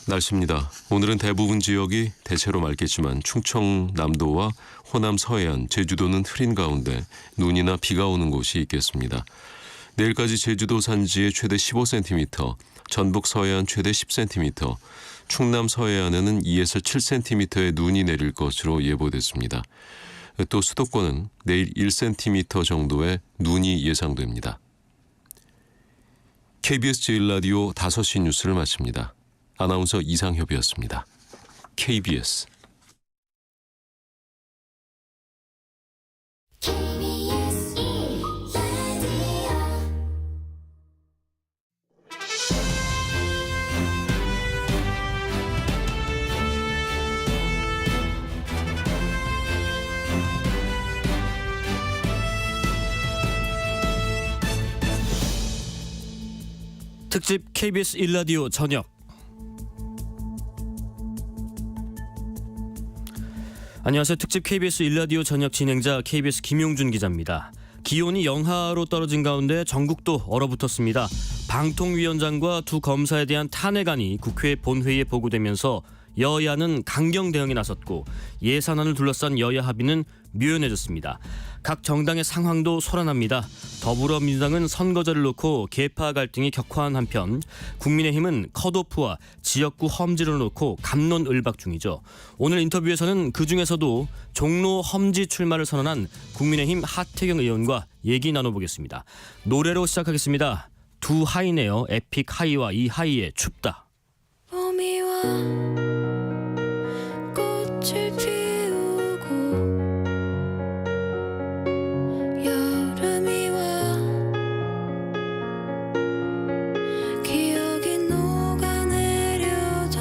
날씨입니다. 오늘은 대부분 지역이 대체로 맑겠지만 충청남도와 호남 서해안, 제주도는 흐린 가운데 눈이나 비가 오는 곳이 있겠습니다. 내일까지 제주도 산지에 최대 15cm, 전북 서해안 최대 10cm, 충남 서해안에는 2에서 7cm의 눈이 내릴 것으로 예보됐습니다. 또 수도권은 내일 1cm 정도의 눈이 예상됩니다. KBS 제1라디오 5시 뉴스를 마칩니다. 아나운서 이상협이었습니다. KBS 특집 KBS 1라디오 저녁. 안녕하세요. 특집 KBS 1라디오 저녁 진행자 KBS 김용준 기자입니다. 기온이 영하로 떨어진 가운데 전국도 얼어붙었습니다. 방통위원장과 두 검사에 대한 탄핵안이 국회 본회의에 보고되면서 여야는 강경 대응에 나섰고 예산안을 둘러싼 여야 합의는 묘연해졌습니다. 각 정당의 상황도 소란합니다. 더불어민주당은 선거제를 놓고 계파 갈등이 격화한 한편 국민의힘은 컷오프와 지역구 험지를 놓고 갑론을박 중이죠. 오늘 인터뷰에서는 그중에서도 종로 험지 출마를 선언한 국민의힘 하태경 의원과 얘기 나눠보겠습니다. 노래로 시작하겠습니다. 두 하이네요. 에픽 하이와 이 하이의 춥다. 봄이와 꽃을 피우고 여름이 와 기억이 녹아내려도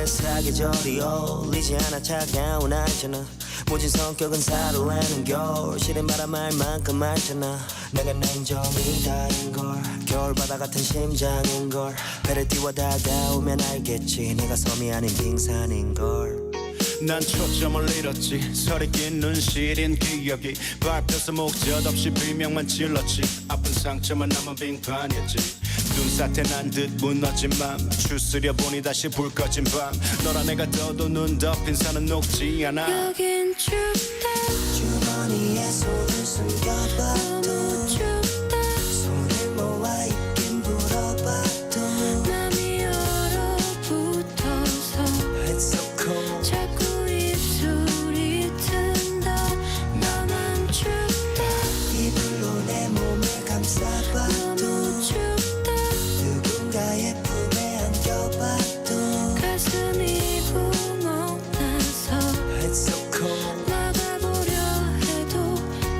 사계절이 어울리지 않아 차가운 알잖아. 모진 성격은 사로라는 겨울 시린 바람 알 만큼 알잖아. 내가 냉정이 다인걸 겨울바다 같은 심장인걸 배를 띄워 다가오면 알겠지 내가 섬이 아닌 빙산인걸. 난 초점을 잃었지. 설이 낀 눈 시린 기억이 밟혀서 목젖 없이 비명만 질렀지. 아픈 상처만 남은 빙판이었지. 눈사태 난 듯 무너진 맘 추스려 보니 다시 불 꺼진 밤 너라 내가 떠도 눈 덮인 산은 녹지 않아. 여긴 춥다 주머니에 손을 숨겨봐도 너무 춥다 손을 모아 있긴 불어봐도 맘이 얼어붙어서 It's so cold. 자꾸 입술이 튼다 나만 춥다 이불로 내 몸을 감싸봐도 너무 춥다 누군가의 품에 안겨봐도 가슴이 구멍나서 It's so cold. 나가보려 해도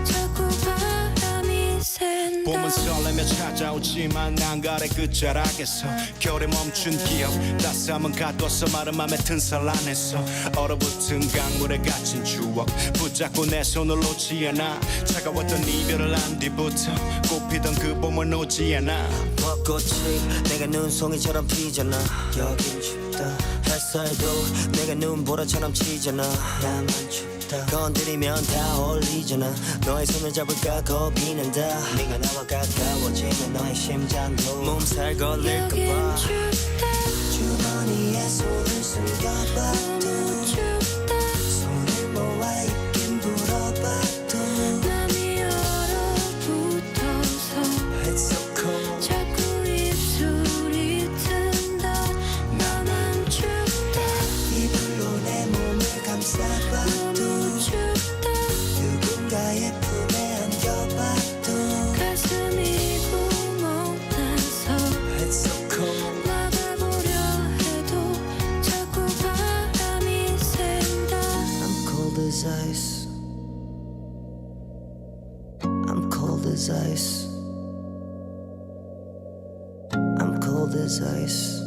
자꾸 바람이 샌다 봄은 설레며 찾아오지만 난 가래 끝자락에서 겨울에 멈춘 기억 따스함은 가둬서 마른 맘에 튼살 안에서 얼어붙은 강물에 갇힌 추억 붙잡고 내 손을 놓지 않아. 차가웠던 이별을 한 뒤부터 꽃피던 그 봄은 오지 않아. 벚꽃이 내가 눈송이처럼 피잖아. 여긴 춥다. 햇살도 내가 눈보라처럼 치잖아. 나만 춥다. 건드리면 다 어울리잖아. 너의 손을 잡을까 겁이 난다. 네가 나와 가까워지면 너의 심장도 몸살 걸릴까봐. 여긴 춥다 주머니에 손을 숨겨봐도 너무 춥다 손을 모아 있긴 불어봐도 맘이 얼어붙어서 It's so cold. 자꾸 입술이 튼다 나만 춥다 이불로 내 몸을 감싸봐도 너무 춥다 누군가의 품에 안겨봐도 가슴이 구멍나서 It's so cold. 나가보려 해도 자꾸 바람이 샌다 I'm cold as ice. I'm cold as ice. I'm cold as ice.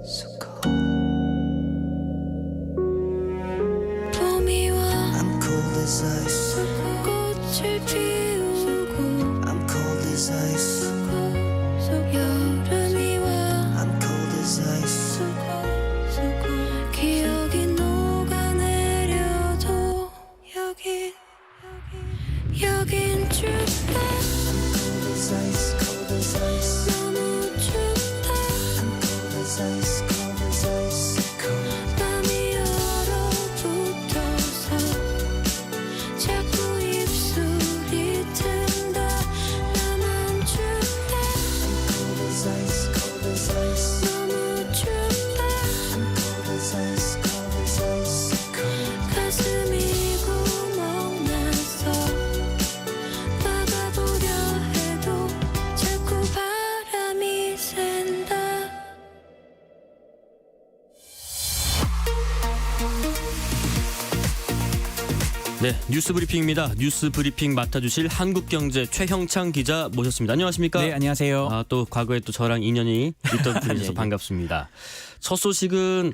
So cold. 봄이 와 I'm cold as ice. 꽃을 피우고 I'm cold as ice. 춥다 너무 춥다 맘이 얼어붙어서 자꾸 입술이 튼다 나만 춥다 너무 춥다 가슴이 구멍나서 막아보려 해도 자꾸 바람이 샌다 네, 뉴스 브리핑입니다. 뉴스 브리핑 맡아주실 한국경제 최형창 기자 모셨습니다. 안녕하십니까? 네, 안녕하세요. 아, 또 과거에 또 저랑 인연이 있던 분이셔서 예. 반갑습니다. 첫 소식은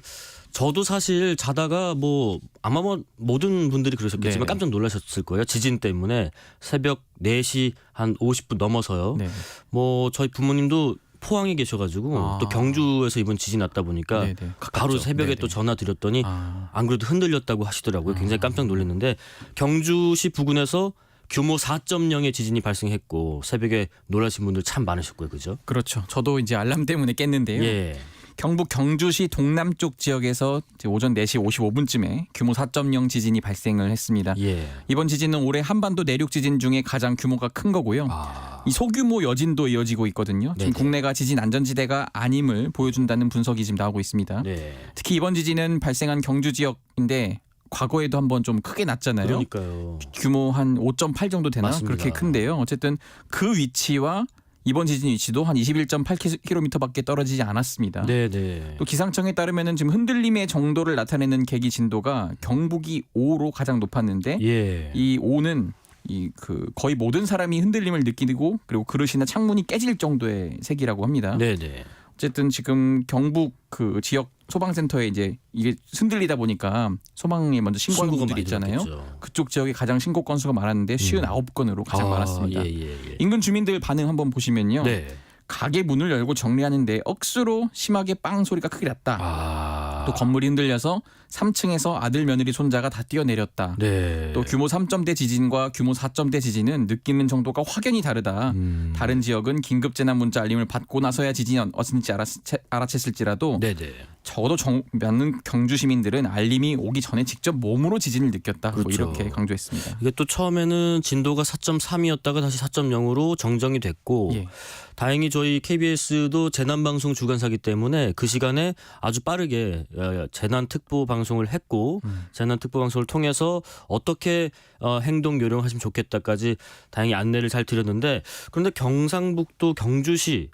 저도 사실 자다가 뭐 아마 뭐 모든 분들이 그러셨겠지만 네. 깜짝 놀라셨을 거예요. 지진 때문에 새벽 4시 한 50분 넘어서요. 네. 뭐 저희 부모님도 포항에 계셔가지고 아. 또 경주에서 이번 지진 났다 보니까 네네. 바로 가깝죠. 새벽에 네네. 또 전화 드렸더니 아. 안 그래도 흔들렸다고 하시더라고요. 굉장히 깜짝 놀랐는데 경주시 부근에서 규모 4.0의 지진이 발생했고 새벽에 놀라신 분들 참 많으셨고요. 그죠? 그렇죠. 저도 이제 알람 때문에 깼는데요. 예. 경북 경주시 동남쪽 지역에서 이제 오전 4시 55분쯤에 규모 4.0 지진이 발생을 했습니다. 예. 이번 지진은 올해 한반도 내륙 지진 중에 가장 규모가 큰 거고요. 아. 이 소규모 여진도 이어지고 있거든요. 지금 네네. 국내가 지진 안전지대가 아님을 보여준다는 분석이 지금 나오고 있습니다. 네. 특히 이번 지진은 발생한 경주 지역인데 과거에도 한번 좀 크게 났잖아요. 그러니까요. 규모 한 5.8 정도 되나 맞습니다. 그렇게 큰데요. 어쨌든 그 위치와 이번 지진 위치도 한 21.8km밖에 떨어지지 않았습니다. 네네. 또 기상청에 따르면은 지금 흔들림의 정도를 나타내는 계기 진도가 경북이 5로 가장 높았는데 예. 이 5는 이 그 거의 모든 사람이 흔들림을 느끼고 그리고 그릇이나 창문이 깨질 정도의 색이라고 합니다. 네네. 어쨌든 지금 경북 그 지역 소방센터에 이제 이게 흔들리다 보니까 소방에 먼저 신고하는 신고가 분들이 많이 있잖아요. 들어왔겠죠. 그쪽 지역이 가장 신고 건수가 많았는데 59건으로 가장 많았습니다. 예, 예, 예. 인근 주민들 반응 한번 보시면요. 네. 가게 문을 열고 정리하는데 억수로 심하게 빵 소리가 크게 났다. 아. 또 건물이 흔들려서 3층에서 아들 며느리 손자가 다 뛰어내렸다. 네. 또 규모 3점대 지진과 규모 4점대 지진은 느끼는 정도가 확연히 다르다. 다른 지역은 긴급 재난 문자 알림을 받고 나서야 지진이 왔는지 알아챘을지라도 네네. 적어도 많은 경주 시민들은 알림이 오기 전에 직접 몸으로 지진을 느꼈다. 뭐 그렇죠. 이렇게 강조했습니다. 이게 또 처음에는 진도가 4.3이었다가 다시 4.0으로 정정이 됐고 예. 다행히 저희 KBS도 재난방송 주관사기 때문에 그 시간에 아주 빠르게 재난특보 방송을 했고 재난특보 방송을 통해서 어떻게 행동 요령하시면 좋겠다까지 다행히 안내를 잘 드렸는데 그런데 경상북도 경주시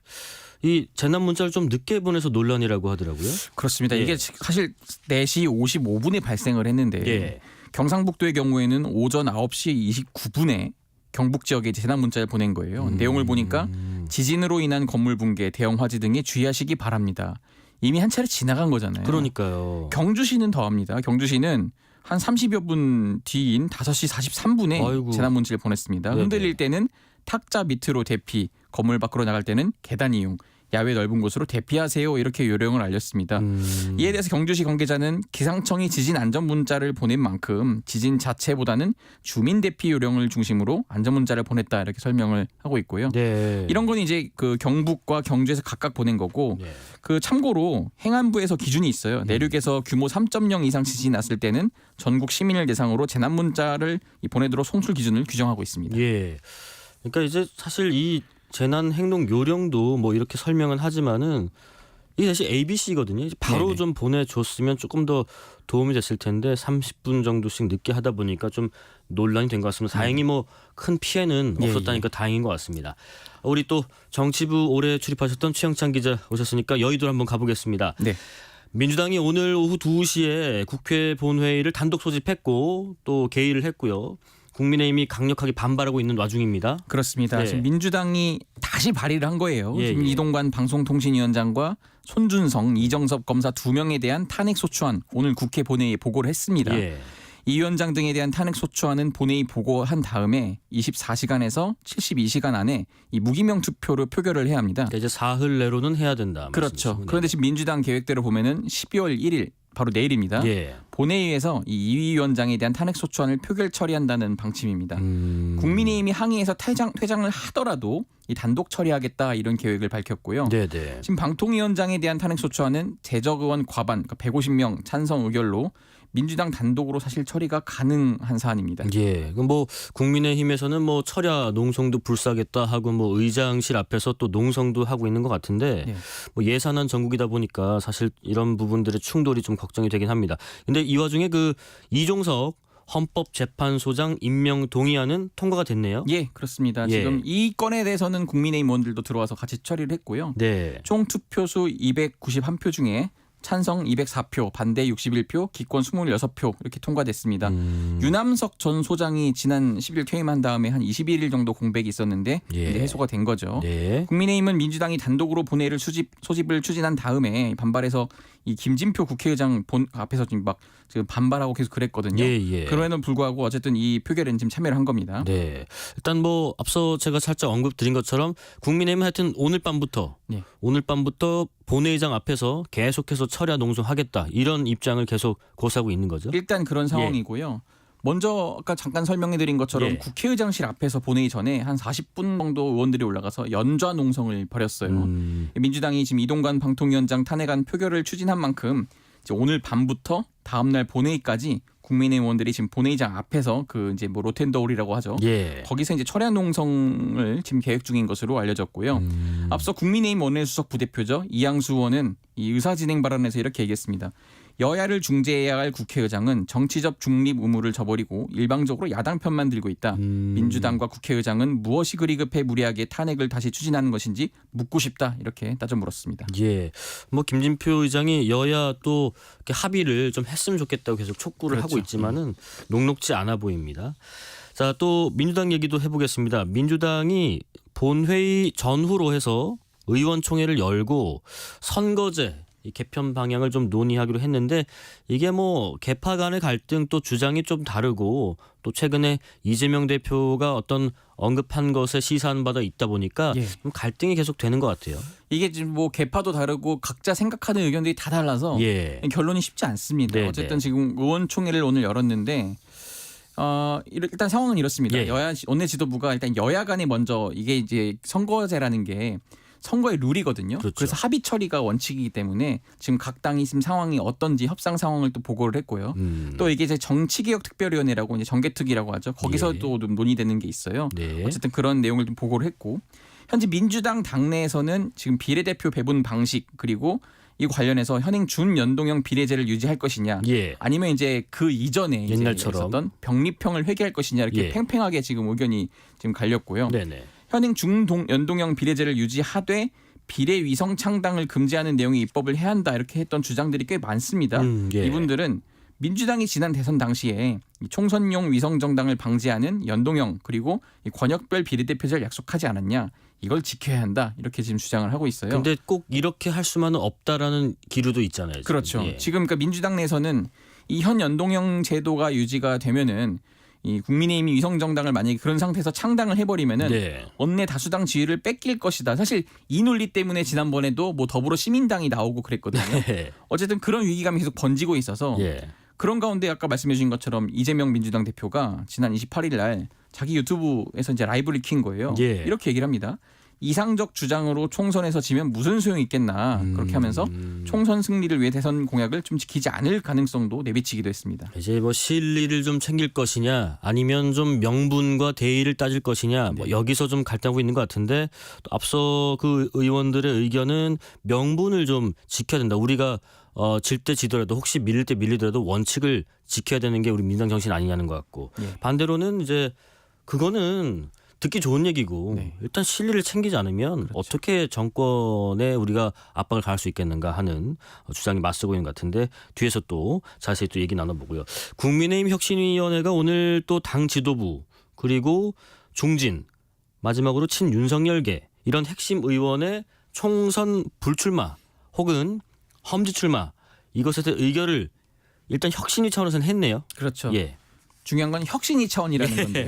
이 재난 문자를 좀 늦게 보내서 논란이라고 하더라고요. 그렇습니다. 예. 이게 사실 4시 55분에 발생을 했는데 예. 경상북도의 경우에는 오전 9시 29분에 경북 지역에 재난 문자를 보낸 거예요. 내용을 보니까 지진으로 인한 건물 붕괴, 대형 화재 등에 주의하시기 바랍니다. 이미 한 차례 지나간 거잖아요. 그러니까요. 경주시는 더합니다. 경주시는 한 30여 분 뒤인 5시 43분에 아이고. 재난 문자를 보냈습니다. 네네. 흔들릴 때는 탁자 밑으로 대피, 건물 밖으로 나갈 때는 계단 이용, 야외 넓은 곳으로 대피하세요 이렇게 요령을 알렸습니다. 이에 대해서 경주시 관계자는 기상청이 지진 안전 문자를 보낸 만큼 지진 자체보다는 주민 대피 요령을 중심으로 안전 문자를 보냈다 이렇게 설명을 하고 있고요. 네. 이런 건 이제 그 경북과 경주에서 각각 보낸 거고 네. 그 참고로 행안부에서 기준이 있어요. 내륙에서 규모 3.0 이상 지진이 났을 때는 전국 시민을 대상으로 재난 문자를 보내도록 송출 기준을 규정하고 있습니다. 예. 그러니까 이제 사실 이 재난 행동 요령도 뭐 이렇게 설명은 하지만은 이게 사실 ABC거든요. 바로 네네. 좀 보내줬으면 조금 더 도움이 됐을 텐데 30분 정도씩 늦게 하다 보니까 좀 논란이 된 것 같습니다. 다행히 뭐 큰 피해는 예, 없었다니까 다행인 것 같습니다. 우리 또 정치부 올해 출입하셨던 최영찬 기자 오셨으니까 여의도로 한번 가보겠습니다. 네. 민주당이 오늘 오후 2시에 국회 본회의를 단독 소집했고 또 개의를 했고요. 국민의힘이 강력하게 반발하고 있는 와중입니다. 그렇습니다. 네. 지금 민주당이 다시 발의를 한 거예요. 예, 지금 예. 이동관 방송통신위원장과 손준성, 이정섭 검사 2명에 대한 탄핵소추안 오늘 국회 본회의에 보고를 했습니다. 예. 이 위원장 등에 대한 탄핵소추안은 본회의 보고한 다음에 24시간에서 72시간 안에 이 무기명 투표로 표결을 해야 합니다. 그러니까 이제 사흘 내로는 해야 된다. 그렇죠. 말씀이시죠? 네. 그런데 지금 민주당 계획대로 보면은 12월 1일 바로 내일입니다. 예. 본회의에서 이 이위 위원장에 대한 탄핵 소추안을 표결 처리한다는 방침입니다. 국민의힘이 항의해서 퇴장을 하더라도 이 단독 처리하겠다 이런 계획을 밝혔고요. 네네. 지금 방통위원장에 대한 탄핵 소추안은 재적 의원 과반, 그러니까 150명 찬성 의결로 민주당 단독으로 사실 처리가 가능한 사안입니다. 예. 그럼 뭐 국민의힘에서는 뭐 철야 농성도 불사하겠다 하고 뭐 의장실 앞에서 또 농성도 하고 있는 것 같은데 예. 뭐 예산안 전국이다 보니까 사실 이런 부분들의 충돌이 좀 걱정이 되긴 합니다. 근데 이 와중에 그 이종석 헌법재판소장 임명 동의안은 통과가 됐네요. 예, 그렇습니다. 예. 지금 이 건에 대해서는 국민의힘 의원들도 들어와서 같이 처리를 했고요. 네. 총 투표수 291표 중에 찬성 204표, 반대 61표, 기권 26표 이렇게 통과됐습니다. 유남석 전 소장이 지난 10일 퇴임한 다음에 한 21일 정도 공백이 있었는데 예. 이제 해소가 된 거죠. 네. 국민의힘은 민주당이 단독으로 본회의를 소집을 추진한 다음에 반발해서 이 김진표 국회의장 본 앞에서 지금 반발하고 계속 그랬거든요. 예. 그럼에도 불구하고 어쨌든 이 표결에는 지금 참여를 한 겁니다. 네. 일단 뭐 앞서 제가 살짝 언급드린 것처럼 국민의힘은 하여튼 오늘 밤부터 본회의장 앞에서 계속해서 철야 농성하겠다 이런 입장을 계속 고수하고 있는 거죠. 일단 그런 상황이고요. 먼저 아까 잠깐 설명해드린 것처럼 예. 국회의장실 앞에서 본회의 전에 한 40분 정도 의원들이 올라가서 연좌 농성을 벌였어요. 민주당이 지금 이동관 방통위원장 탄핵안 표결을 추진한 만큼 이제 오늘 밤부터 다음날 본회의까지 국민의힘 의원들이 지금 본회의장 앞에서 그 이제 뭐 로텐더홀이라고 하죠. 예. 거기서 이제 철야 농성을 지금 계획 중인 것으로 알려졌고요. 앞서 국민의힘 원내수석 부대표죠. 이양수 의원은 이 의사진행 발언에서 이렇게 얘기했습니다. 여야를 중재해야 할 국회의장은 정치적 중립 의무를 저버리고 일방적으로 야당 편만 들고 있다. 민주당과 국회의장은 무엇이 그리 급해 무리하게 탄핵을 다시 추진하는 것인지 묻고 싶다. 이렇게 따져 물었습니다. 예. 뭐 김진표 의장이 여야 또 이렇게 합의를 좀 했으면 좋겠다고 계속 촉구를 그렇죠. 하고 있지만은 녹록지 않아 보입니다. 자, 또 민주당 얘기도 해보겠습니다. 민주당이 본회의 전후로 해서 의원총회를 열고 선거제 이 개편 방향을 좀 논의하기로 했는데 이게 뭐 개파 간의 갈등 또 주장이 좀 다르고 또 최근에 이재명 대표가 어떤 언급한 것에 시사하는 바가 있다 보니까 예. 좀 갈등이 계속 되는 것 같아요. 이게 지금 뭐 개파도 다르고 각자 생각하는 의견들이 다 달라서 예. 결론이 쉽지 않습니다. 네, 어쨌든 네. 지금 의원총회를 오늘 열었는데 일단 상황은 이렇습니다. 예. 여야 원내 지도부가 일단 여야 간에 먼저 이게 이제 선거제라는 게 선거의 룰이거든요. 그렇죠. 그래서 합의 처리가 원칙이기 때문에 지금 각 당이 지금 상황이 어떤지 협상 상황을 또 보고를 했고요. 또 이게 이제 정치개혁특별위원회라고 이제 정개특위라고 하죠. 거기서 예. 또 좀 논의되는 게 있어요. 네. 어쨌든 그런 내용을 좀 보고를 했고 현재 민주당 당내에서는 지금 비례대표 배분 방식 그리고 이 관련해서 현행 준연동형 비례제를 유지할 것이냐 예. 아니면 이제 그 이전에 이제 옛날처럼. 있었던 병립형을 회귀할 것이냐 이렇게 예. 팽팽하게 지금 의견이 지금 갈렸고요. 네네. 현행 중연동형 비례제를 유지하되 비례 위성 창당을 금지하는 내용의 입법을 해야 한다 이렇게 했던 주장들이 꽤 많습니다. 예. 이분들은 민주당이 지난 대선 당시에 이 총선용 위성 정당을 방지하는 연동형 그리고 이 권역별 비례대표제를 약속하지 않았냐 이걸 지켜야 한다 이렇게 지금 주장을 하고 있어요. 근데 꼭 이렇게 할 수만은 없다라는 기류도 있잖아요. 지금. 그렇죠. 예. 지금 그러니까 민주당 내에서는 이 현 연동형 제도가 유지가 되면은 이 국민의힘이 위성 정당을 만약에 그런 상태에서 창당을 해버리면은 네. 원내 다수당 지위를 뺏길 것이다. 사실 이 논리 때문에 지난번에도 뭐 더불어 시민당이 나오고 그랬거든요. 예. 어쨌든 그런 위기감이 계속 번지고 있어서 예. 그런 가운데 아까 말씀해 주신 것처럼 이재명 민주당 대표가 지난 28일 날 자기 유튜브에서 이제 라이브를 킨 거예요. 예. 이렇게 얘기를 합니다. 이상적 주장으로 총선에서 지면 무슨 소용이 있겠나 그렇게 하면서 총선 승리를 위해 대선 공약을 좀 지키지 않을 가능성도 내비치기도 했습니다. 이제 뭐 실리를 좀 챙길 것이냐 아니면 좀 명분과 대의를 따질 것이냐 뭐 여기서 좀 갈등하고 있는 것 같은데 또 앞서 그 의원들의 의견은 명분을 좀 지켜야 된다. 우리가 질 때 지더라도 혹시 밀릴 때 밀리더라도 원칙을 지켜야 되는 게 우리 민주당 정신 아니냐는 것 같고 예. 반대로는 이제 그거는 듣기 좋은 얘기고 네. 일단 실리를 챙기지 않으면 그렇죠. 어떻게 정권에 우리가 압박을 가할 수 있겠는가 하는 주장이 맞서고 있는 것 같은데 뒤에서 또 자세히 또 얘기 나눠보고요. 국민의힘 혁신위원회가 오늘 또 당 지도부 그리고 중진 마지막으로 친윤석열계 이런 핵심 의원의 총선 불출마 혹은 험지 출마 이것에 대해 의결을 일단 혁신위 차원에서는 했네요. 그렇죠. 예. 중요한 건 혁신위 차원이라는 건데요.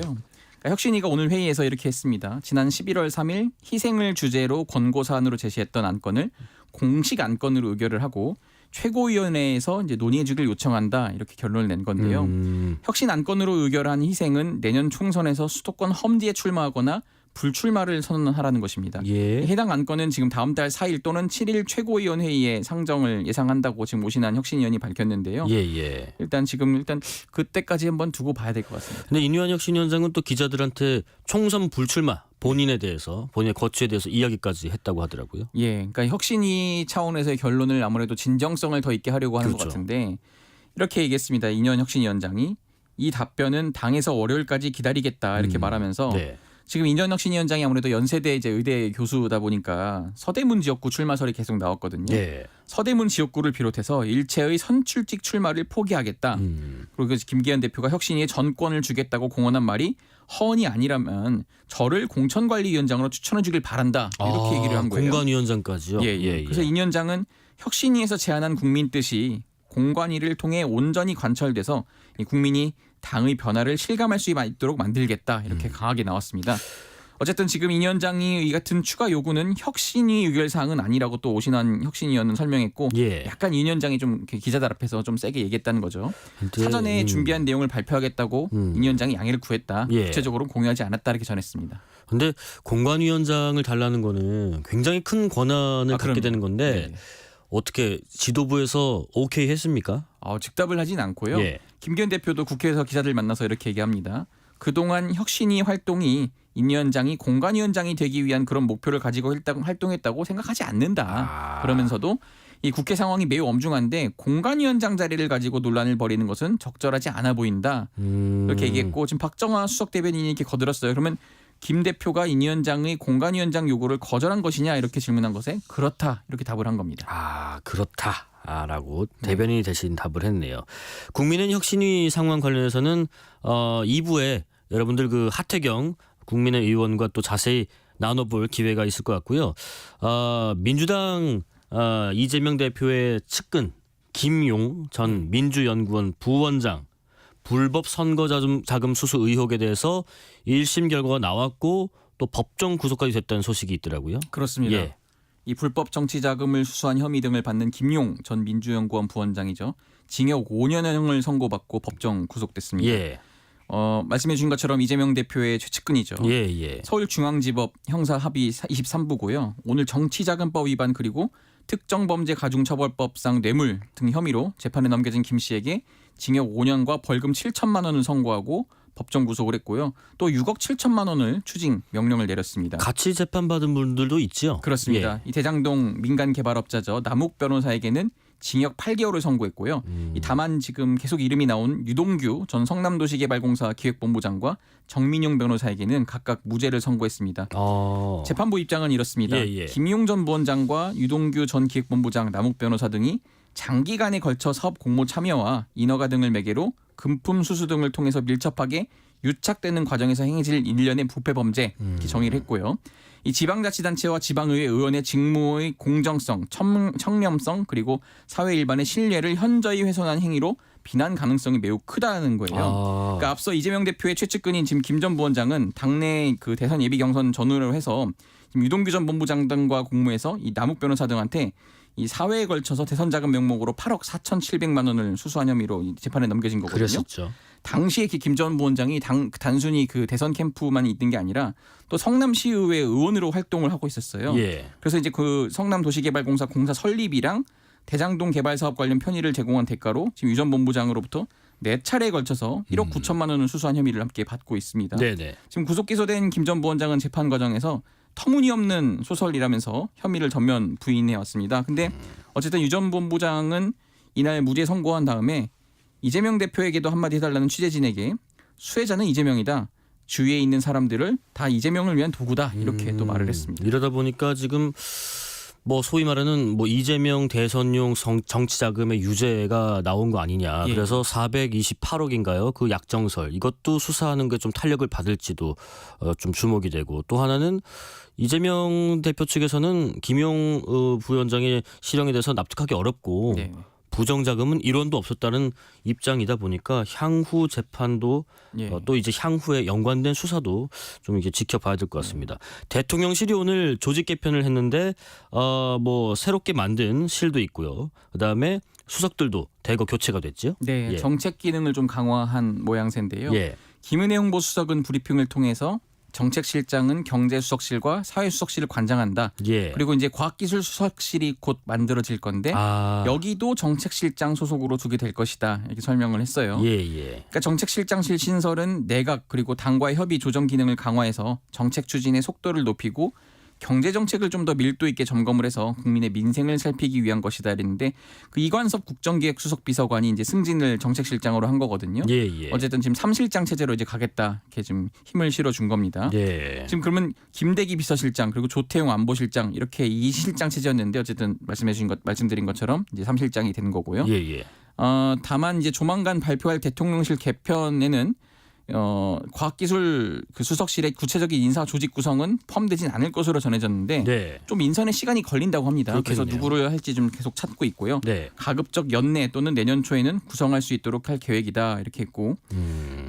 그러니까 혁신위가 오늘 회의에서 이렇게 했습니다. 지난 11월 3일 희생을 주제로 권고사안으로 제시했던 안건을 공식 안건으로 의결을 하고 최고위원회에서 이제 논의해주길 요청한다 이렇게 결론을 낸 건데요. 혁신 안건으로 의결한 희생은 내년 총선에서 수도권 험지에 출마하거나 불출마를 선언하라는 것입니다. 예. 해당 안건은 지금 다음 달 4일 또는 7일 최고위원회의에 상정을 예상한다고 지금 오신환 혁신위원이 밝혔는데요. 예. 일단 그때까지 한번 두고 봐야 될 것 같습니다. 근데 인유한 혁신위원장은 또 기자들한테 총선 불출마 본인의 거취에 대해서 이야기까지 했다고 하더라고요. 예, 그러니까 혁신위 차원에서의 결론을 아무래도 진정성을 더 있게 하려고 하는 것 그렇죠. 같은데 이렇게 얘기했습니다. 인유한 혁신위원장이 이 답변은 당에서 월요일까지 기다리겠다 이렇게 말하면서 네. 지금 인유한 혁신위원장이 아무래도 연세대 이제 의대 교수다 보니까 서대문 지역구 출마설이 계속 나왔거든요. 예. 서대문 지역구를 비롯해서 일체의 선출직 출마를 포기하겠다. 그리고 김기현 대표가 혁신위에 전권을 주겠다고 공언한 말이 허언이 아니라면 저를 공천관리위원장으로 추천해주길 바란다 이렇게 얘기를 한 거예요. 공관위원장까지요. 예. 그래서 인 위원장은 혁신위에서 제안한 국민 뜻이 공관위를 통해 온전히 관철돼서 이 국민이 당의 변화를 실감할 수 있도록 만들겠다 이렇게 강하게 나왔습니다. 어쨌든 지금 인 위원장이 이 같은 추가 요구는 혁신위 의결 사항은 아니라고 또 오신환 혁신위원은 설명했고 예. 약간 인 위원장이 좀 기자들 앞에서 좀 세게 얘기했다는 거죠. 근데, 사전에 준비한 내용을 발표하겠다고 인 위원장이 양해를 구했다. 예. 구체적으로 공유하지 않았다 이렇게 전했습니다. 근데 공관위원장을 달라는 거는 굉장히 큰 권한을 갖게 그럼요. 되는 건데 네. 어떻게 지도부에서 오케이 했습니까? 즉답을 하진 않고요. 예. 김기현 대표도 국회에서 기자들 만나서 이렇게 얘기합니다. 그동안 혁신위 활동이 인 위원장이 공관위원장이 되기 위한 그런 목표를 가지고 활동했다고 생각하지 않는다. 그러면서도 이 국회 상황이 매우 엄중한데 공관위원장 자리를 가지고 논란을 벌이는 것은 적절하지 않아 보인다. 이렇게 얘기했고 지금 박정화 수석 대변인이 이렇게 거들었어요. 그러면 김 대표가 인 위원장의 공관위원장 요구를 거절한 것이냐 이렇게 질문한 것에 그렇다 이렇게 답을 한 겁니다. 그렇다라고 대변인이 대신 답을 했네요. 국민은 혁신위 상황 관련해서는 2부에 여러분들 그 하태경 국민의 의원과 또 자세히 나눠볼 기회가 있을 것 같고요. 민주당 이재명 대표의 측근 김용 전 민주연구원 부원장 불법 선거자금 수수 의혹에 대해서 1심 결과가 나왔고 또 법정 구속까지 됐다는 소식이 있더라고요. 그렇습니다. 예. 이 불법 정치 자금을 수수한 혐의 등을 받는 김용 전 민주연구원 부원장이죠. 징역 5년형을 선고받고 법정 구속됐습니다. 예. 말씀해 주신 것처럼 이재명 대표의 최측근이죠. 예. 서울중앙지법 형사 합의 23부고요. 오늘 정치자금법 위반 그리고 특정범죄가중처벌법상 뇌물 등 혐의로 재판에 넘겨진 김 씨에게 징역 5년과 벌금 7천만 원을 선고하고 법정 구속을 했고요. 또 6억 7천만 원을 추징 명령을 내렸습니다. 같이 재판받은 분들도 있죠. 그렇습니다. 이 대장동 민간 개발업자죠. 남욱 변호사에게는 징역 8개월을 선고했고요. 다만 지금 계속 이름이 나온 유동규 전 성남도시개발공사 기획본부장과 정민용 변호사에게는 각각 무죄를 선고했습니다. 재판부 입장은 이렇습니다. 예. 김용 전 부원장과 유동규 전 기획본부장 남욱 변호사 등이 장기간에 걸쳐 사업 공모 참여와 인허가 등을 매개로 금품 수수 등을 통해서 밀접하게 유착되는 과정에서 행해질 일련의 부패 범죄 이렇게 정의를 했고요. 이 지방자치단체와 지방의회 의원의 직무의 공정성, 청렴성 그리고 사회 일반의 신뢰를 현저히 훼손한 행위로 비난 가능성이 매우 크다는 거예요. 그러니까 앞서 이재명 대표의 최측근인 지금 김 전 부원장은 당내 그 대선 예비 경선 전후로 해서 지금 유동규 전 본부장 등과 공모해서 이 남욱 변호사 등한테 이 사회에 걸쳐서 대선 자금 명목으로 8억 4,700만 원을 수수한 혐의로 재판에 넘겨진 거거든요. 그랬었죠. 당시에 김 전 부원장이 단순히 그 대선 캠프만 있던 게 아니라 또 성남시의회 의원으로 활동을 하고 있었어요. 예. 그래서 이제 그 성남도시개발공사 공사 설립이랑 대장동 개발 사업 관련 편의를 제공한 대가로 지금 유 전 본부장으로부터 4차례에 걸쳐서 1억 9천만 원을 수수한 혐의를 함께 받고 있습니다. 네네. 지금 구속 기소된 김 전 부원장은 재판 과정에서 터무니없는 소설이라면서 혐의를 전면 부인해 왔습니다. 근데 어쨌든 유 전 본부장은 이날 무죄 선고한 다음에 이재명 대표에게도 한마디 해달라는 취재진에게 수혜자는 이재명이다. 주위에 있는 사람들을 다 이재명을 위한 도구다. 이렇게 또 말을 했습니다. 이러다 보니까 지금 뭐 소위 말하는 뭐 이재명 대선용 정치 자금의 유죄가 나온 거 아니냐. 예. 그래서 428억인가요? 그 약정설 이것도 수사하는 게 좀 탄력을 받을지도 좀 주목이 되고 또 하나는 이재명 대표 측에서는 김용 부위원장의 실형에 대해서 납득하기 어렵고 네. 부정자금은 일원도 없었다는 입장이다 보니까 향후 재판도 예. 또 이제 향후에 연관된 수사도 좀 이제 지켜봐야 될 것 같습니다. 대통령실이 오늘 조직 개편을 했는데 뭐 새롭게 만든 실도 있고요. 그다음에 수석들도 대거 교체가 됐죠. 네, 예. 정책 기능을 좀 강화한 모양새인데요. 예. 김은혜 홍보수석은 브리핑을 통해서 정책실장은 경제수석실과 사회수석실을 관장한다. 예. 그리고 이제 과학기술수석실이 곧 만들어질 건데 여기도 정책실장 소속으로 두게 될 것이다. 이렇게 설명을 했어요. 예. 그러니까 정책실장실 신설은 내각 그리고 당과의 협의 조정 기능을 강화해서 정책 추진의 속도를 높이고 경제 정책을 좀 더 밀도 있게 점검을 해서 국민의 민생을 살피기 위한 것이다 했는데 그 이관섭 국정기획수석 비서관이 이제 승진을 정책실장으로 한 거거든요. 예. 어쨌든 지금 3실장 체제로 이제 가겠다 이렇게 좀 힘을 실어 준 겁니다. 예. 지금 그러면 김대기 비서실장 그리고 조태용 안보실장 이렇게 2실장 체제였는데 어쨌든 말씀드린 것처럼 이제 3실장이 된 거고요. 예. 다만 이제 조만간 발표할 대통령실 개편에는 과학기술 그 수석실의 구체적인 인사 조직 구성은 포함되진 않을 것으로 전해졌는데 네. 좀 인선에 시간이 걸린다고 합니다. 그래서 그렇겠네요. 누구를 할지 좀 계속 찾고 있고요. 네. 가급적 연내 또는 내년 초에는 구성할 수 있도록 할 계획이다 이렇게 했고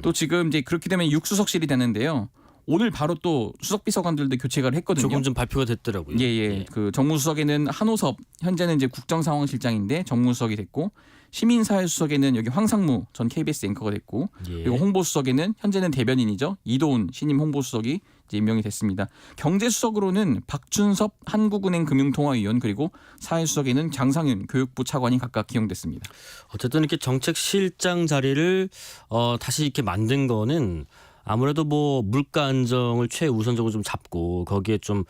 또 지금 이제 그렇게 되면 6수석실이 되는데요. 오늘 바로 또 수석비서관들도 교체가 했거든요. 조금 좀 발표가 됐더라고요. 예. 그 정무수석에는 한호섭 현재는 이제 국정상황실장인데 정무수석이 됐고 시민사회수석에는 여기 황상무 전 KBS 앵커가 됐고 예. 그리고 홍보수석에는 현재는 대변인이죠 이도훈 신임 홍보수석이 이제 임명이 됐습니다. 경제수석으로는 박준섭 한국은행 금융통화위원 그리고 사회수석에는 장상윤 교육부 차관이 각각 기용됐습니다. 어쨌든 이렇게 정책실장 자리를 다시 이렇게 만든 거는 아무래도 뭐 물가 안정을 최우선적으로 좀 잡고 거기에 좀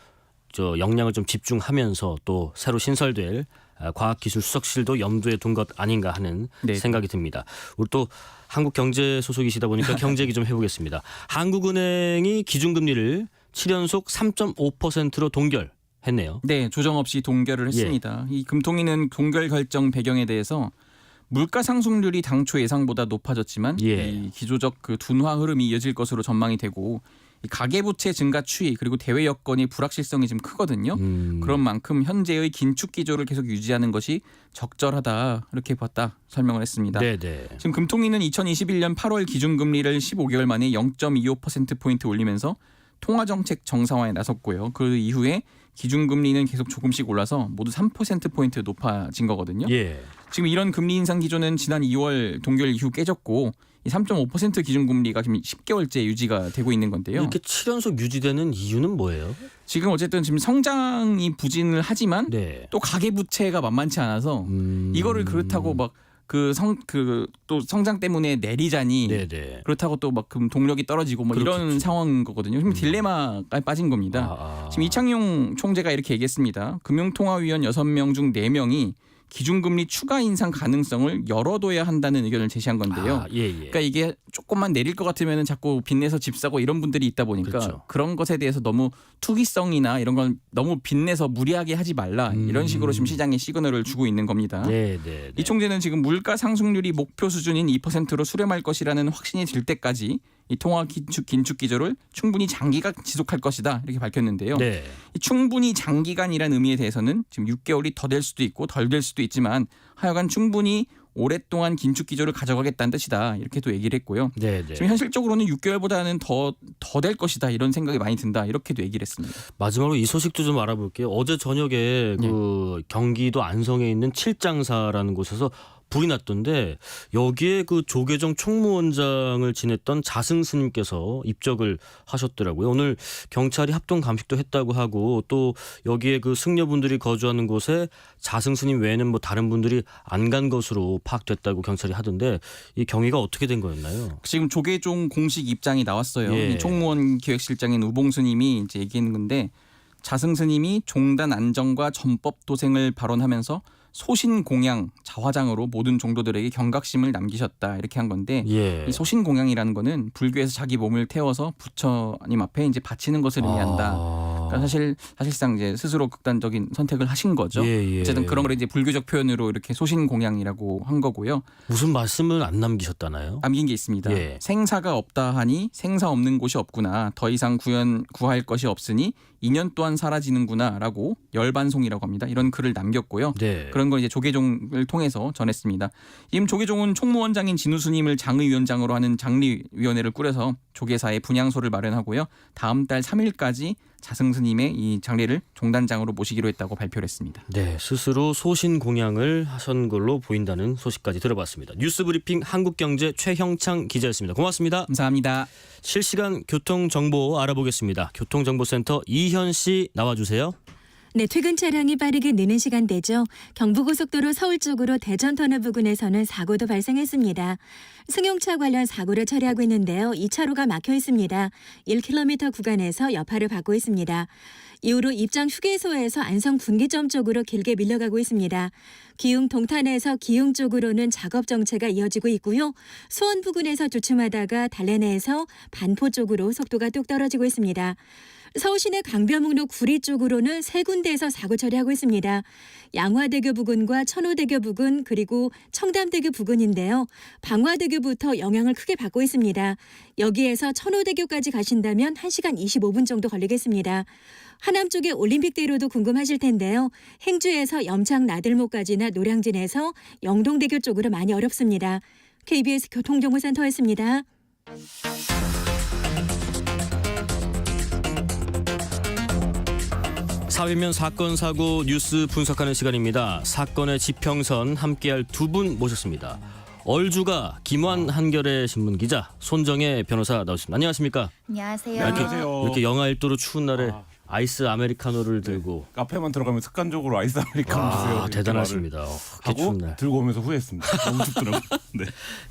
역량을 좀 집중하면서 또 새로 신설될 과학기술 수석실도 염두에 둔 것 아닌가 하는 네. 생각이 듭니다. 우리 또 한국경제 소속이시다 보니까 경제 얘기 좀 해보겠습니다. 한국은행이 기준금리를 7연속 3.5%로 동결했네요. 네, 조정 없이 동결을 했습니다. 이 금통위는 동결 결정 배경에 대해서 물가 상승률이 당초 예상보다 높아졌지만 이 기조적 그 둔화 흐름이 이어질 것으로 전망이 되고 이 가계부채 증가 추이 그리고 대외 여건의 불확실성이 좀 크거든요. 그런 만큼 현재의 긴축 기조를 계속 유지하는 것이 적절하다 이렇게 봤다 설명을 했습니다. 네네. 지금 금통위는 2021년 8월 기준금리를 15개월 만에 0.25%포인트 올리면서 통화정책 정상화에 나섰고요. 그 이후에 기준금리는 계속 조금씩 올라서 모두 3%포인트 높아진 거거든요. 예. 지금 이런 금리 인상 기조는 지난 2월 동결 이후 깨졌고 이 3.5% 기준금리가 지금 10개월째 유지가 되고 있는 건데요. 이렇게 7연속 유지되는 이유는 뭐예요? 지금 어쨌든 지금 성장이 부진을 하지만 네. 또 가계부채가 만만치 않아서 이거를 그렇다고 막 또 성장 때문에 내리자니 네네. 그렇다고 또 막 동력이 떨어지고 뭐 이런 그렇겠죠. 상황인 거거든요. 지금 딜레마가 빠진 겁니다. 지금 이창용 총재가 이렇게 얘기했습니다. 금융통화위원 6명 중 4명이 기준금리 추가 인상 가능성을 열어둬야 한다는 의견을 제시한 건데요. 그러니까 이게 조금만 내릴 것 같으면 자꾸 빚내서 집 사고 이런 분들이 있다 보니까 그렇죠. 그런 것에 대해서 너무 투기성이나 이런 건 너무 빚내서 무리하게 하지 말라 이런 식으로 지금 시장에 시그널을 주고 있는 겁니다. 네네. 이 총재는 지금 물가 상승률이 목표 수준인 2%로 수렴할 것이라는 확신이 들 때까지 이 통화 긴축 기조를 충분히 장기간 지속할 것이다 이렇게 밝혔는데요. 네. 이 충분히 장기간이라는 의미에 대해서는 지금 6개월이 더 될 수도 있고 덜 될 수도 있지만 하여간 충분히 오랫동안 긴축 기조를 가져가겠다는 뜻이다 이렇게 또 얘기를 했고요. 네네. 지금 현실적으로는 6개월보다는 더 될 것이다 이런 생각이 많이 든다 이렇게도 얘기를 했습니다. 마지막으로 이 소식도 좀 알아볼게요. 어제 저녁에 그 경기도 안성에 있는 칠장사라는 곳에서 불이 났던데 여기에 그 조계종 총무원장을 지냈던 자승 스님께서 입적을 하셨더라고요. 오늘 경찰이 합동 감식도 했다고 하고 또 여기에 그 승려분들이 거주하는 곳에 자승 스님 외에는 뭐 다른 분들이 안 간 것으로 파악됐다고 경찰이 하던데 이 경위가 어떻게 된 거였나요? 지금 조계종 공식 입장이 나왔어요. 예. 이 총무원 기획실장인 우봉 스님이 이제 얘기한 건데 자승 스님이 종단 안정과 전법 도생을 발언하면서 소신공양 자화장으로 모든 종도들에게 경각심을 남기셨다 이렇게 한 건데 이 소신공양이라는 거는 불교에서 자기 몸을 태워서 부처님 앞에 이제 바치는 것을 의미한다. 그러니까 사실상 이제 스스로 극단적인 선택을 하신 거죠. 예, 예. 어쨌든 그런 걸 이제 불교적 표현으로 이렇게 소신공양이라고 한 거고요. 무슨 말씀을 안 남기셨다나요? 남긴 게 있습니다. 예. 생사가 없다 하니 생사 없는 곳이 없구나. 더 이상 구할 것이 없으니 인연 또한 사라지는구나라고 열반송이라고 합니다. 이런 글을 남겼고요. 네. 그런 걸 이제 조계종을 통해서 전했습니다. 지금 조계종은 총무원장인 진우스님을 장의위원장으로 하는 장리위원회를 꾸려서 조계사의 분향소를 마련하고요. 다음 달 3일까지 자승스님의 이 장례를 종단장으로 모시기로 했다고 발표를 했습니다. 네, 스스로 소신 공양을 하신 걸로 보인다는 소식까지 들어봤습니다. 뉴스브리핑 한국경제 최형창 기자였습니다. 고맙습니다. 감사합니다. 실시간 교통 정보 알아보겠습니다. 교통정보센터 이현 씨 나와주세요. 네, 퇴근 차량이 빠르게 느는 시간대죠. 경부고속도로 서울 쪽으로 대전터널 부근에서는 사고도 발생했습니다. 승용차 관련 사고를 처리하고 있는데요. 2차로가 막혀 있습니다. 1km 구간에서 여파를 받고 있습니다. 이후로 입장 휴게소에서 안성 분기점 쪽으로 길게 밀려가고 있습니다. 기흥 동탄에서 기흥 쪽으로는 작업 정체가 이어지고 있고요. 수원 부근에서 주춤하다가 달래내에서 반포 쪽으로 속도가 뚝 떨어지고 있습니다. 서울시내 강변북로 구리 쪽으로는 세 군데에서 사고 처리하고 있습니다. 양화대교 부근과 천호대교 부근 그리고 청담대교 부근인데요. 방화대교부터 영향을 크게 받고 있습니다. 여기에서 천호대교까지 가신다면 1시간 25분 정도 걸리겠습니다. 하남 쪽의 올림픽대로도 궁금하실 텐데요. 행주에서 염창 나들목까지나 노량진에서 영동대교 쪽으로 많이 어렵습니다. KBS 교통정보센터였습니다. 사회면 사건 사고 뉴스 분석하는 시간입니다. 사건의 지평선 함께할 두 분 모셨습니다. 얼주가 김환 한겨레 신문 기자 손정혜 변호사 나오셨습니다. 안녕하십니까? 안녕하세요. 이렇게 영하 1도로 추운 날에 아이스 아메리카노를 들고 카페만 들어가면 습관적으로 아이스 아메리카노 주세요. 이렇게 대단하십니다. 그렇게 추운 하고 날. 들고 오면서 후회했습니다. 너무 춥더라고요. 네.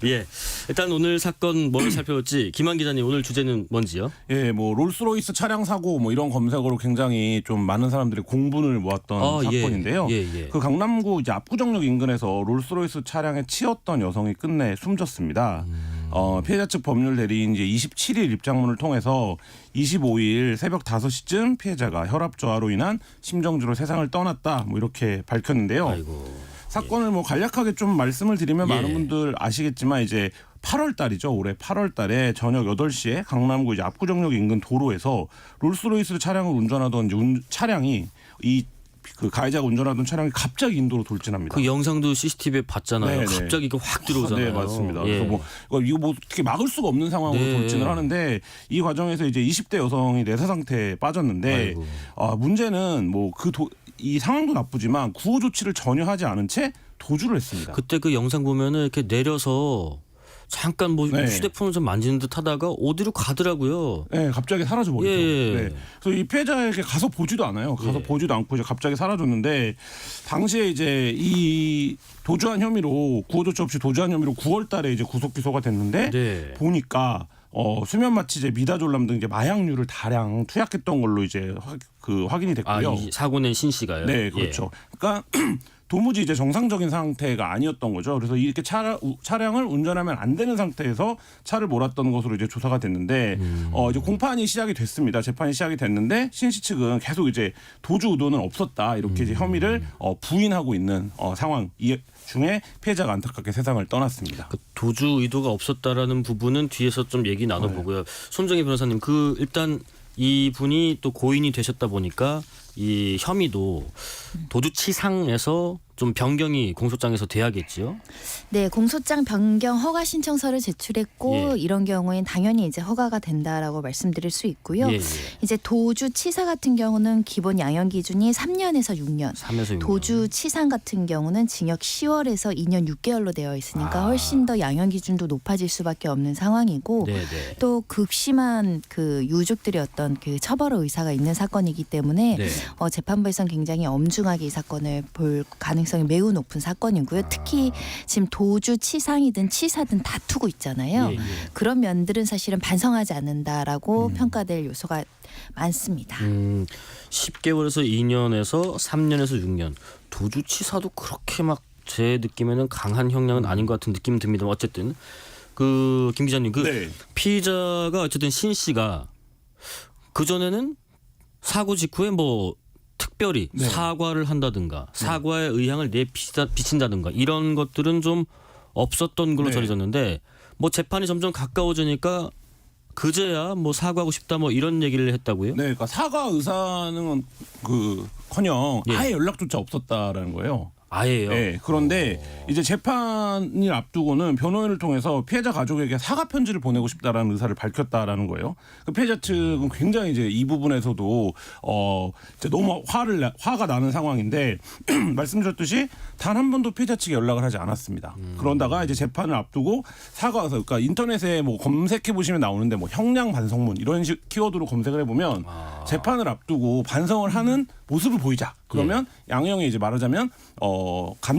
예, 일단 오늘 사건 뭘 살펴볼지 김환 기자님 오늘 주제는 뭔지요? 예, 뭐 롤스로이스 차량 사고 뭐 이런 검색어로 굉장히 좀 많은 사람들이 공분을 모았던 사건인데요. 예. 그 강남구 이제 압구정역 인근에서 롤스로이스 차량에 치였던 여성이 끝내 숨졌습니다. 피해자 측 법률 대리인 이제 27일 입장문을 통해서 25일 새벽 5시쯤 피해자가 혈압 저하로 인한 심정지로 세상을 떠났다. 뭐 이렇게 밝혔는데요. 아이고. 사건을 뭐 간략하게 좀 말씀을 드리면 예. 많은 분들 아시겠지만 이제 8월 달이죠. 올해 8월 달에 저녁 8시에 강남구 이제 압구정역 인근 도로에서 롤스로이스 차량을 운전하던 이제 차량이 그 가해자가 운전하던 차량이 갑자기 인도로 돌진합니다. 그 영상도 CCTV에 봤잖아요. 네네. 갑자기 이거 확 들어오잖아요. 네, 맞습니다. 예. 그래서 이거 뭐 어떻게 막을 수가 없는 상황으로 네. 돌진을 하는데 이 과정에서 이제 20대 여성이 내사 상태에 빠졌는데 문제는 뭐 이 상황도 나쁘지만 구호 조치를 전혀 하지 않은 채 도주를 했습니다. 그때 그 영상 보면은 이렇게 내려서 잠깐 뭐 네. 휴대폰을 좀 만지는 듯 하다가 어디로 가더라고요. 네, 갑자기 사라져 버리죠. 예. 네. 그래서 이 피해자에게 가서 보지도 않아요. 가서 예. 보지도 않고 이제 갑자기 사라졌는데 당시에 이제 이 도주한 혐의로 구호 조치 없이 도주한 혐의로 9월달에 이제 구속 기소가 됐는데 네. 보니까 수면 마취제, 미다졸람 등 이제 마약류를 다량 투약했던 걸로 이제 확인이 됐고요. 이 사고 낸 신 씨가요. 네, 그렇죠. 그러니까 도무지 이제 정상적인 상태가 아니었던 거죠. 그래서 이렇게 차량을 운전하면 안 되는 상태에서 차를 몰았던 것으로 이제 조사가 됐는데 이제 공판이 시작이 됐습니다. 재판이 시작이 됐는데 신씨 측은 계속 이제 도주 의도는 없었다 이렇게 이제 혐의를 부인하고 있는 상황 중에 피해자가 안타깝게 세상을 떠났습니다. 그 도주 의도가 없었다라는 부분은 뒤에서 좀 얘기 나눠보고요. 손정희 변호사님, 그 일단 이 분이 또 고인이 되셨다 보니까 이 혐의도 도주치상에서 좀 변경이 공소장에서 돼야겠지요. 네, 공소장 변경 허가 신청서를 제출했고 예. 이런 경우엔 당연히 이제 허가가 된다라고 말씀드릴 수 있고요. 예. 이제 도주치사 같은 경우는 기본 양형 기준이 3년에서 6년. 3에서 6년. 도주치상 같은 경우는 징역 10월에서 2년 6개월로 되어 있으니까 훨씬 더 양형 기준도 높아질 수밖에 없는 상황이고 네네. 또 극심한 그 유족들의 어떤 그 처벌 의사가 있는 사건이기 때문에 네. 재판부에서는 굉장히 엄중하게 이 사건을 볼 가능성이 매우 높은 사건이고요. 특히 지금 도주치상이든 치사든 다투고 있잖아요. 예. 그런 면들은 사실은 반성하지 않는다라고 평가될 요소가 많습니다. 10개월에서 2년에서 3년에서 6년. 도주치사도 그렇게 막 제 느낌에는 강한 형량은 아닌 것 같은 느낌이 듭니다. 어쨌든 그 김 기자님, 그 네. 피의자가 어쨌든 신 씨가 그 전에는 사고 직후에 뭐 특별히 네. 사과를 한다든가 사과의 의향을 비친다든가 이런 것들은 좀 없었던 걸로 네. 전해졌는데 뭐 재판이 점점 가까워지니까 그제야 뭐 사과하고 싶다 뭐 이런 얘기를 했다고요? 네, 그러니까 사과 의사는 그커녕 예. 아예 연락조차 없었다라는 거예요. 아예요. 네, 그런데 이제 재판을 앞두고는 변호인을 통해서 피해자 가족에게 사과 편지를 보내고 싶다라는 의사를 밝혔다라는 거예요. 그 피해자 측은 굉장히 이제 이 부분에서도 이제 너무 화가 나는 상황인데 말씀드렸듯이 단 한 번도 피해자 측에 연락을 하지 않았습니다. 그런다가 이제 재판을 앞두고 사과서 그러니까 인터넷에 뭐 검색해 보시면 나오는데 뭐 형량 반성문 이런 식 키워드로 검색을 해보면 재판을 앞두고 반성을 하는 모습을 보이자. 그러면 양형이 이제 말하자면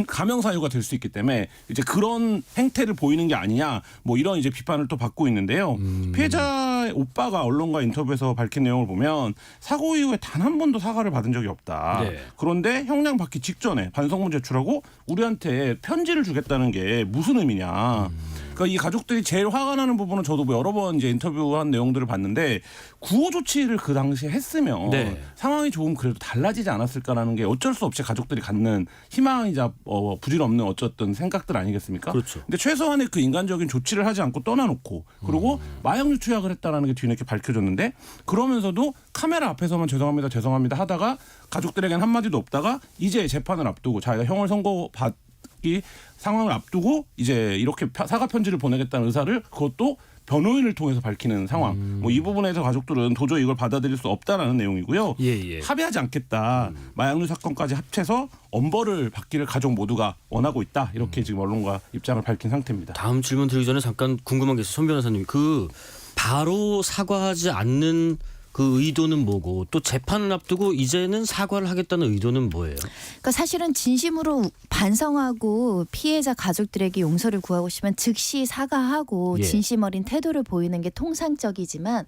감형 사유가 될 수 있기 때문에 이제 그런 행태를 보이는 게 아니냐 뭐 이런 이제 비판을 또 받고 있는데요. 피해자의 오빠가 언론과 인터뷰에서 밝힌 내용을 보면 사고 이후에 단 한 번도 사과를 받은 적이 없다. 네. 그런데 형량 받기 직전에 반성문 제출하고 우리한테 편지를 주겠다는 게 무슨 의미냐. 그러니까 이 가족들이 제일 화가 나는 부분은 저도 뭐 여러 번 이제 인터뷰한 내용들을 봤는데 구호 조치를 그 당시에 했으면 네. 상황이 조금 그래도 달라지지 않았을까라는 게 어쩔 수 없이 가족들이 갖는 희망이자 부질없는 어쨌든 생각들 아니겠습니까? 그렇죠. 근데 최소한의 그 인간적인 조치를 하지 않고 떠나놓고 그리고 마약류 투약을 했다라는 게 뒤늦게 밝혀졌는데 그러면서도 카메라 앞에서만 죄송합니다 하다가 가족들에겐 한마디도 없다가 이제 재판을 앞두고 자기가 형을 선고받기 상황을 앞두고 이제 이렇게 사과 편지를 보내겠다는 의사를 그것도 변호인을 통해서 밝히는 상황. 뭐 이 부분에서 가족들은 도저히 이걸 받아들일 수 없다라는 내용이고요. 예. 합의하지 않겠다. 마약류 사건까지 합쳐서 엄벌을 받기를 가족 모두가 원하고 있다. 이렇게 지금 언론과 입장을 밝힌 상태입니다. 다음 질문 드리기 전에 잠깐 궁금한 게 있어요. 손 변호사님. 그 바로 사과하지 않는 그 의도는 뭐고 또 재판을 앞두고 이제는 사과를 하겠다는 의도는 뭐예요? 그러니까 사실은 진심으로 반성하고 피해자 가족들에게 용서를 구하고 싶으면 즉시 사과하고 예. 진심 어린 태도를 보이는 게 통상적이지만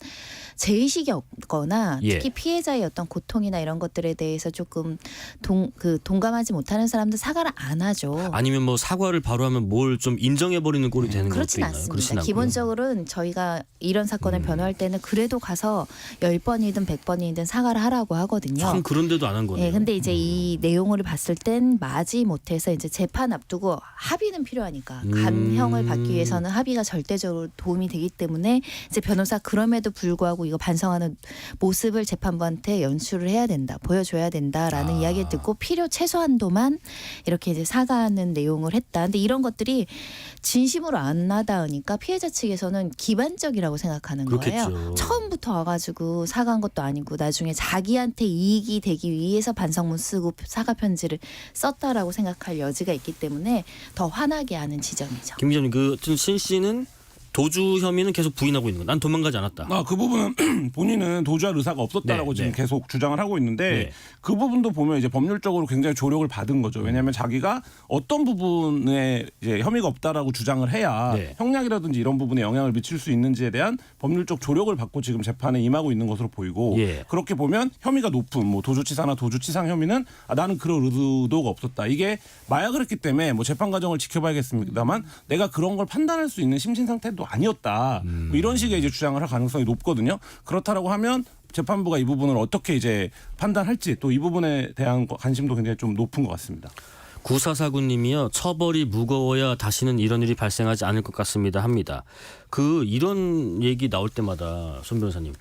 제의식이 없거나 예. 특히 피해자의 어떤 고통이나 이런 것들에 대해서 조금 동감하지 못하는 사람들 사과를 안 하죠. 아니면 뭐 사과를 바로 하면 뭘 좀 인정해 버리는 꼴이 되는 것도 그렇진 있나요? 그렇진 않습니다. 않고요. 기본적으로는 저희가 이런 사건을 변호할 때는 그래도 가서 10번이든 100번이든 사과를 하라고 하거든요. 참 그런데도 안 한 거네요. 예, 근데 이제 이 내용을 봤을 땐 마지 못해서 이제 재판 앞두고 합의는 필요하니까 감형을 받기 위해서는 합의가 절대적으로 도움이 되기 때문에 이제 변호사 그럼에도 불구하고 이거 반성하는 모습을 재판부한테 연출을 해야 된다, 보여줘야 된다라는 이야기를 듣고 필요 최소한도만 이렇게 이제 사과하는 내용을 했다. 근데 이런 것들이 진심으로 안 와닿으니까 피해자 측에서는 기반적이라고 생각하는 그렇겠죠. 거예요. 처음부터 와가지고 사과한 것도 아니고 나중에 자기한테 이익이 되기 위해서 반성문 쓰고 사과 편지를 썼다라고 생각할 여지가 있기 때문에 더 화나게 하는 지점이죠. 김 기자님, 그 신 씨는 도주 혐의는 계속 부인하고 있는 거. 난 도망가지 않았다. 그 부분은 본인은 도주할 의사가 없었다라고 네, 지금 네. 계속 주장을 하고 있는데 네. 그 부분도 보면 이제 법률적으로 굉장히 조력을 받은 거죠. 왜냐하면 자기가 어떤 부분에 이제 혐의가 없다라고 주장을 해야 네. 형량이라든지 이런 부분에 영향을 미칠 수 있는지에 대한 법률적 조력을 받고 지금 재판에 임하고 있는 것으로 보이고 예. 그렇게 보면 혐의가 높은 뭐 도주치사나 도주치상 혐의는 나는 그런 의도가 없었다. 이게 마약을 했기 때문에 뭐 재판 과정을 지켜봐야겠습니다만 내가 그런 걸 판단할 수 있는 심신 상태도 아니었다. 뭐 이런 식의 이제 주장을 할 가능성이 높거든요. 그렇다라고 하면 재판부가 이 부분을 어떻게 이제 판단할지 또 이 부분에 대한 관심도 굉장히 좀 높은 것 같습니다. 9449님이요. 처벌이 무거워야 다시는 이런 일이 발생하지 않을 것 같습니다 합니다. 이런 얘기 나올 때마다 손 변호사님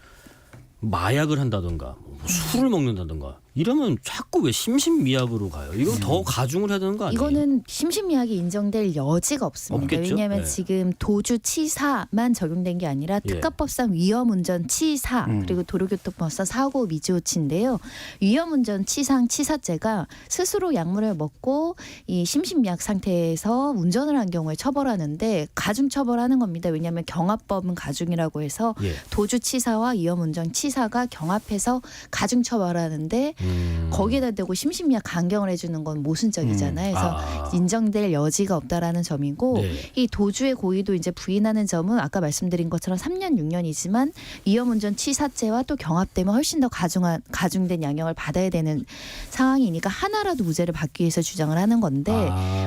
마약을 한다던가 뭐 술을 먹는다던가 이러면 자꾸 왜 심신미약으로 가요? 이건 더 가중을 해야 되는 거 아니에요? 이거는 심신미약이 인정될 여지가 없습니다. 없겠죠? 왜냐하면 네. 지금 도주치사만 적용된 게 아니라 예. 특가법상 위험운전치사 그리고 도로교통법상 사고 미조치인데요. 위험운전치상 치사죄가 스스로 약물을 먹고 이 심신미약 상태에서 운전을 한 경우에 처벌하는데 가중 처벌하는 겁니다. 왜냐하면 경합법은 가중이라고 해서 예. 도주치사와 위험운전치사가 경합해서 가중 처벌하는데 거기에다 대고 심신미약 강경을 해주는 건 모순적이잖아요. 그래서 인정될 여지가 없다라는 점이고 네. 이 도주의 고의도 이제 부인하는 점은 아까 말씀드린 것처럼 3년 6년이지만 위험운전 치사죄와 또 경합되면 훨씬 더 가중된 양형을 받아야 되는 상황이니까 하나라도 무죄를 받기 위해서 주장을 하는 건데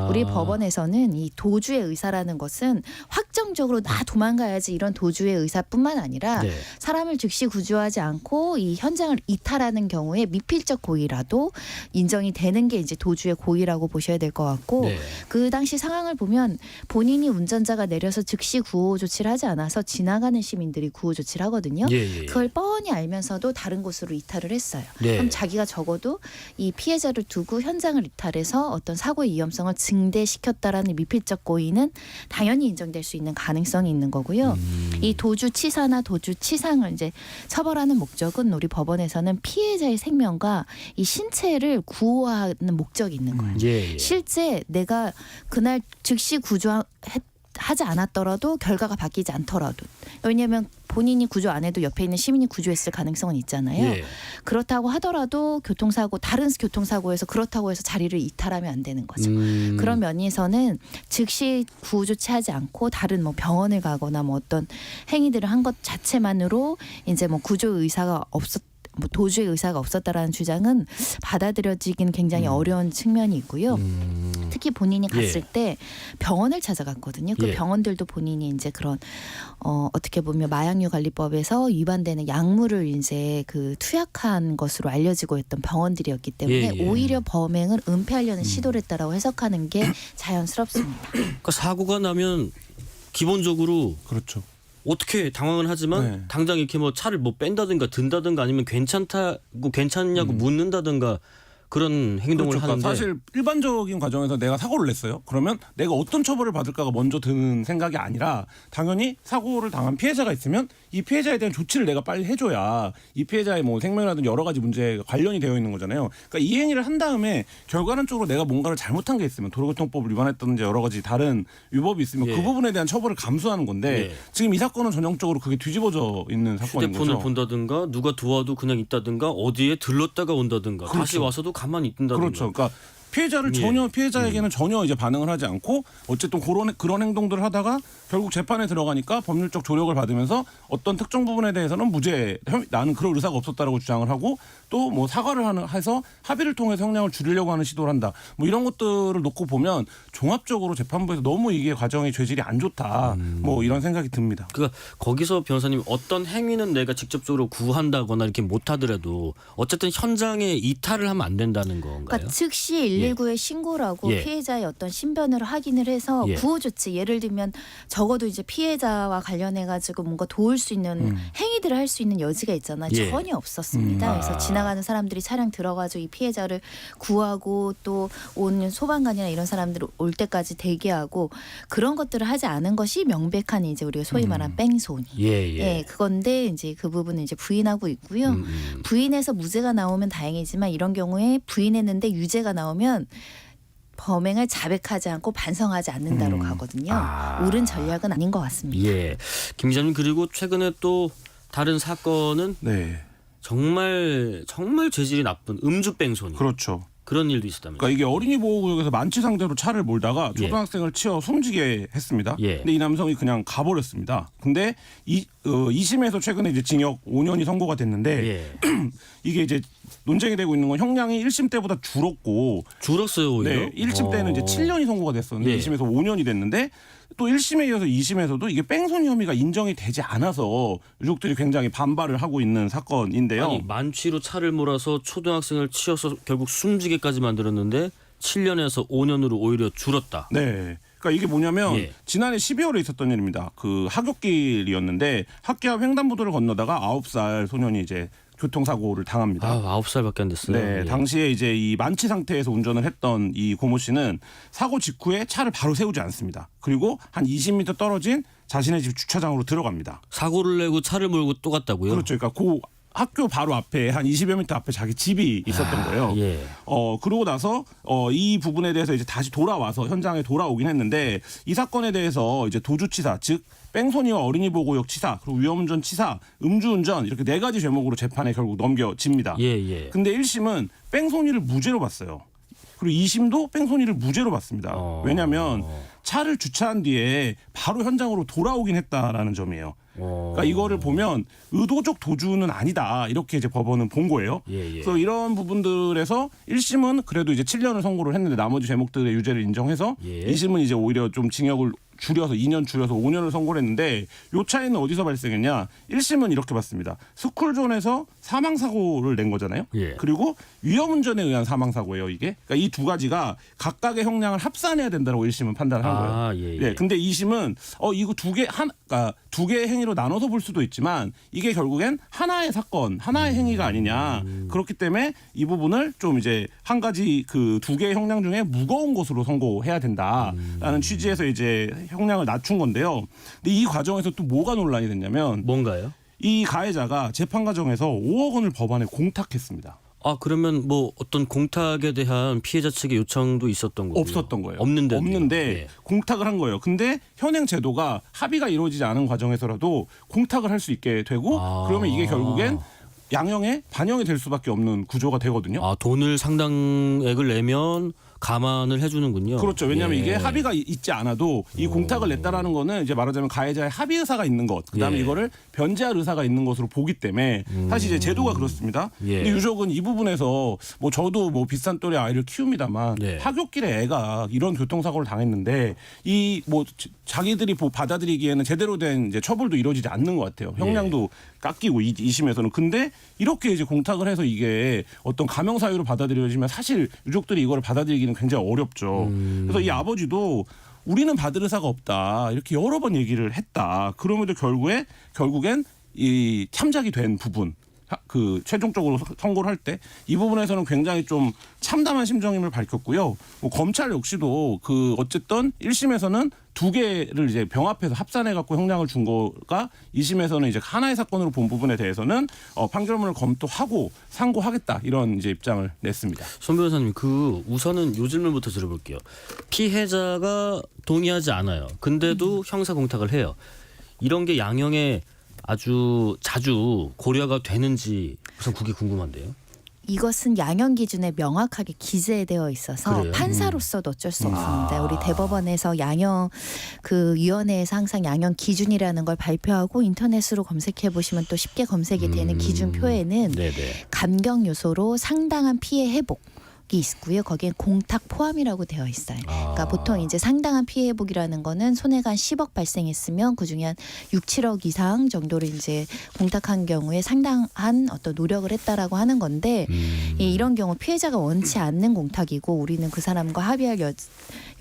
우리 법원에서는 이 도주의 의사라는 것은 확정적으로 나 도망가야지 이런 도주의 의사뿐만 아니라 네. 사람을 즉시 구조하지 않고 이 현장을 이탈하는 경우에 미필적 고의라도 인정이 되는 게 이제 도주의 고의라고 보셔야 될 것 같고 네. 그 당시 상황을 보면 본인이 운전자가 내려서 즉시 구호 조치를 하지 않아서 지나가는 시민들이 구호 조치를 하거든요. 예. 그걸 뻔히 알면서도 다른 곳으로 이탈을 했어요. 네. 그럼 자기가 적어도 이 피해자를 두고 현장을 이탈해서 어떤 사고의 위험성을 증대시켰다라는 미필적 고의는 당연히 인정될 수 있는 가능성이 있는 거고요. 이 도주치사나 도주치상을 이제 처벌하는 목적은 우리 법원에서는 피해자의 생명과 이 신체를 구호하는 목적이 있는 거예요. 예. 실제 내가 그날 즉시 구조하지 않았더라도 결과가 바뀌지 않더라도 왜냐하면 본인이 구조 안 해도 옆에 있는 시민이 구조했을 가능성은 있잖아요. 예. 그렇다고 하더라도 다른 교통사고에서 그렇다고 해서 자리를 이탈하면 안 되는 거죠. 그런 면에서는 즉시 구호 조치하지 않고 다른 뭐 병원을 가거나 뭐 어떤 행위들을 한 것 자체만으로 이제 뭐 구조 의사가 도주의 의사가 없었다라는 주장은 받아들여지긴 굉장히 어려운 측면이 있고요. 특히 본인이 갔을 때 병원을 찾아갔거든요. 그 예. 병원들도 본인이 이제 그런 어떻게 보면 마약류 관리법에서 위반되는 약물을 이제 그 투약한 것으로 알려지고 있던 병원들이었기 때문에 예. 오히려 범행을 은폐하려는 시도를 했다라고 해석하는 게 자연스럽습니다. 그러니까 사고가 나면 기본적으로 그렇죠. 어떻게 당황은 하지만 네. 당장 이렇게 뭐 차를 뭐 뺀다든가 든다든가 아니면 괜찮냐고 묻는다든가 그런 행동을 그렇죠. 하는데 사실 일반적인 과정에서 내가 사고를 냈어요. 그러면 내가 어떤 처벌을 받을까가 먼저 드는 생각이 아니라 당연히 사고를 당한 피해자가 있으면 이 피해자에 대한 조치를 내가 빨리 해줘야 이 피해자의 뭐 생명이라든지 여러 가지 문제가 관련이 되어 있는 거잖아요. 그러니까 이 행위를 한 다음에 결과론적으로 내가 뭔가를 잘못한 게 있으면 도로교통법을 위반했다든지 여러 가지 다른 위법이 있으면 예. 그 부분에 대한 처벌을 감수하는 건데 예. 지금 이 사건은 전형적으로 그게 뒤집어져 있는 사건인 휴대폰을 거죠. 본다든가 누가 도와도 그냥 있다든가 어디에 들렀다가 온다든가 그렇죠. 다시 와서도 가만히 있다든가 그렇죠. 그러니까 피해자를 피해자에게는 전혀 이제 반응을 하지 않고 어쨌든 그런 행동들을 하다가 결국 재판에 들어가니까 법률적 조력을 받으면서 어떤 특정 부분에 대해서는 나는 그럴 의사가 없었다라고 주장을 하고 또 뭐 사과를 해서 합의를 통해서 형량을 줄이려고 하는 시도를 한다. 뭐 이런 것들을 놓고 보면 종합적으로 재판부에서 너무 이게 과정의 죄질이 안 좋다. 뭐 이런 생각이 듭니다. 그러니까 거기서 변호사님 어떤 행위는 내가 직접적으로 구한다거나 이렇게 못하더라도 어쨌든 현장에 이탈을 하면 안 된다는 건가요? 그러니까 즉시 119에 신고를 하고 예. 피해자의 어떤 신변을 확인을 해서 예. 구호 조치 예를 들면 적어도 이제 피해자와 관련해 가지고 뭔가 도울 수 있는 행위들을 할 수 있는 여지가 있잖아요. 예. 전혀 없었습니다. 그래서 지나가는 사람들이 차량 들어가지고 이 피해자를 구하고 또 온 소방관이나 이런 사람들 올 때까지 대기하고 그런 것들을 하지 않은 것이 명백한 이제 우리가 소위 말하는 뺑소니. 예, 그건데 이제 그 부분은 이제 부인하고 있고요. 부인해서 무죄가 나오면 다행이지만 이런 경우에 부인했는데 유죄가 나오면 범행을 자백하지 않고 반성하지 않는다로 가거든요. 옳은 전략은 아닌 것 같습니다. 예. 김 기자님 그리고 최근에 또 다른 사건은 네. 정말 재질이 나쁜 음주뺑소니 그렇죠. 그런 일도 있었다면서요. 그러니까 이게 어린이 보호구역에서 만취 상태로 차를 몰다가 초등학생을 치어 숨지게 했습니다. 예. 근데 이 남성이 그냥 가버렸습니다. 근데 2심에서 최근에 이제 징역 5년이 선고가 됐는데 예. 이게 이제 논쟁이 되고 있는 건 형량이 1심 때보다 줄었어요 오히려. 네, 1심 때는 이제 7년이 선고가 됐었는데 예. 2심에서 5년이 됐는데 또 1심에 이어서 2심에서도 이게 뺑소니 혐의가 인정이 되지 않아서 유족들이 굉장히 반발을 하고 있는 사건인데요. 아니 만취로 차를 몰아서 초등학생을 치어서 결국 숨지게까지 만들었는데 7년에서 5년으로 오히려 줄었다. 네. 그러니까 이게 뭐냐면 예. 지난해 12월에 있었던 일입니다. 그 하굣길이었는데 학교 앞 횡단보도를 건너다가 9살 소년이 이제 교통사고를 당합니다. 9살밖에 안 됐어요. 네, 예. 당시에 이제 이 만취 상태에서 운전을 했던 이 고모 씨는 사고 직후에 차를 바로 세우지 않습니다. 그리고 한 20m 떨어진 자신의 집 주차장으로 들어갑니다. 사고를 내고 차를 몰고 또 갔다고요? 그렇죠. 그러니까 그 학교 바로 앞에 한 20여 미터 앞에 자기 집이 있었던 거예요. 예. 그러고 나서 이 부분에 대해서 이제 다시 돌아와서 현장에 돌아오긴 했는데 이 사건에 대해서 이제 도주치사 즉 뺑소니와 어린이 보호구역 치사 그리고 위험운전 치사 음주운전 이렇게 4가지 죄목으로 재판에 결국 넘겨집니다. 예. 근데 1심은 뺑소니를 무죄로 봤어요. 그리고 2심도 뺑소니를 무죄로 봤습니다. 왜냐하면 차를 주차한 뒤에 바로 현장으로 돌아오긴 했다라는 점이에요. 그러니까 이거를 보면 의도적 도주는 아니다 이렇게 이제 법원은 본 거예요. 예. 그래서 이런 부분들에서 1심은 그래도 이제 7년을 선고를 했는데 나머지 죄목들의 유죄를 인정해서 예. 2심은 이제 오히려 좀 징역을 줄여서 2년 줄여서 5년을 선고를 했는데 요 차이는 어디서 발생했냐? 1심은 이렇게 봤습니다. 스쿨존에서 사망 사고를 낸 거잖아요. 예. 그리고 위험운전에 의한 사망 사고예요, 이게. 그러니까 이 두 가지가 각각의 형량을 합산해야 된다고 1심은 판단을 한 거예요. 예. 근데 2심은 이거 그러니까 두 개의 행위로 나눠서 볼 수도 있지만 이게 결국엔 하나의 사건, 하나의 행위가 아니냐. 그렇기 때문에 이 부분을 좀 이제 한 가지 그 두 개의 형량 중에 무거운 것으로 선고해야 된다라는 취지에서 이제 형량을 낮춘 건데요. 근데 이 과정에서 또 뭐가 논란이 됐냐면 뭔가요? 이 가해자가 재판 과정에서 5억 원을 법원에 공탁했습니다. 그러면 뭐 어떤 공탁에 대한 피해자 측의 요청도 있었던 거고요? 없었던 거예요. 없는데 예. 공탁을 한 거예요. 근데 현행 제도가 합의가 이루어지지 않은 과정에서라도 공탁을 할 수 있게 되고 그러면 이게 결국엔 양형에 반영이 될 수밖에 없는 구조가 되거든요. 돈을 상당액을 내면 감안을 해주는군요. 그렇죠. 왜냐하면 예. 이게 합의가 있지 않아도 이 공탁을 냈다라는 거는 이제 말하자면 가해자의 합의 의사가 있는 것, 그다음에 예. 이거를 변제할 의사가 있는 것으로 보기 때문에 사실 이제 제도가 그렇습니다. 예. 근데 유족은 이 부분에서 뭐 저도 뭐 비싼 또래 아이를 키웁니다만 네. 하굣길에 애가 이런 교통사고를 당했는데 이 뭐 자기들이 받아들이기에는 제대로 된 이제 처벌도 이루어지지 않는 것 같아요. 형량도 깎이고 2심에서는. 근데 이렇게 이제 공탁을 해서 이게 어떤 감형 사유로 받아들여지면 사실 유족들이 이걸 받아들이기는 굉장히 어렵죠. 그래서 이 아버지도 우리는 받을 의사가 없다 이렇게 여러 번 얘기를 했다. 그럼에도 결국엔 이 참작이 된 부분. 그 최종적으로 선고를 할 때 이 부분에서는 굉장히 좀 참담한 심정임을 밝혔고요. 뭐 검찰 역시도 그 어쨌든 1심에서는 두 개를 이제 병합해서 합산해 갖고 형량을 준 거가 2심에서는 이제 하나의 사건으로 본 부분에 대해서는 판결문을 검토하고 상고하겠다 이런 이제 입장을 냈습니다. 손 변호사님, 우선은 요 질문부터 들어볼게요. 피해자가 동의하지 않아요. 근데도 형사 공탁을 해요. 이런 게 양형에 아주 자주 고려가 되는지 우선 그게 궁금한데요. 이것은 양형 기준에 명확하게 기재되어 있어서 그래요? 판사로서도 어쩔 수 없습니다. 우리 대법원에서 양형 그 위원회에서 항상 양형 기준이라는 걸 발표하고 인터넷으로 검색해 보시면 또 쉽게 검색이 되는 기준표에는 네네. 감경 요소로 상당한 피해 회복 있고요. 거기엔 공탁 포함이라고 되어 있어요. 그러니까 보통 이제 상당한 피해 회복이라는 거는 손해가 한 10억 발생했으면 그중에 한 6, 7억 이상 정도를 이제 공탁한 경우에 상당한 어떤 노력을 했다라고 하는 건데 이런 경우 피해자가 원치 않는 공탁이고 우리는 그 사람과 합의할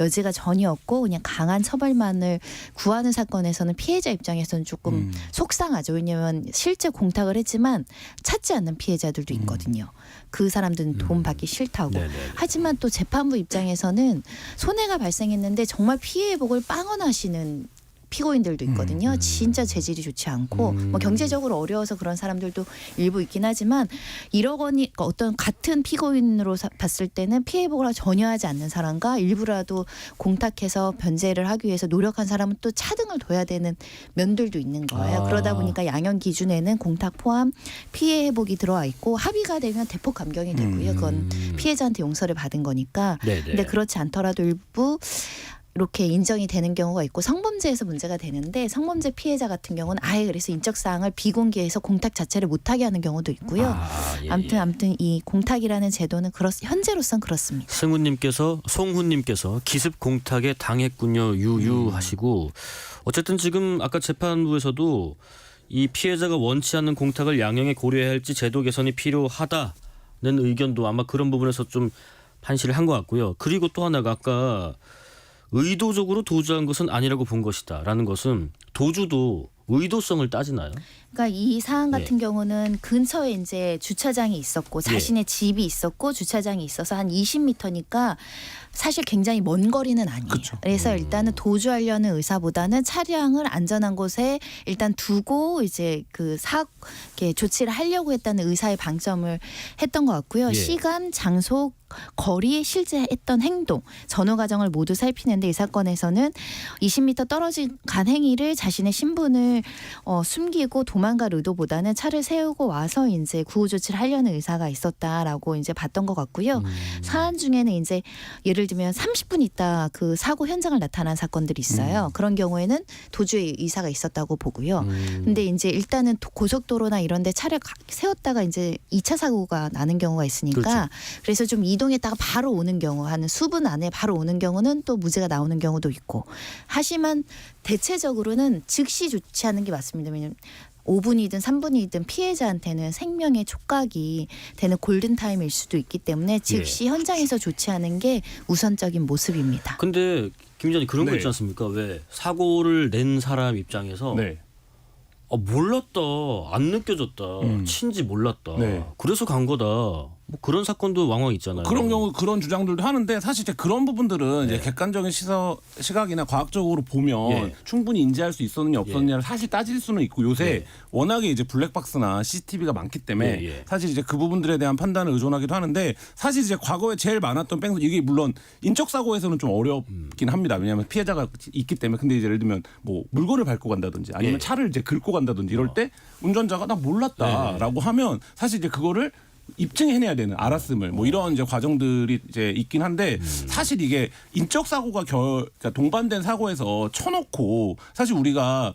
여지가 전혀 없고 그냥 강한 처벌만을 구하는 사건에서는 피해자 입장에서는 조금 속상하죠. 왜냐하면 실제 공탁을 했지만 찾지 않는 피해자들도 있거든요. 그 사람들은 돈 받기 싫다고. 네네. 하지만 또 재판부 입장에서는 손해가 발생했는데 정말 피해 회복을 빵원하시는 피고인들도 있거든요. 진짜 재질이 좋지 않고 뭐 경제적으로 어려워서 그런 사람들도 일부 있긴 하지만 1억 원이 어떤 같은 피고인으로 봤을 때는 피해 회복을 전혀 하지 않는 사람과 일부라도 공탁해서 변제를 하기 위해서 노력한 사람은 또 차등을 둬야 되는 면들도 있는 거예요. 그러다 보니까 양형 기준에는 공탁 포함 피해 회복이 들어와 있고 합의가 되면 대폭 감경이 되고요. 그건 피해자한테 용서를 받은 거니까. 네네. 근데 그렇지 않더라도 일부 이렇게 인정이 되는 경우가 있고 성범죄에서 문제가 되는데 성범죄 피해자 같은 경우는 아예 그래서 인적사항을 비공개해서 공탁 자체를 못하게 하는 경우도 있고요. 예, 아무튼 이 공탁이라는 제도는 현재로선 그렇습니다. 송훈님께서 기습 공탁에 당했군요. 유유하시고 어쨌든 지금 아까 재판부에서도 이 피해자가 원치 않는 공탁을 양형에 고려해야 할지 제도 개선이 필요하다는 의견도 아마 그런 부분에서 좀 판시를 한 것 같고요. 그리고 또 하나가 아까 의도적으로 도주한 것은 아니라고 본 것이다라는 것은 도주도 의도성을 따지나요? 그러니까 이 사안 같은 예. 경우는 근처에 이제 주차장이 있었고 자신의 집이 있었고 주차장이 있어서 한 20m니까 사실 굉장히 먼 거리는 아니에요. 그쵸. 그래서 일단은 도주하려는 의사보다는 차량을 안전한 곳에 일단 두고 이제 이렇게 조치를 하려고 했다는 의사의 방점을 했던 것 같고요. 예. 시간, 장소, 거리, 실제 했던 행동, 전후 과정을 모두 살피는데 이 사건에서는 20m 떨어진 간 행위를 자신의 신분을 숨기고 도망갈 의도보다는 차를 세우고 와서 이제 구호 조치를 하려는 의사가 있었다라고 이제 봤던 것 같고요. 사안 중에는 이제 예를 들면 30분 있다 그 사고 현장을 나타난 사건들이 있어요. 그런 경우에는 도주의 의사가 있었다고 보고요. 근데 이제 일단은 고속도로나 이런 데 차를 세웠다가 이제 2차 사고가 나는 경우가 있으니까 그렇죠. 그래서 좀 이동했다가 바로 오는 경우 한 수분 안에 바로 오는 경우는 또 무죄가 나오는 경우도 있고 하지만 대체적으로는 즉시 조치하는 게 맞습니다. 왜냐하면 5분이든 3분이든 피해자한테는 생명의 촉각이 되는 골든타임일 수도 있기 때문에 즉시 현장에서 조치하는 게 우선적인 모습입니다. 근데 김 기자님 그런 거 네. 있지 않습니까? 왜 사고를 낸 사람 입장에서 네. 몰랐다, 안 느껴졌다, 친지 몰랐다. 네. 그래서 간 거다. 뭐 그런 사건도 왕왕 있잖아요. 그런 경우 그런 주장들도 하는데 사실 이제 그런 부분들은 네. 이제 객관적인 시각이나 과학적으로 보면 예. 충분히 인지할 수 있었느냐 없었느냐를 사실 따질 수는 있고 요새 예. 워낙에 이제 블랙박스나 CCTV가 많기 때문에 예. 사실 이제 그 부분들에 대한 판단을 의존하기도 하는데 사실 이제 과거에 제일 많았던 뺑소 이게 물론 인적 사고에서는 좀 어렵긴 합니다. 왜냐하면 피해자가 있기 때문에 근데 이제 예를 들면 뭐 물건을 밟고 간다든지 아니면 예. 차를 이제 긁고 간다든지 이럴 때 운전자가 나 몰랐다라고 하면 사실 이제 그거를 입증해내야 되는 알았음을 뭐 이런 이제 과정들이 이제 있긴 한데 사실 이게 인적 사고가 그러니까 동반된 사고에서 쳐놓고 사실 우리가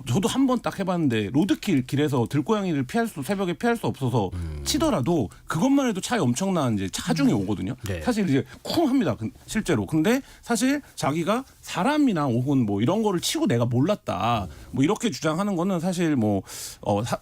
저도 한 번 딱 해봤는데 로드킬 길에서 들고양이를 새벽에 피할 수 없어서 치더라도 그것만 해도 차에 엄청난 이제 차중이 오거든요. 네. 사실 이제 쿵 합니다. 실제로. 근데 사실 자기가 사람이나 혹은 뭐 이런 거를 치고 내가 몰랐다. 뭐 이렇게 주장하는 거는 사실 뭐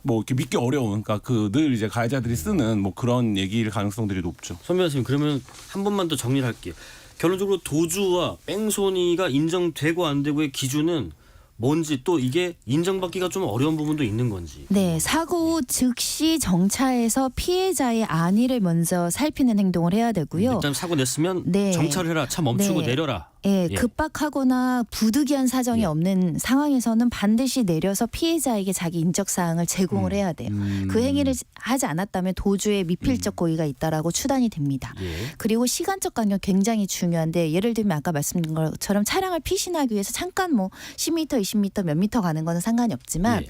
이렇게 믿기 어려운 그러니까 늘 이제 가해자들이 쓰는 뭐 그런 얘기일 가능성들이 높죠. 선배 선생님 그러면 한 번만 더 정리를 할게요. 결론적으로 도주와 뺑소니가 인정되고 안 되고의 기준은 뭔지 또 이게 인정받기가 좀 어려운 부분도 있는 건지. 네, 사고 후 즉시 정차해서 피해자의 안위를 먼저 살피는 행동을 해야 되고요. 일단 사고 냈으면 네. 정차를 해라. 차 멈추고 네. 내려라. 예, 예. 급박하거나 부득이한 사정이 예. 없는 상황에서는 반드시 내려서 피해자에게 자기 인적 사항을 제공을 해야 돼요. 그 행위를 하지 않았다면 도주의 미필적 고의가 있다라고 추단이 됩니다. 예. 그리고 시간적 간격 굉장히 중요한데 예를 들면 아까 말씀드린 것처럼 차량을 피신하기 위해서 잠깐 뭐 10m, 20m 몇 미터 가는 거는 상관이 없지만 예.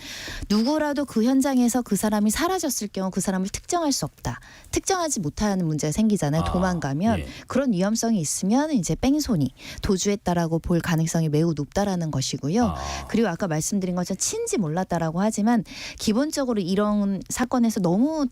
누구라도 그 현장에서 그 사람이 사라졌을 경우 그 사람을 특정할 수 없다. 특정하지 못하는 문제가 생기잖아요. 도망가면 예. 그런 위험성이 있으면 이제 뺑소니, 도주했다라고 볼 가능성이 매우 높다라는 것이고요. 그리고 아까 말씀드린 것처럼 친지 몰랐다라고 하지만 기본적으로 이런 사건에서 너무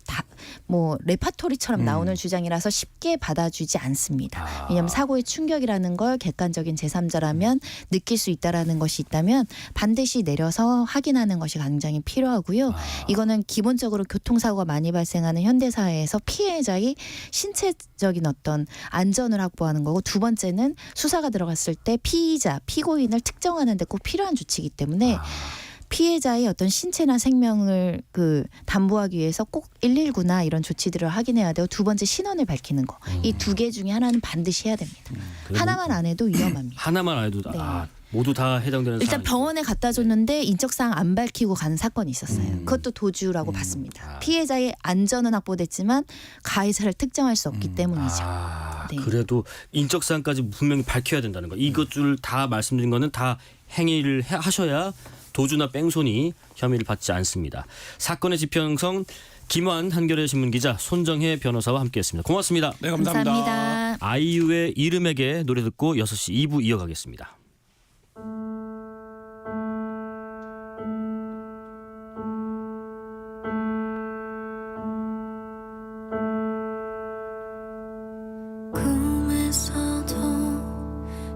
뭐 레파토리처럼 나오는 주장이라서 쉽게 받아주지 않습니다. 왜냐하면 사고의 충격이라는 걸 객관적인 제3자라면 느낄 수 있다라는 것이 있다면 반드시 내려서 확인하는 것이 굉장히 필요하고요. 이거는 기본적으로 교통사고가 많이 발생하는 현대사회에서 피해자의 신체적인 어떤 안전을 확보하는 거고 두 번째는 수사가 들어갔을 때 피의자, 피고인을 특정하는 데 꼭 필요한 조치이기 때문에 피해자의 어떤 신체나 생명을 담보하기 위해서 꼭 119나 이런 조치들을 확인해야 되고 두 번째 신원을 밝히는 거. 이 두 개 중에 하나는 반드시 해야 됩니다. 하나만 안 해도 위험합니다. 하나만 안 해도 네. 모두 다 해당되는 일단 사안이고. 병원에 갖다 줬는데 인적사항 안 밝히고 간 사건이 있었어요. 그것도 도주라고 봤습니다. 피해자의 안전은 확보됐지만 가해자를 특정할 수 없기 때문이죠. 네. 그래도 인적사항까지 분명히 밝혀야 된다는 거. 이것들 다 말씀드린 거는 다 행위를 하셔야 도주나 뺑소니 혐의를 받지 않습니다. 사건의 지평성 김환 한겨레 신문 기자 손정혜 변호사와 함께했습니다. 고맙습니다. 네, 감사합니다. 감사합니다. 아이유의 이름에게 노래 듣고 6시 2부 이어가겠습니다. 꿈에서도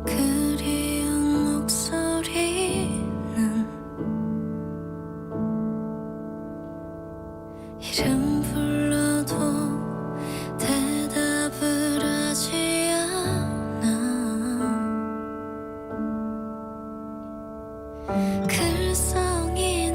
그리운 목소리는 이름 불러도 대답을 하지 않아 글썽이는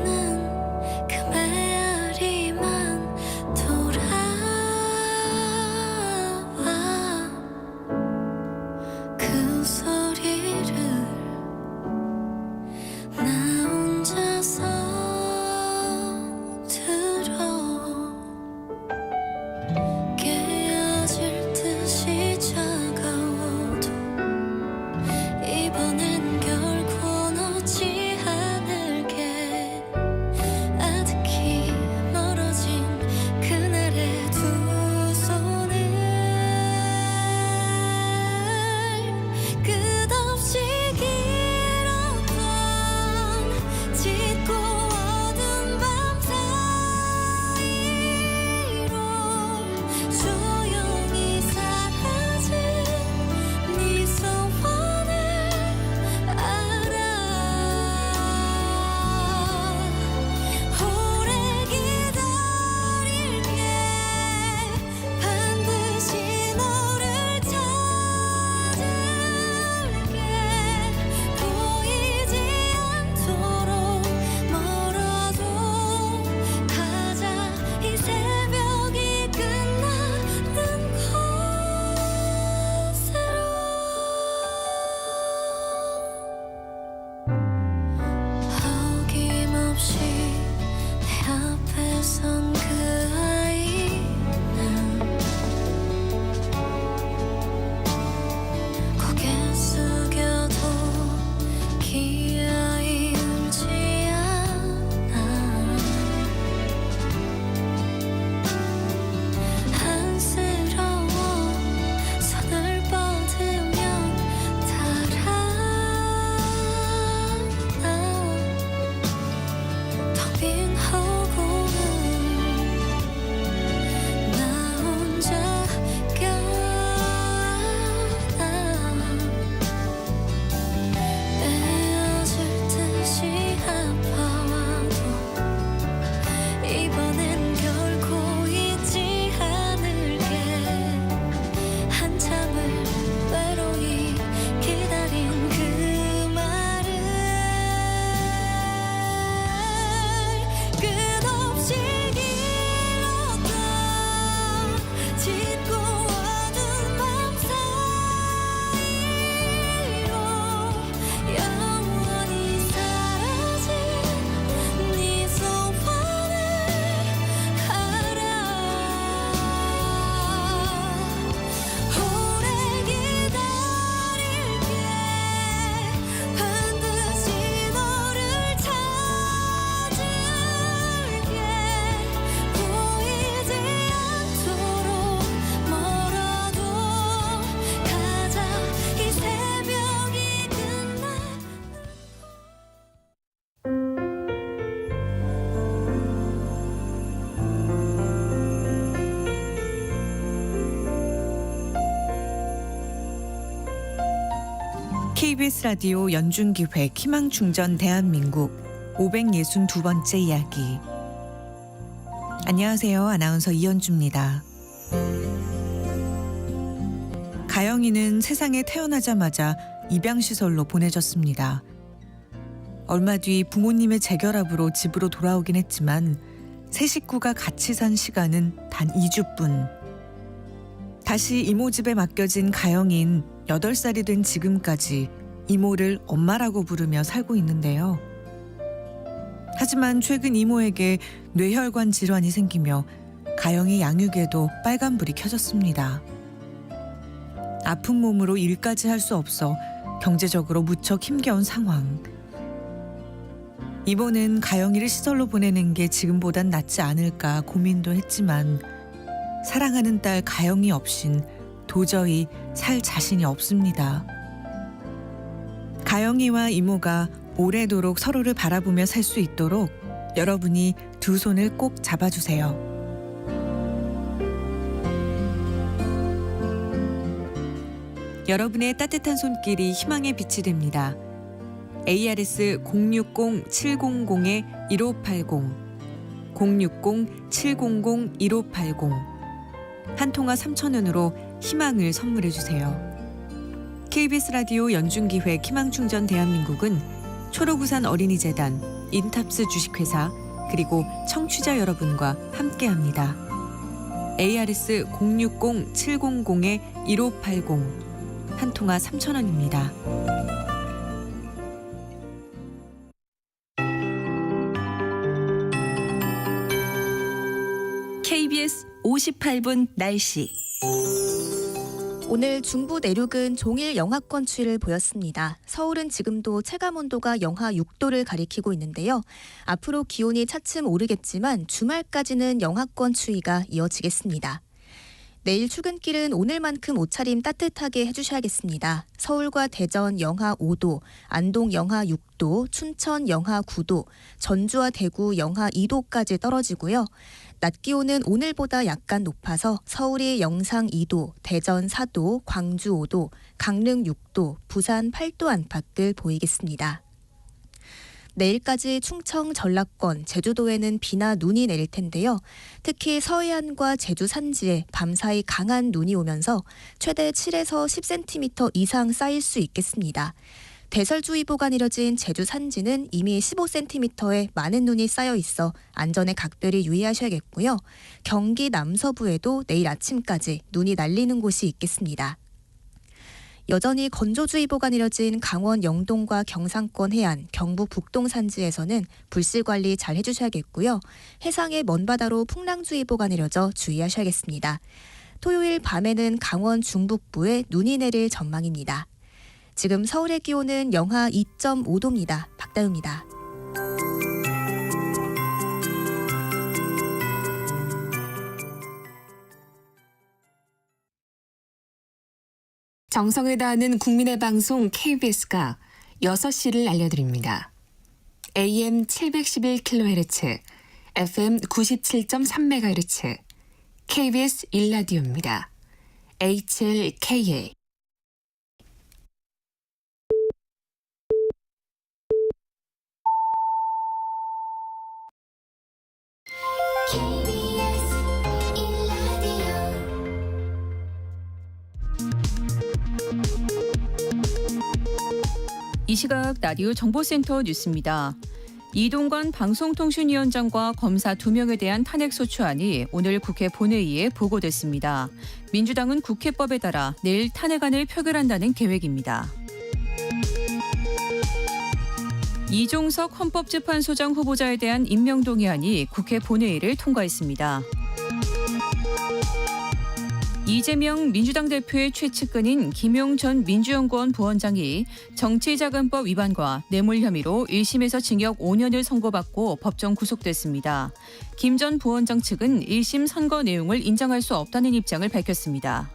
KBS 라디오 연중기획 희망충전 대한민국 562번째 이야기. 안녕하세요. 아나운서 이현주입니다. 가영이는 세상에 태어나자마자 입양시설로 보내졌습니다. 얼마 뒤 부모님의 재결합으로 집으로 돌아오긴 했지만 세 식구가 같이 산 시간은 단 2주뿐. 다시 이모 집에 맡겨진 가영이는 8살이 된 지금까지 이모를 엄마라고 부르며 살고 있는데요. 하지만 최근 이모에게 뇌혈관 질환이 생기며 가영이 양육에도 빨간불이 켜졌습니다. 아픈 몸으로 일까지 할 수 없어 경제적으로 무척 힘겨운 상황. 이모는 가영이를 시설로 보내는 게 지금보단 낫지 않을까 고민도 했지만 사랑하는 딸 가영이 없인 도저히 살 자신이 없습니다. 가영이와 이모가 오래도록 서로를 바라보며 살 수 있도록 여러분이 두 손을 꼭 잡아주세요. 여러분의 따뜻한 손길이 희망의 빛이 됩니다. ARS 060-700-1580 060-700-1580 한 통화 3,000원으로 희망을 선물해 주세요. KBS 라디오 연중기획 희망충전 대한민국은 초록우산 어린이재단, 인탑스 주식회사 그리고 청취자 여러분과 함께합니다. ARS 060-700-1580 한 통화 3,000원입니다. KBS 58분 날씨. 오늘 중부 내륙은 종일 영하권 추위를 보였습니다. 서울은 지금도 체감온도가 영하 6도를 가리키고 있는데요. 앞으로 기온이 차츰 오르겠지만 주말까지는 영하권 추위가 이어지겠습니다. 내일 출근길은 오늘만큼 옷차림 따뜻하게 해주셔야겠습니다. 서울과 대전 영하 5도, 안동 영하 6도, 춘천 영하 9도, 전주와 대구 영하 2도까지 떨어지고요. 낮 기온은 오늘보다 약간 높아서 서울이 영상 2도, 대전 4도, 광주 5도, 강릉 6도, 부산 8도 안팎을 보이겠습니다. 내일까지 충청, 전라권, 제주도에는 비나 눈이 내릴 텐데요. 특히 서해안과 제주 산지에 밤사이 강한 눈이 오면서 최대 7에서 10cm 이상 쌓일 수 있겠습니다. 대설주의보가 내려진 제주 산지는 이미 15cm의 많은 눈이 쌓여 있어 안전에 각별히 유의하셔야겠고요. 경기 남서부에도 내일 아침까지 눈이 날리는 곳이 있겠습니다. 여전히 건조주의보가 내려진 강원 영동과 경상권 해안, 경북 북동 산지에서는 불씨 관리 잘 해주셔야겠고요. 해상의 먼바다로 풍랑주의보가 내려져 주의하셔야겠습니다. 토요일 밤에는 강원 중북부에 눈이 내릴 전망입니다. 지금 서울의 기온은 영하 2.5도입니다. 박다유입니다. 정성을 다하는 국민의 방송 KBS가 6시를 알려드립니다. AM 711kHz, FM 97.3MHz, KBS 1라디오입니다. HLKA. 이 시각 라디오 정보센터 뉴스입니다. 이동관 방송통신위원장과 검사 2명에 대한 탄핵소추안이 오늘 국회 본회의에 보고됐습니다. 민주당은 국회법에 따라 내일 탄핵안을 표결한다는 계획입니다. 이종석 헌법재판소장 후보자에 대한 임명동의안이 국회 본회의를 통과했습니다. 이재명 민주당 대표의 최측근인 김용 전 민주연구원 부원장이 정치자금법 위반과 뇌물 혐의로 1심에서 징역 5년을 선고받고 법정 구속됐습니다. 김 전 부원장 측은 1심 선고 내용을 인정할 수 없다는 입장을 밝혔습니다.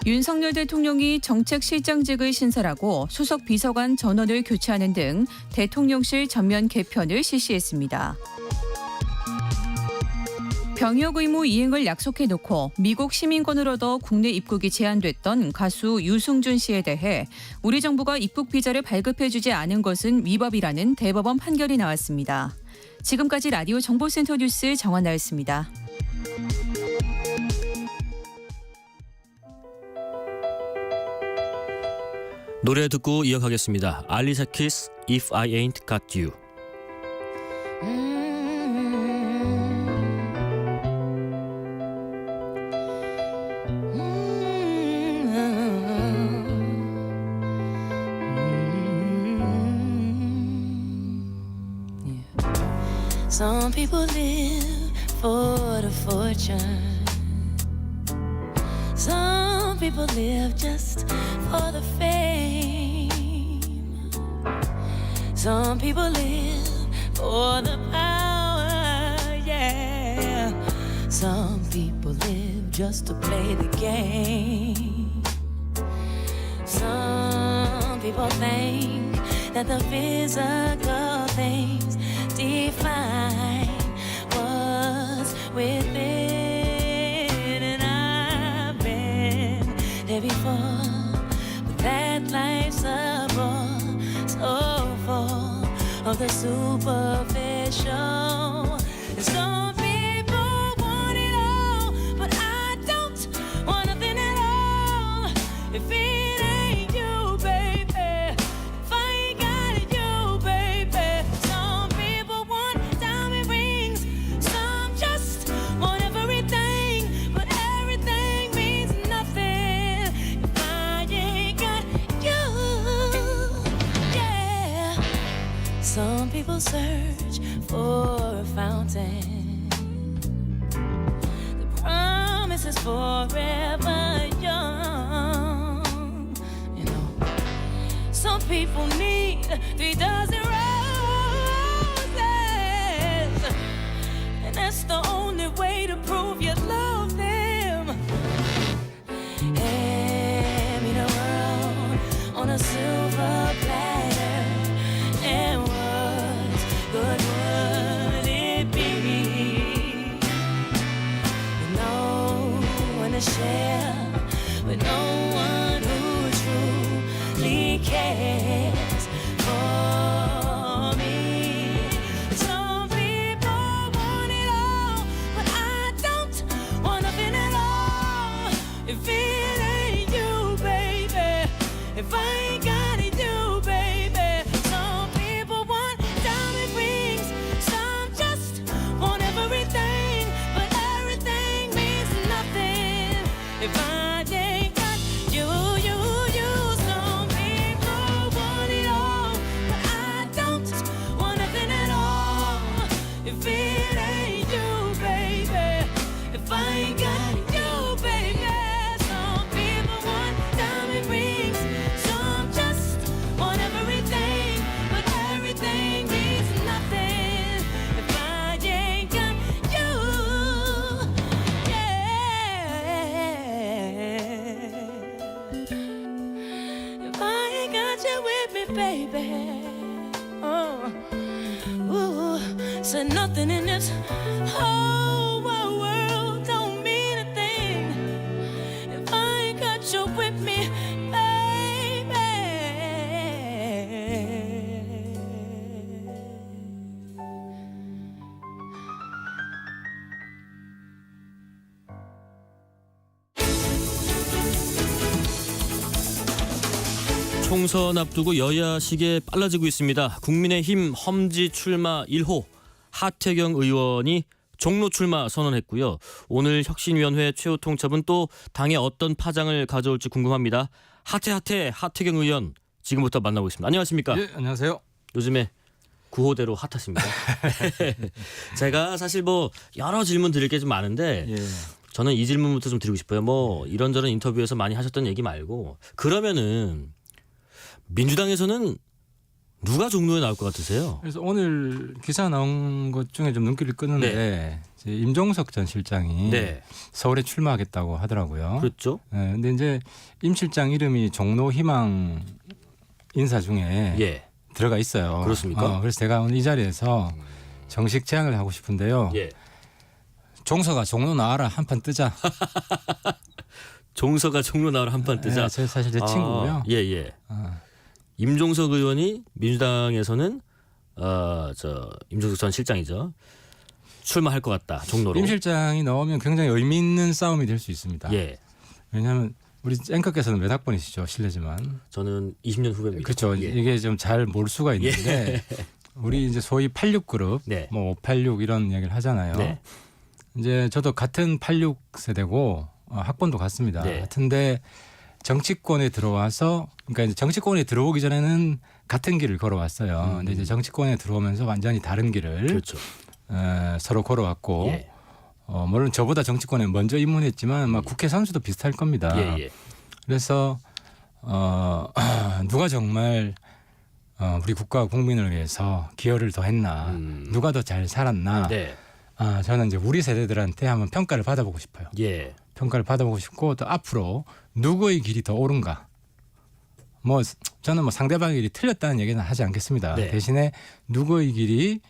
윤석열 대통령이 정책실장직을 신설하고 수석 비서관 전원을 교체하는 등 대통령실 전면 개편을 실시했습니다. 병역 의무 이행을 약속해놓고 미국 시민권을 얻어 국내 입국이 제한됐던 가수 유승준 씨에 대해 우리 정부가 입국 비자를 발급해주지 않은 것은 위법이라는 대법원 판결이 나왔습니다. 지금까지 라디오 정보센터 뉴스 정한나였습니다. 노래 듣고 이어가겠습니다. 알리사 키스 If I Ain't Got You. Some people live for the fortune. Some people live just for the fame. Some people live for the power, yeah. Some people live just to play the game. Some people think that the physical things define what's within, and I've been there before, but that life's a bore so full of the superficial. And some people want it all, but I don't want nothing at all. If it ain't you, baby, if I ain't got it, you, baby. Some people want diamond rings, some just want everything, but everything means nothing if I ain't got you. Yeah. Some people search for a fountain. The promise is forever young. You know, some people need 3 dozen roses, and that's the only way to prove you love them. Hand me the world on a silver platter, and what good would it be? With no one to share, with no one who truly cares for me. Some people want it all, but I don't want nothing at all. If it ain't you, baby, if I ain't got it, you, baby. Some people want diamond rings, some just want everything, but everything means nothing if I ain't got you, you, you. Some people want it all, but I don't want nothing at all. If it ain't you, baby, if I ain't got it, you, baby. Some people want diamond rings, some just want everything, but everything means nothing if I ain't got you. Yeah. If I ain't got you with me, baby. Oh, ooh, said nothing in this whole wide world don't mean a thing if I ain't got you with me, baby. 총선 앞두고 여야 시계 빨라지고 있습니다. 국민의힘 험지 출마 1호 하태경 의원이 종로 출마 선언했고요. 오늘 혁신위원회 최후 통첩은 또 당에 어떤 파장을 가져올지 궁금합니다. 하태경 의원 지금부터 만나보겠습니다. 안녕하십니까? 예, 안녕하세요. 요즘에 구호대로 핫하십니다. 제가 사실 뭐 여러 질문 드릴 게 좀 많은데 예. 저는 이 질문부터 좀 드리고 싶어요. 뭐 이런저런 인터뷰에서 많이 하셨던 얘기 말고 그러면은 민주당에서는 누가 종로에 나올 것 같으세요? 그래서 오늘 기사 나온 것 중에 좀 눈길을 끄는데 이제 임종석 전 실장이 서울에 출마하겠다고 하더라고요. 그렇죠. 네, 근데 이제 임 실장 이름이 종로희망 인사 중에 들어가 있어요. 그렇습니까? 그래서 제가 오늘 이 자리에서 정식 제안을 하고 싶은데요. 종서가 종로 나와라 한판 뜨자. 종서가 종로 나와라 한판 뜨자. 제 사실 제 친구고요. 예. 임종석 의원이 민주당에서는 임종석 전 실장이죠. 출마할 것 같다. 종로로. 임 실장이 나오면 굉장히 의미 있는 싸움이 될 수 있습니다. 예. 왜냐하면 우리 앵커께서는 몇 학번이시죠? 실례지만. 저는 20년 후배입니다. 그렇죠. 예. 이게 좀 잘 몰 수가 있는데 우리 이제 소위 86그룹, 네. 뭐 586 이런 이야기를 하잖아요. 네. 이제 저도 같은 86 세대고 학번도 같습니다. 네. 같은데 정치권에 들어와서 그러니까 이제 정치권에 들어오기 전에는 같은 길을 걸어왔어요. 근데 이제 정치권에 들어오면서 완전히 다른 길을 그렇죠. 서로 걸어왔고 예. 물론 저보다 정치권에 먼저 입문했지만 아마 국회 선수도 비슷할 겁니다. 예. 그래서 누가 정말 우리 국가와 국민을 위해서 기여를 더 했나, 누가 더 잘 살았나. 네. 저는 이제 우리 세대들한테 한번 평가를 받아보고 싶어요. 예. 평가를 받아보고 싶고 또 앞으로 누구의 길이 더 옳은가. 뭐 저는 뭐 상대방의 길이 틀렸다는 얘기는 하지 않겠습니다. 네. 대신에 누구의 길이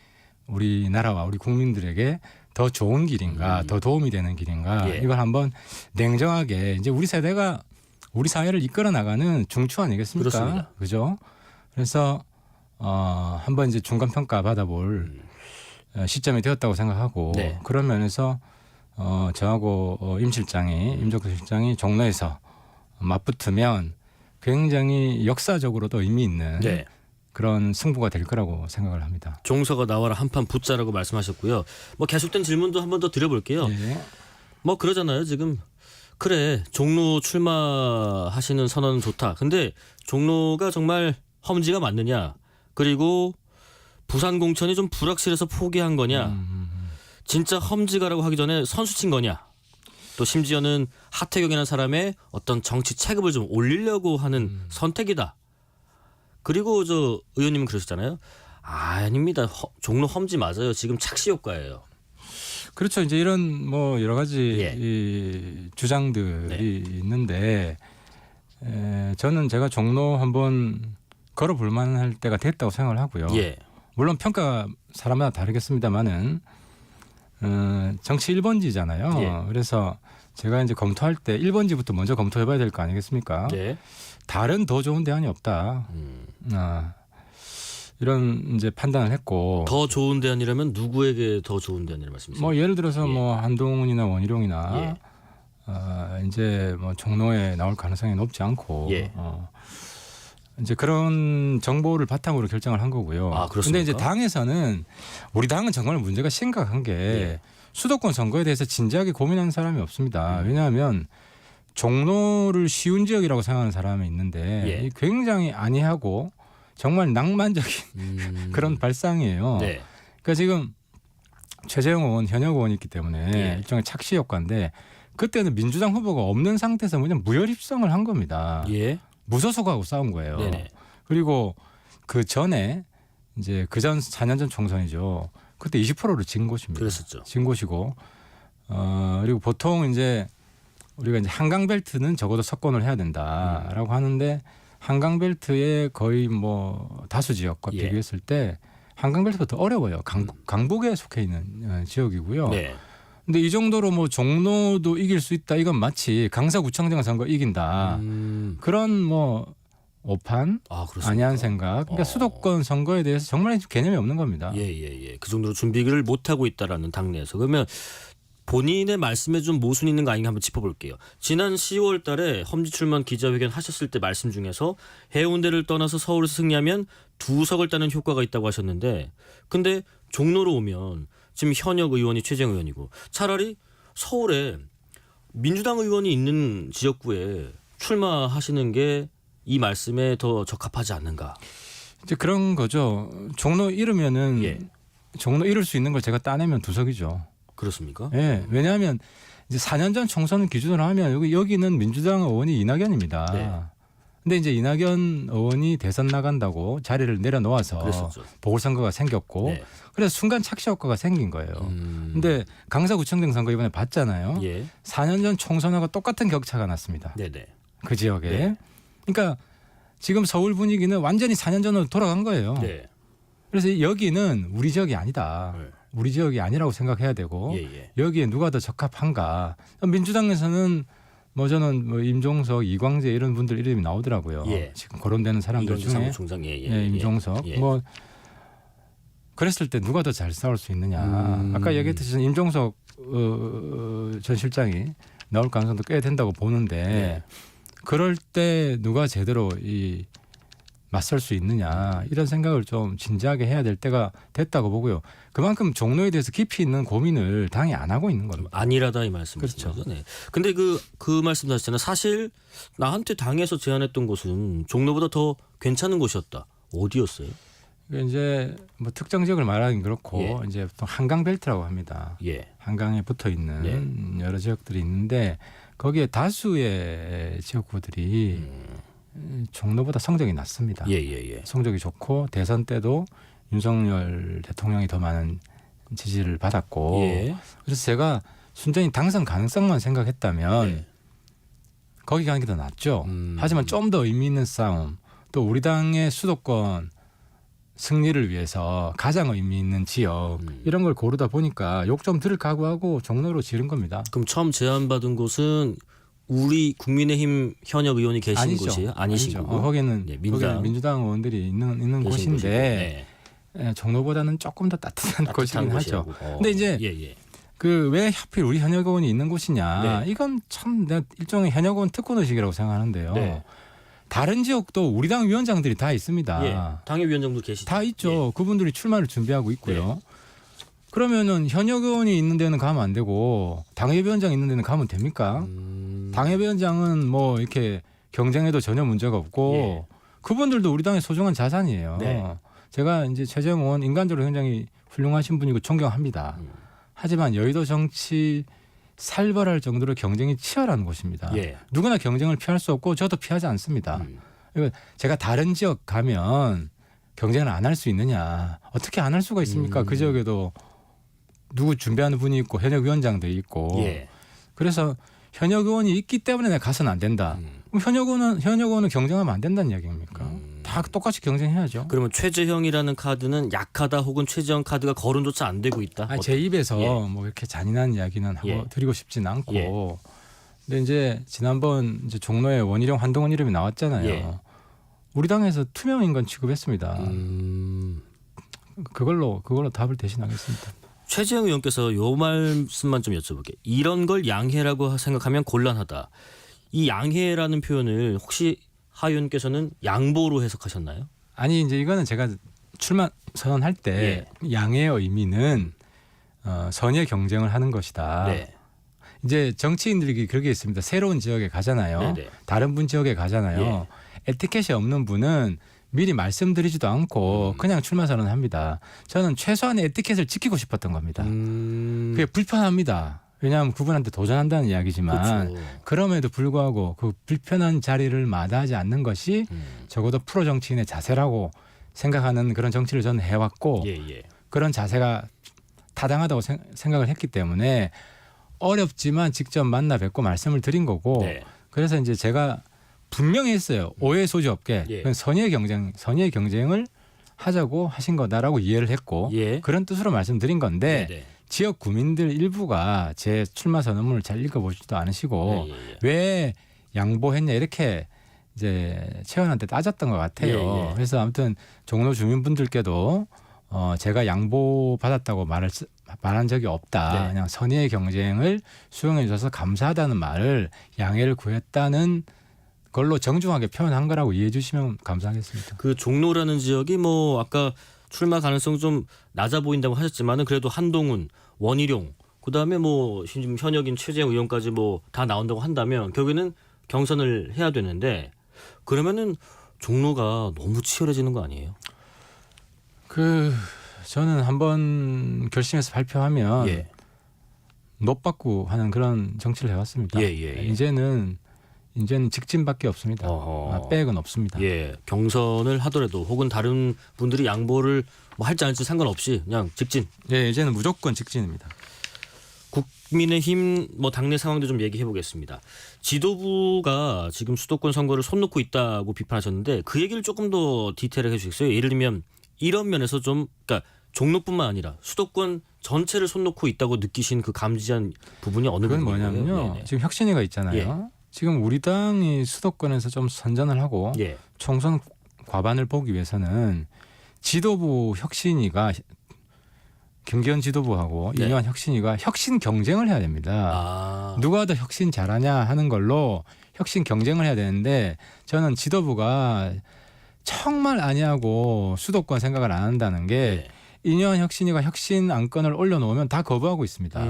우리나라와 우리 국민들에게 더 좋은 길인가, 더 도움이 되는 길인가, 예. 이걸 한번 냉정하게 이제 우리 세대가 우리 사회를 이끌어 나가는 중추 아니겠습니까? 그렇습니다. 그죠? 그래서 한번 이제 중간 평가 받아볼 시점이 되었다고 생각하고 네. 그런 면에서 저하고 임종석 실장이 종로에서 맞붙으면 굉장히 역사적으로도 의미 있는 네. 그런 승부가 될 거라고 생각을 합니다. 종서가 나와라 한판 붙자라고 말씀하셨고요. 뭐 계속된 질문도 한 번 더 드려볼게요. 네. 뭐 그러잖아요. 지금 그래 종로 출마하시는 선언은 좋다. 근데 종로가 정말 험지가 맞느냐? 그리고 부산 공천이 좀 불확실해서 포기한 거냐? 진짜 험지가라고 하기 전에 선수 친 거냐? 또 심지어는 하태경이라는 사람의 어떤 정치 체급을 좀 올리려고 하는 선택이다. 그리고 저 의원님은 그러셨잖아요. 아닙니다. 종로 험지 맞아요. 지금 착시 효과예요. 그렇죠. 이제 이런 뭐 여러 가지 예. 이 주장들이 네. 있는데 저는 제가 종로 한번 걸어볼 만할 때가 됐다고 생각을 하고요. 예. 물론 평가 사람마다 다르겠습니다만은 정치 1번지잖아요. 예. 그래서 제가 이제 검토할 때 1번지부터 먼저 검토해봐야 될 거 아니겠습니까? 네. 다른 더 좋은 대안이 없다. 이런 이제 판단을 했고. 더 좋은 대안이라면 누구에게 더 좋은 대안이라는 말씀이세요? 뭐 예를 들어서 예. 뭐 한동훈이나 원희룡이나 예. 이제 뭐 종로에 나올 가능성이 높지 않고. 예. 이제 그런 정보를 바탕으로 결정을 한 거고요. 아, 그렇습니까? 근데 이제 당에서는 우리 당은 정말 문제가 심각한 게 예. 수도권 선거에 대해서 진지하게 고민하는 사람이 없습니다. 왜냐하면 종로를 쉬운 지역이라고 생각하는 사람이 있는데 예. 굉장히 안이하고 정말 낭만적인 그런 발상이에요. 네. 그러니까 지금 최재형 의원, 현역 의원이 있기 때문에 예. 일종의 착시 효과인데 그때는 민주당 후보가 없는 상태에서 그냥 무혈입성을 한 겁니다. 예. 무소속하고 싸운 거예요. 네네. 그리고 그 전에 이제 그전 4년 전 총선이죠. 그때 20%로 진 곳입니다. 그랬었죠. 진 곳이고 그리고 보통 이제 우리가 이제 한강벨트는 적어도 석권을 해야 된다라고 하는데 한강벨트의 거의 뭐 다수 지역과 예. 비교했을 때 한강벨트가 더 어려워요. 강북에 속해 있는 지역이고요. 네. 근데 이 정도로 뭐 종로도 이길 수 있다. 이건 마치 강서구청장 선거 이긴다. 그런 뭐 오판 그렇습니까? 아니한 생각. 그러니까 수도권 선거에 대해서 정말 개념이 없는 겁니다. 예. 그 정도로 준비를 못 하고 있다라는 당내에서. 그러면 본인의 말씀에 좀 모순 있는 거 아닌가 한번 짚어볼게요. 지난 10월 달에 험지 출마 기자회견 하셨을 때 말씀 중에서 해운대를 떠나서 서울에서 승리하면 2석을 따는 효과가 있다고 하셨는데 근데 종로로 오면 지금 현역 의원이 최재형 의원이고 차라리 서울에 민주당 의원이 있는 지역구에 출마하시는 게 이 말씀에 더 적합하지 않는가. 이제 그런 거죠. 종로 잃으면은 예. 종로 잃을 수 있는 걸 제가 따내면 2석이죠. 그렇습니까? 예. 왜냐하면 이제 4년 전 총선을 기준으로 하면 여기는 민주당 의원이 이낙연입니다. 네. 근데 이제 이낙연 의원이 대선 나간다고 자리를 내려놓아서 그랬었죠. 보궐선거가 생겼고 네. 그래서 순간 착시 효과가 생긴 거예요. 근데 강서구청장 선거 이번에 봤잖아요. 예. 4년 전 총선하고 똑같은 격차가 났습니다. 네네. 그 지역에. 네. 그러니까 지금 서울 분위기는 완전히 4년 전으로 돌아간 거예요. 네. 그래서 여기는 우리 지역이 아니다. 네. 우리 지역이 아니라고 생각해야 되고 예. 여기에 누가 더 적합한가. 민주당에서는 뭐 저는 뭐 임종석, 이광재 이런 분들 이름이 나오더라고요. 예. 지금 거론되는 사람들 이건희 중에 사무총장 임종석 예. 뭐 그랬을 때 누가 더 잘 싸울 수 있느냐. 아까 얘기했듯이 저는 임종석 전 실장이 나올 가능성도 꽤 된다고 보는데 네. 그럴 때 누가 제대로 이 맞설 수 있느냐 이런 생각을 좀 진지하게 해야 될 때가 됐다고 보고요. 그만큼 종로에 대해서 깊이 있는 고민을 당이 안 하고 있는 겁니다. 아니라다 이 말씀이시죠. 그렇죠. 네. 근데 그 말씀도 하셨잖아요. 사실 나한테 당에서 제안했던 곳은 종로보다 더 괜찮은 곳이었다. 어디였어요? 이제 뭐 특정 지역을 말하긴 그렇고 예. 이제 보통 한강벨트라고 합니다. 예. 한강에 붙어 있는 여러 지역들이 있는데 거기에 다수의 지역구들이 종로보다 성적이 낮습니다. 예. 성적이 좋고 대선 때도 윤석열 대통령이 더 많은 지지를 받았고 예. 그래서 제가 순전히 당선 가능성만 생각했다면 예. 거기 가는 게 더 낫죠. 하지만 좀 더 의미 있는 싸움 또 우리 당의 수도권 승리를 위해서 가장 의미 있는 지역 이런 걸 고르다 보니까 욕 좀 들을 각오하고 종로로 지른 겁니다. 그럼 처음 제안받은 곳은 우리 국민의힘 현역 의원이 계신 아니죠. 곳이에요? 아니신 아니죠. 거고? 거기는 예, 민주당 의원들이 있는 계신 곳인데 곳이고. 예, 종로보다는 조금 더 따뜻한 곳이긴 하죠. 곳이라고. 근데 이제 예. 그 왜 하필 우리 현역 의원이 있는 곳이냐? 네. 이건 참 내가 일종의 현역 의원 특권 의식이라고 생각하는데요. 네. 다른 지역도 우리 당 위원장들이 다 있습니다. 예. 당협위원장도 계시죠? 다 있죠. 그분들이 출마를 준비하고 있고요. 그러면은 현역 의원이 있는 데는 가면 안 되고 당협위원장 있는 데는 가면 됩니까? 당협위원장은 뭐 이렇게 경쟁에도 전혀 문제가 없고 그분들도 우리 당의 소중한 자산이에요. 네. 제가 이제 최재형 의원 인간적으로 굉장히 훌륭하신 분이고 존경합니다. 하지만 여의도 정치 살벌할 정도로 경쟁이 치열한 곳입니다. 예. 누구나 경쟁을 피할 수 없고 저도 피하지 않습니다. 이거 제가 다른 지역 가면 경쟁을 안 할 수 있느냐? 어떻게 안 할 수가 있습니까? 그 지역에도 누구 준비하는 분이 있고 현역 위원장들이 있고 예. 그래서 현역 의원이 있기 때문에 내가 가서는 안 된다. 그럼 현역 의원은 경쟁하면 안 된다는 이야기입니까? 다 똑같이 경쟁해야죠. 그러면 최재형이라는 카드는 약하다 혹은 최재형 카드가 거론조차 안 되고 있다. 아니, 제 입에서 예. 뭐 이렇게 잔인한 이야기는 하고 드리고 싶진 않고. 예. 근데 이제 지난번 이제 종로에 원희룡, 한동훈 이름이 나왔잖아요. 예. 우리 당에서 투명 인간 취급했습니다. 그걸로 답을 대신하겠습니다. 최재형 의원께서 요 말씀만 좀 여쭤볼게요. 이런 걸 양해라고 생각하면 곤란하다. 이 양해라는 표현을 혹시 하 의원께서는 양보로 해석하셨나요? 아니 이제 이거는 제가 출마 선언할 때 양해의 의미는 선의 경쟁을 하는 것이다. 네. 이제 정치인들이 그렇게 있습니다. 새로운 지역에 가잖아요. 네네. 다른 분 지역에 가잖아요. 에티켓이 없는 분은 미리 말씀드리지도 않고 그냥 출마 선언합니다. 저는 최소한의 에티켓을 지키고 싶었던 겁니다. 그게 불편합니다. 왜냐하면 그분한테 도전한다는 이야기지만 그렇죠. 그럼에도 불구하고 그 불편한 자리를 마다하지 않는 것이 적어도 프로 정치인의 자세라고 생각하는 그런 정치를 저는 해왔고 그런 자세가 타당하다고 생각을 했기 때문에 어렵지만 직접 만나 뵙고 말씀을 드린 거고 그래서 이제 제가 분명히 했어요. 오해 소지 없게 그건 선의의 경쟁을 하자고 하신 거다라고 이해를 했고 그런 뜻으로 말씀드린 건데 지역 구민들 일부가 제 출마 선언문을 잘 읽어보지도 않으시고 왜 양보했냐 이렇게 이제 채원한테 따졌던 것 같아요. 그래서 아무튼 종로 주민분들께도 제가 양보 받았다고 말한 적이 없다. 그냥 선의의 경쟁을 수용해 주셔서 감사하다는 말을 양해를 구했다는 걸로 정중하게 표현한 거라고 이해해 주시면 감사하겠습니다. 그 종로라는 지역이 뭐 아까 출마 가능성 좀 낮아 보인다고 하셨지만은 그래도 한동훈, 원희룡, 그다음에 뭐 지금 현역인 최재형 의원까지 뭐 다 나온다고 한다면 결국에는 경선을 해야 되는데 그러면은 종로가 너무 치열해지는 거 아니에요? 저는 한번 결심해서 발표하면 노받고 하는 그런 정치를 해왔습니다. 이제는 직진밖에 없습니다. 백은 없습니다. 경선을 하더라도 혹은 다른 분들이 양보를 뭐 할지 안 할지 상관없이 그냥 직진. 이제는 무조건 직진입니다. 국민의힘 뭐 당내 상황도 좀 얘기해 보겠습니다. 지도부가 지금 수도권 선거를 손 놓고 있다고 비판하셨는데 그 얘기를 조금 더 디테일하게 해주시겠어요? 예를 들면 이런 면에서 좀 그러니까 종로뿐만 아니라 수도권 전체를 손 놓고 있다고 느끼신 그 감지한 부분이 어느 그건 부분이에요? 뭐냐면요. 네네. 지금 혁신위가 있잖아요. 예. 지금 우리 당이 수도권에서 좀 선전을 하고 예. 총선 과반을 보기 위해서는 지도부 혁신위가 김기현 지도부하고 네. 이뇨한 혁신위가 혁신 경쟁을 해야 됩니다. 아. 누가 더 혁신 잘하냐 하는 걸로 혁신 경쟁을 해야 되는데 저는 지도부가 정말 아니하고 수도권 생각을 안 한다는 게 네. 이뇨한 혁신위가 혁신 안건을 올려놓으면 다 거부하고 있습니다.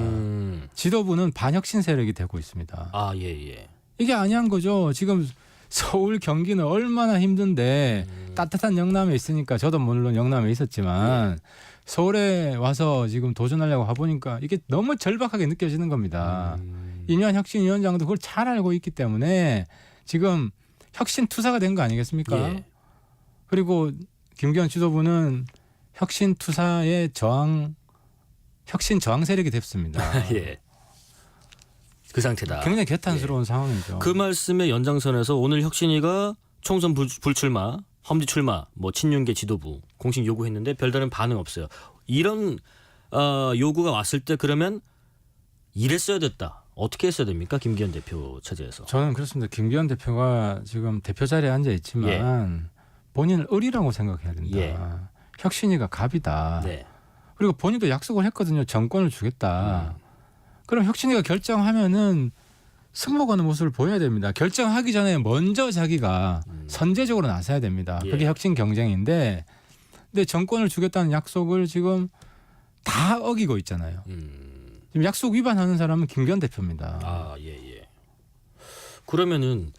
지도부는 반혁신 세력이 되고 있습니다. 아, 예, 예. 이게 아니한 거죠. 지금 서울 경기는 얼마나 힘든데 따뜻한 영남에 있으니까 저도 물론 영남에 있었지만 서울에 와서 지금 도전하려고 해보니까 이게 너무 절박하게 느껴지는 겁니다. 이뇨한 혁신위원장도 그걸 잘 알고 있기 때문에 지금 혁신 투사가 된 거 아니겠습니까? 예. 그리고 김기현 지도부는 혁신 투사의 혁신 저항 세력이 됐습니다. 예. 그 상태다. 굉장히 개탄스러운 상황이죠. 그 말씀의 연장선에서 오늘 혁신위가 총선 불출마, 험지 출마, 뭐 친윤계 지도부 공식 요구했는데 별다른 반응 없어요. 이런 요구가 왔을 때 그러면 이랬어야 됐다. 어떻게 했어야 됩니까? 김기현 대표 체제에서. 저는 그렇습니다. 김기현 대표가 지금 대표 자리에 앉아 있지만 본인을 을이라고 생각해야 된다. 예. 혁신위가 갑이다. 네. 그리고 본인도 약속을 했거든요. 정권을 주겠다. 그럼 혁신위가 결정하면은 승복하는 모습을 보여야 됩니다. 결정하기 전에 먼저 자기가 선제적으로 나서야 됩니다. 예. 그게 혁신 경쟁인데, 근데 정권을 주겠다는 약속을 지금 다 어기고 있잖아요. 지금 약속 위반하는 사람은 김기현 대표입니다. 아, 예, 예. 그러면은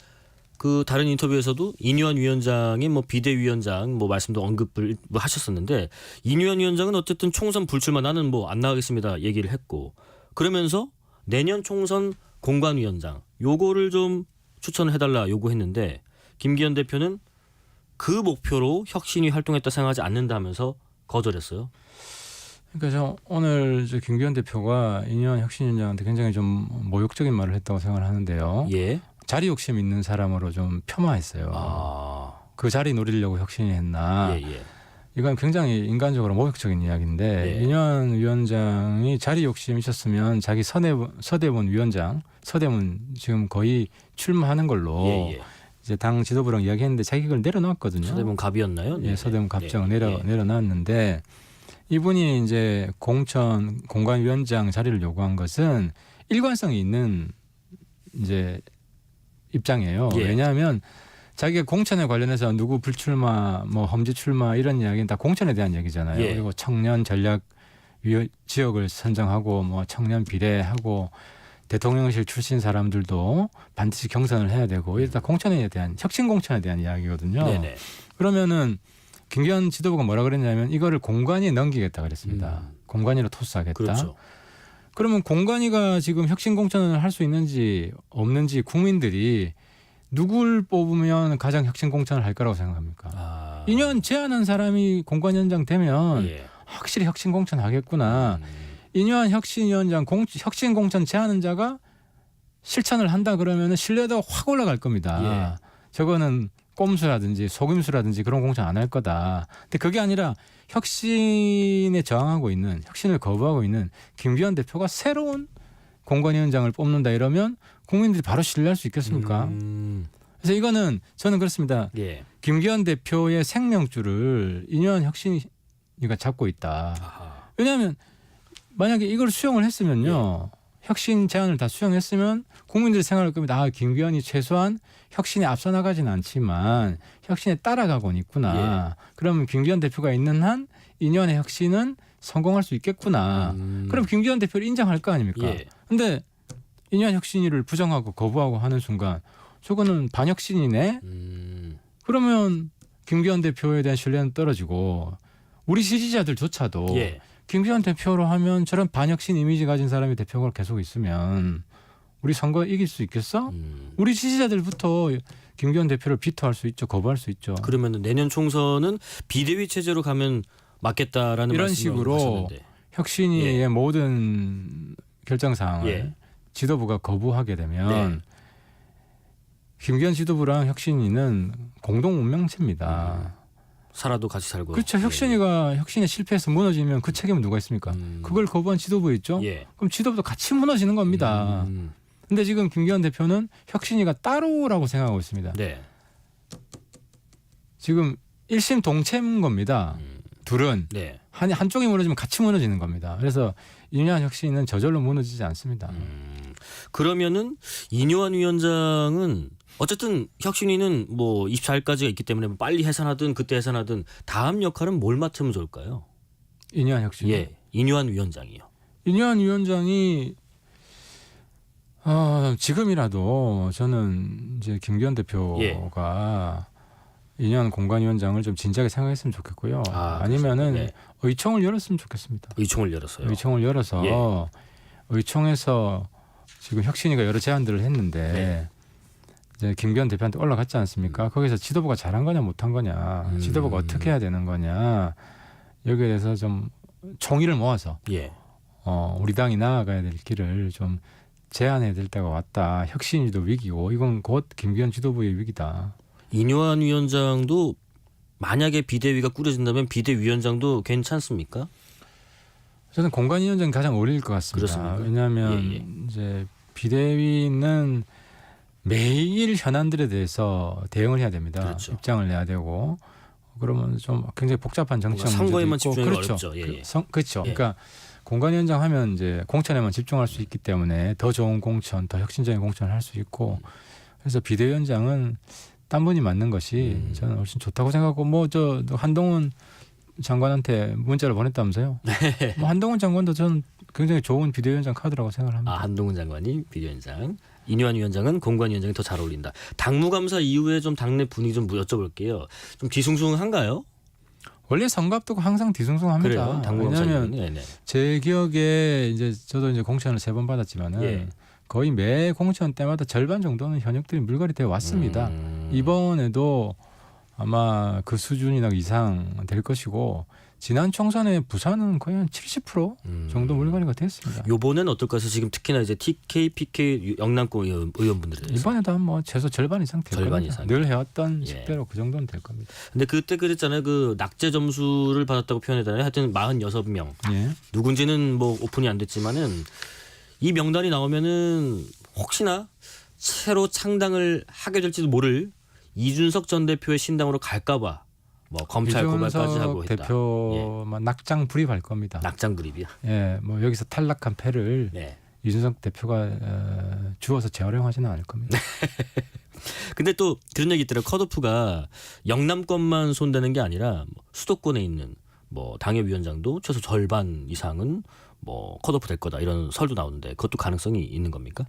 그 다른 인터뷰에서도 이뇨한 위원장의 뭐 비대위원장 뭐 말씀도 언급을 뭐 하셨었는데 이뇨한 위원장은 어쨌든 총선 불출마 나는 뭐 안 나가겠습니다 얘기를 했고 그러면서 내년 총선 공관위원장 요거를 좀 추천을 해달라 요구했는데 김기현 대표는 그 목표로 혁신이 활동했다 생각하지 않는다면서 거절했어요. 그러니까 저 오늘 김기현 대표가 이뇨한 혁신위원장한테 굉장히 좀 모욕적인 말을 했다고 생각을 하는데요. 예. 자리 욕심 있는 사람으로 좀 폄하했어요. 아. 그 자리 노리려고 혁신이 했나. 예, 예. 이건 굉장히 인간적으로 모욕적인 이야기인데 예. 이뇨한 위원장이 자리 욕심이 있었으면 자기 서대문 위원장, 서대문 지금 거의 출마하는 걸로 예, 예. 이제 당 지도부랑 이야기했는데 자기 그걸 내려놨거든요. 서대문 갑이었나요? 예, 서대문 갑정 네. 내려놨는데 이분이 이제 공관위원장 자리를 요구한 것은 일관성이 있는 이제 입장이에요. 예. 왜냐하면 자기가 공천에 관련해서 누구 불출마, 뭐 험지 출마 이런 이야기는 다 공천에 대한 얘기잖아요. 예. 그리고 청년 전략 지역을 선정하고 뭐 청년 비례하고 대통령실 출신 사람들도 반드시 경선을 해야 되고 이게 다 공천에 대한 혁신 공천에 대한 이야기거든요. 네네. 그러면은 김기현 지도부가 뭐라 그랬냐면 이거를 공관위에 넘기겠다 그랬습니다. 공관위로 토스하겠다. 그렇죠. 그러면 공관위가 지금 혁신 공천을 할 수 있는지 없는지 국민들이 누굴 뽑으면 가장 혁신 공천을 할 거라고 생각합니까? 2년 제안한 사람이 공관위원장 되면 예. 확실히 혁신 공천 하겠구나. 2년 혁신위원장 혁신 공천 제안한 자가 실천을 한다 그러면 신뢰도가 확 올라갈 겁니다. 예. 저거는 꼼수라든지 속임수라든지 그런 공천 안 할 거다. 근데 그게 아니라 혁신에 저항하고 있는 혁신을 거부하고 있는 김기현 대표가 새로운 공관위원장을 뽑는다 이러면 국민들이 바로 신뢰할 수 있겠습니까? 그래서 이거는 저는 그렇습니다. 예. 김기현 대표의 생명줄을 이뇨한 혁신이가 잡고 있다. 아하. 왜냐하면 만약에 이걸 수용을 했으면요. 혁신 제안을 다 수용했으면 국민들이 생각할 겁니다. 아, 김기현이 최소한 혁신에 앞서 나가진 않지만 혁신에 따라가고는 있구나. 그러면 김기현 대표가 있는 한 이년의 혁신은 성공할 수 있겠구나. 그럼 김기현 대표를 인정할 거 아닙니까? 근데 이년 혁신위를 부정하고 거부하고 하는 순간 저거는 반혁신이네. 그러면 김기현 대표에 대한 신뢰는 떨어지고 우리 지지자들조차도 김기현 대표로 하면 저런 반혁신 이미지 가진 사람이 대표가 계속 있으면 우리 선거 이길 수 있겠어? 우리 지지자들부터 김기현 대표를 비토할 수 있죠. 거부할 수 있죠. 그러면 내년 총선은 비대위 체제로 가면 맞겠다라는 이런 식으로 하셨는데. 혁신위의 모든 결정사항을 지도부가 거부하게 되면 김기현 지도부랑 혁신위는 공동 운명체입니다. 살아도 같이 살고. 그렇죠. 혁신이 실패해서 무너지면 그 책임은 누가 있습니까? 그걸 거부한 지도부 있죠. 예. 그럼 지도부도 같이 무너지는 겁니다. 근데 지금 김기현 대표는 혁신이가 따로라고 생각하고 있습니다. 네. 지금 일심 동체인 겁니다. 둘은 네. 한쪽이 무너지면 같이 무너지는 겁니다. 그래서 이뇨한 혁신은 저절로 무너지지 않습니다. 그러면은 이뇨한 위원장은 어쨌든 혁신위는 뭐 24일까지가 있기 때문에 빨리 해산하든 그때 해산하든 다음 역할은 뭘 맡으면 좋을까요? 이뇨한 혁신. 예, 이뇨한 위원장이요. 이뇨한 위원장이 지금이라도 저는 이제 김기현 대표가 이뇨한 공관위원장을 좀 진지하게 생각했으면 좋겠고요. 아니면은 네. 의총을 열었으면 좋겠습니다. 의총을 열었어요. 의총을 열어서 의총에서 지금 혁신이가 여러 제안들을 했는데 이제 김기현 대표한테 올라갔지 않습니까? 거기서 지도부가 잘한 거냐 못한 거냐, 지도부가 어떻게 해야 되는 거냐 여기에 대해서 좀 총의를 모아서 우리 당이 나아가야 될 길을 좀 제안해야 될 때가 왔다. 혁신이도 위기고 이건 곧 김기현 지도부의 위기다. 이뇨한 위원장도 만약에 비대위가 꾸려진다면 비대위원장도 괜찮습니까? 저는 공관위원장이 가장 어울릴 것 같습니다. 그렇습니까? 왜냐하면 이제 비대위는 매일 현안들에 대해서 대응을 해야 됩니다. 그렇죠. 입장을 내야 되고 그러면 좀 굉장히 복잡한 정치적 문제도 선거에만 있고 집중이 그렇죠. 어렵죠. 그렇죠. 그러니까 공관위원장 하면 이제 공천에만 집중할 수 있기 때문에 더 좋은 공천, 더 혁신적인 공천을 할 수 있고 그래서 비대위원장은 딴 분이 맞는 것이 저는 훨씬 좋다고 생각하고 뭐 저 한동훈 장관한테 문자를 보냈다면서요? 뭐 한동훈 장관도 저는 굉장히 좋은 비대위원장 카드라고 생각을 합니다. 한동훈 장관이 비대위원장, 이뇨한 위원장은 공관위원장이 더 잘 어울린다. 당무감사 이후에 좀 당내 분위기 좀 여쭤볼게요. 좀 뒤숭숭한가요? 원래 선거 앞두고 항상 뒤숭숭합니다. 그래요? 당무감사 왜냐하면 이후에? 제 기억에 이제 저도 이제 공천을 3번 받았지만은 거의 매 공천 때마다 절반 정도는 현역들이 물갈이 되어 왔습니다. 이번에도 아마 그 수준이나 이상 될 것이고 지난 총선에 부산은 거의 한 70% 정도 물갈이가 됐습니다. 이번엔 어떨까 해서 지금 특히나 이제 TK, PK 영남권 의원분들이 이번에도 한 뭐 최소 절반 이상 될 겁니다. 늘 해왔던 식대로 그 정도는 될 겁니다. 근데 그때 그랬잖아요. 그 낙제 점수를 받았다고 표현했잖아요. 하여튼 46명. 누군지는 뭐 오픈이 안 됐지만은 이 명단이 나오면은 혹시나 새로 창당을 하게 될지도 모를 이준석 전 대표의 신당으로 갈까봐 뭐 검찰 고발까지 하고 했다. 대표만 낙장 불입할 겁니다. 낙장 불입이야. 예, 뭐 여기서 탈락한 패를 이준석 대표가 주어서 재활용하지는 않을 겁니다. 근데 또 그런 얘기 있더라고요. 컷오프가 영남권만 손대는 게 아니라 수도권에 있는 뭐 당협위원장도 최소 절반 이상은 뭐 컷오프 될 거다 이런 설도 나오는데 그것도 가능성이 있는 겁니까?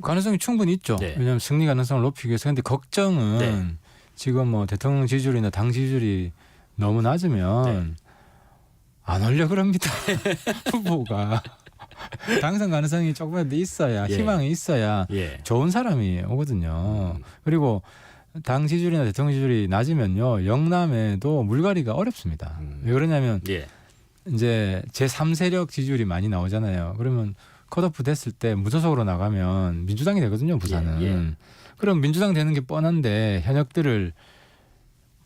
가능성이 충분히 있죠. 왜냐하면 승리 가능성을 높이기 위해서. 근데 걱정은 지금 뭐 대통령 지지율이나 당 지지율이 너무 낮으면 안 오려 그럽니다. 후보가. 당선 가능성이 조금이라도 있어야 희망이 있어야 좋은 사람이 오거든요. 그리고 당 지지율이나 대통령 지지율이 낮으면요 영남에도 물갈이가 어렵습니다. 왜 그러냐면 이제 제3세력 지지율이 많이 나오잖아요. 그러면 컷오프 됐을 때 무소속으로 나가면 민주당이 되거든요. 부산은. 그럼 민주당 되는 게 뻔한데 현역들을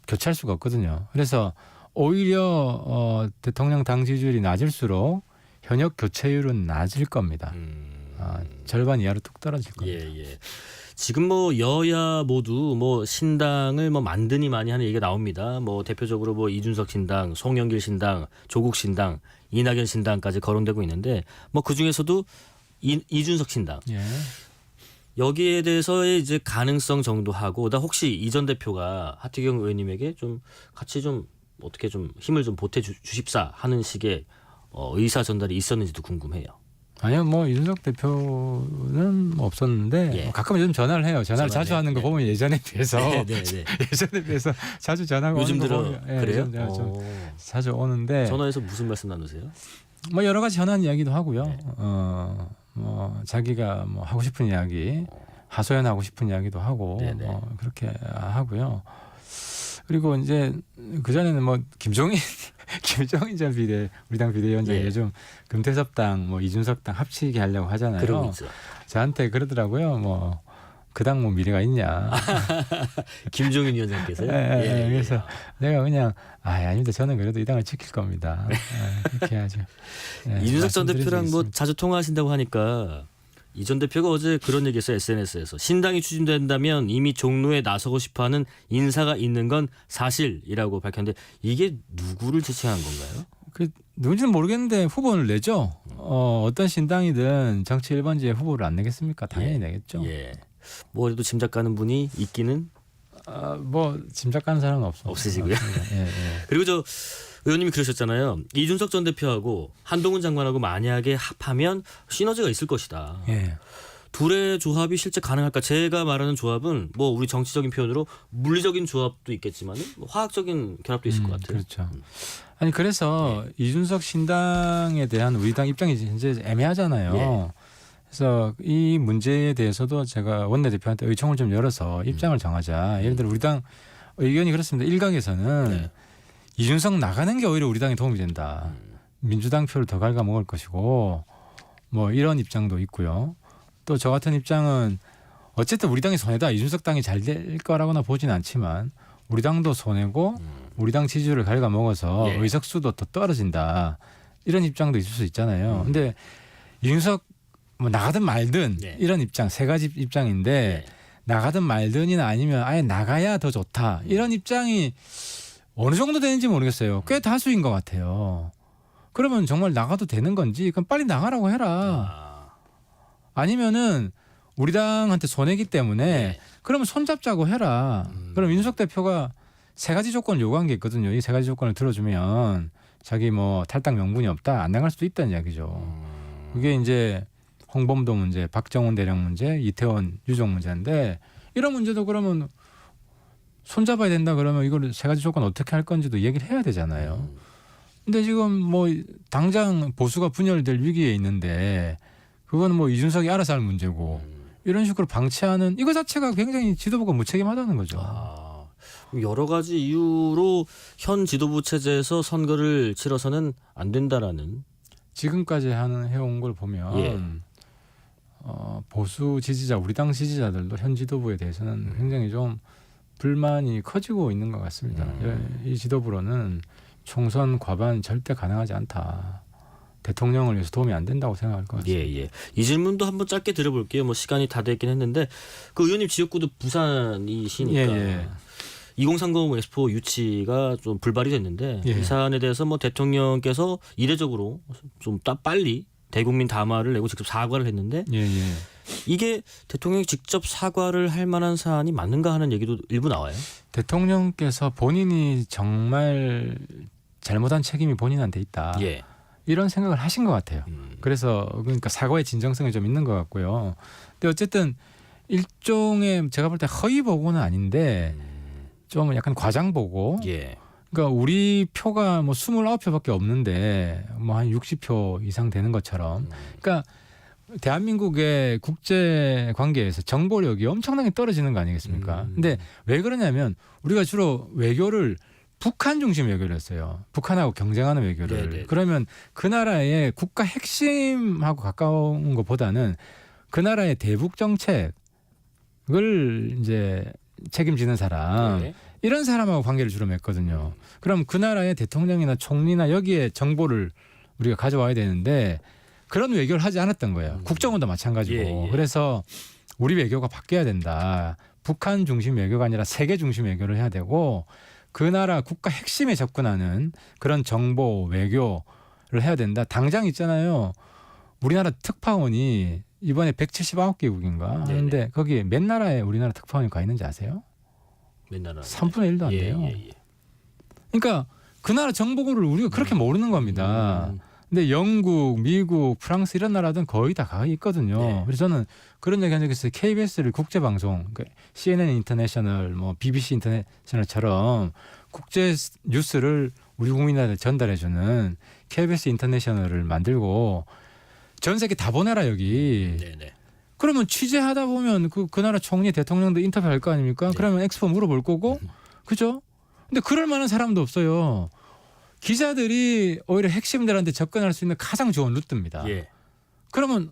교체할 수가 없거든요. 그래서 오히려 대통령 당 지지율이 낮을수록 현역 교체율은 낮을 겁니다. 절반 이하로 뚝 떨어질 겁니다. 지금 뭐 여야 모두 뭐 신당을 뭐 만드니 많이 하는 얘기가 나옵니다. 뭐 대표적으로 뭐 이준석 신당, 송영길 신당, 조국 신당, 이낙연 신당까지 거론되고 있는데 뭐 그 중에서도 이준석 신당 여기에 대해서의 이제 가능성 정도 하고 나 혹시 이 전 대표가 하태경 의원님에게 좀 같이 좀 어떻게 좀 힘을 좀 보태 주십사 하는 식의 의사 전달이 있었는지도 궁금해요. 아니요, 뭐 이준석 대표는 없었는데 가끔 요즘 전화를 해요. 전화를 자주 하는 거 보면 예전에 비해서 예전에 비해서 자주 전화가 요즘 오는 거 들어 보면 그래요? 좀 자주 오는데 전화해서 무슨 말씀 나누세요? 뭐 여러 가지 현안 이야기도 하고요. 뭐 자기가 뭐 하고 싶은 이야기, 하소연하고 싶은 이야기도 하고 그렇게 하고요. 그리고 이제 그 전에는 뭐 김종인 전 우리 당 비대위원장이 요즘 금태섭당 뭐 이준석 당 합치게 하려고 하잖아요. 그러고 있죠. 저한테 그러더라고요. 뭐 그당 뭐 미래가 있냐. 김종인 위원장께서요. 그래서 내가 그냥 아닙니다. 저는 그래도 이 당을 지킬 겁니다. 그렇게 해야죠. 이준석 전 대표랑 뭐 말씀드릴 수 자주 통화하신다고 하니까 이 전 대표가 어제 그런 얘기했어요. SNS에서 신당이 추진된다면 이미 종로에 나서고 싶어하는 인사가 있는 건 사실이라고 밝혔는데 이게 누구를 지칭한 건가요? 누군지는 모르겠는데 후보를 내죠. 어떤 신당이든 정치 1번지에 후보를 안 내겠습니까? 당연히 내겠죠. 뭐 그래도 짐작 가는 분이 있기는 뭐 짐작 가는 사람은 없으시고요. 예. 그리고 저 의원님이 그러셨잖아요. 이준석 전 대표하고 한동훈 장관하고 만약에 합하면 시너지가 있을 것이다. 예. 둘의 조합이 실제 가능할까? 제가 말하는 조합은 뭐 우리 정치적인 표현으로 물리적인 조합도 있겠지만 화학적인 결합도 있을 것 같아요. 그렇죠. 아니 그래서 이준석 신당에 대한 우리 당 입장이 이제 애매하잖아요. 그래서 이 문제에 대해서도 제가 원내대표한테 의총을 좀 열어서 입장을 정하자. 예를 들어 우리 당 의견이 그렇습니다. 일각에서는 이준석 나가는 게 오히려 우리 당에 도움이 된다. 민주당 표를 더 갉아먹을 것이고 뭐 이런 입장도 있고요. 또 저 같은 입장은 어쨌든 우리 당이 손해다. 이준석 당이 잘 될 거라고나 보진 않지만 우리 당도 손해고 우리 당 지지율을 갉아먹어서 의석수도 더 떨어진다. 이런 입장도 있을 수 있잖아요. 근데 이준석 뭐 나가든 말든 이런 입장 세 가지 입장인데 나가든 말든이나 아니면 아예 나가야 더 좋다. 이런 입장이 어느 정도 되는지 모르겠어요. 꽤 다수인 것 같아요. 그러면 정말 나가도 되는 건지 그럼 빨리 나가라고 해라. 아니면은 우리 당한테 손해기 때문에 그러면 손잡자고 해라. 그럼 윤석 대표가 세 가지 조건을 요구한 게 있거든요. 이 세 가지 조건을 들어주면 자기 뭐 탈당 명분이 없다. 안 나갈 수도 있다는 이야기죠. 그게 이제 홍범도 문제, 박정훈 대령 문제, 이태원 유족 문제인데 이런 문제도 그러면 손잡아야 된다 그러면 이걸 세 가지 조건 어떻게 할 건지도 얘기를 해야 되잖아요. 근데 지금 뭐 당장 보수가 분열될 위기에 있는데 그거는 뭐 이준석이 알아서 할 문제고 이런 식으로 방치하는 이거 자체가 굉장히 지도부가 무책임하다는 거죠. 여러 가지 이유로 현 지도부 체제에서 선거를 치러서는 안 된다라는 지금까지 해온 걸 보면 보수 지지자 우리 당 지지자들도 현 지도부에 대해서는 굉장히 좀 불만이 커지고 있는 것 같습니다. 이 지도부로는 총선 과반 절대 가능하지 않다. 대통령을 위해서 도움이 안 된다고 생각할 것 같습니다. 이 질문도 한번 짧게 드려볼게요. 뭐 시간이 다 됐긴 했는데 그 의원님 지역구도 부산이시니까 2030 엑스포 유치가 좀 불발이 됐는데 이 사안에 대해서 뭐 대통령께서 이례적으로 좀 빨리 대국민 담화를 내고 직접 사과를 했는데 이게 대통령이 직접 사과를 할 만한 사안이 맞는가 하는 얘기도 일부 나와요. 대통령께서 본인이 정말 잘못한 책임이 본인한테 있다. 이런 생각을 하신 것 같아요. 그래서 그러니까 사과의 진정성이 좀 있는 것 같고요. 근데 어쨌든 일종의 제가 볼 때 허위 보고는 아닌데 좀 약간 과장 보고. 그러니까 우리 표가 뭐 29표밖에 없는데 뭐 한 60표 이상 되는 것처럼. 그러니까 대한민국의 국제 관계에서 정보력이 엄청나게 떨어지는 거 아니겠습니까? 근데 왜 그러냐면 우리가 주로 외교를 북한 중심 외교를 했어요. 북한하고 경쟁하는 외교를. 그러면 그 나라의 국가 핵심하고 가까운 것보다는 그 나라의 대북 정책을 이제 책임지는 사람 이런 사람하고 관계를 주로 맺거든요. 그럼 그 나라의 대통령이나 총리나 여기에 정보를 우리가 가져와야 되는데 그런 외교를 하지 않았던 거예요. 국정원도 마찬가지고. 그래서 우리 외교가 바뀌어야 된다. 북한 중심 외교가 아니라 세계 중심 외교를 해야 되고 그 나라 국가 핵심에 접근하는 그런 정보 외교를 해야 된다. 당장 있잖아요. 우리나라 특파원이 이번에 179개국인가 하는데 거기에 몇 나라에 우리나라 특파원이 가 있는지 아세요? 몇 나라? 3분의 1도 안 돼요. 그러니까 그 나라 정보를 우리가 그렇게 모르는 겁니다. 근데 영국, 미국, 프랑스 이런 나라들은 거의 다 가 있거든요. 그래서 저는 그런 얘기 한 적이 있어요. KBS를 국제방송, CNN 인터내셔널, 뭐 BBC 인터내셔널처럼 국제 뉴스를 우리 국민한테 전달해주는 KBS 인터내셔널을 만들고 전 세계 다 보내라 여기. 그러면 취재하다 보면 그 나라 총리 대통령도 인터뷰할 거 아닙니까? 그러면 엑스포 물어볼 거고, 그죠? 근데 그럴 만한 사람도 없어요. 기자들이 오히려 핵심들한테 접근할 수 있는 가장 좋은 루트입니다. 그러면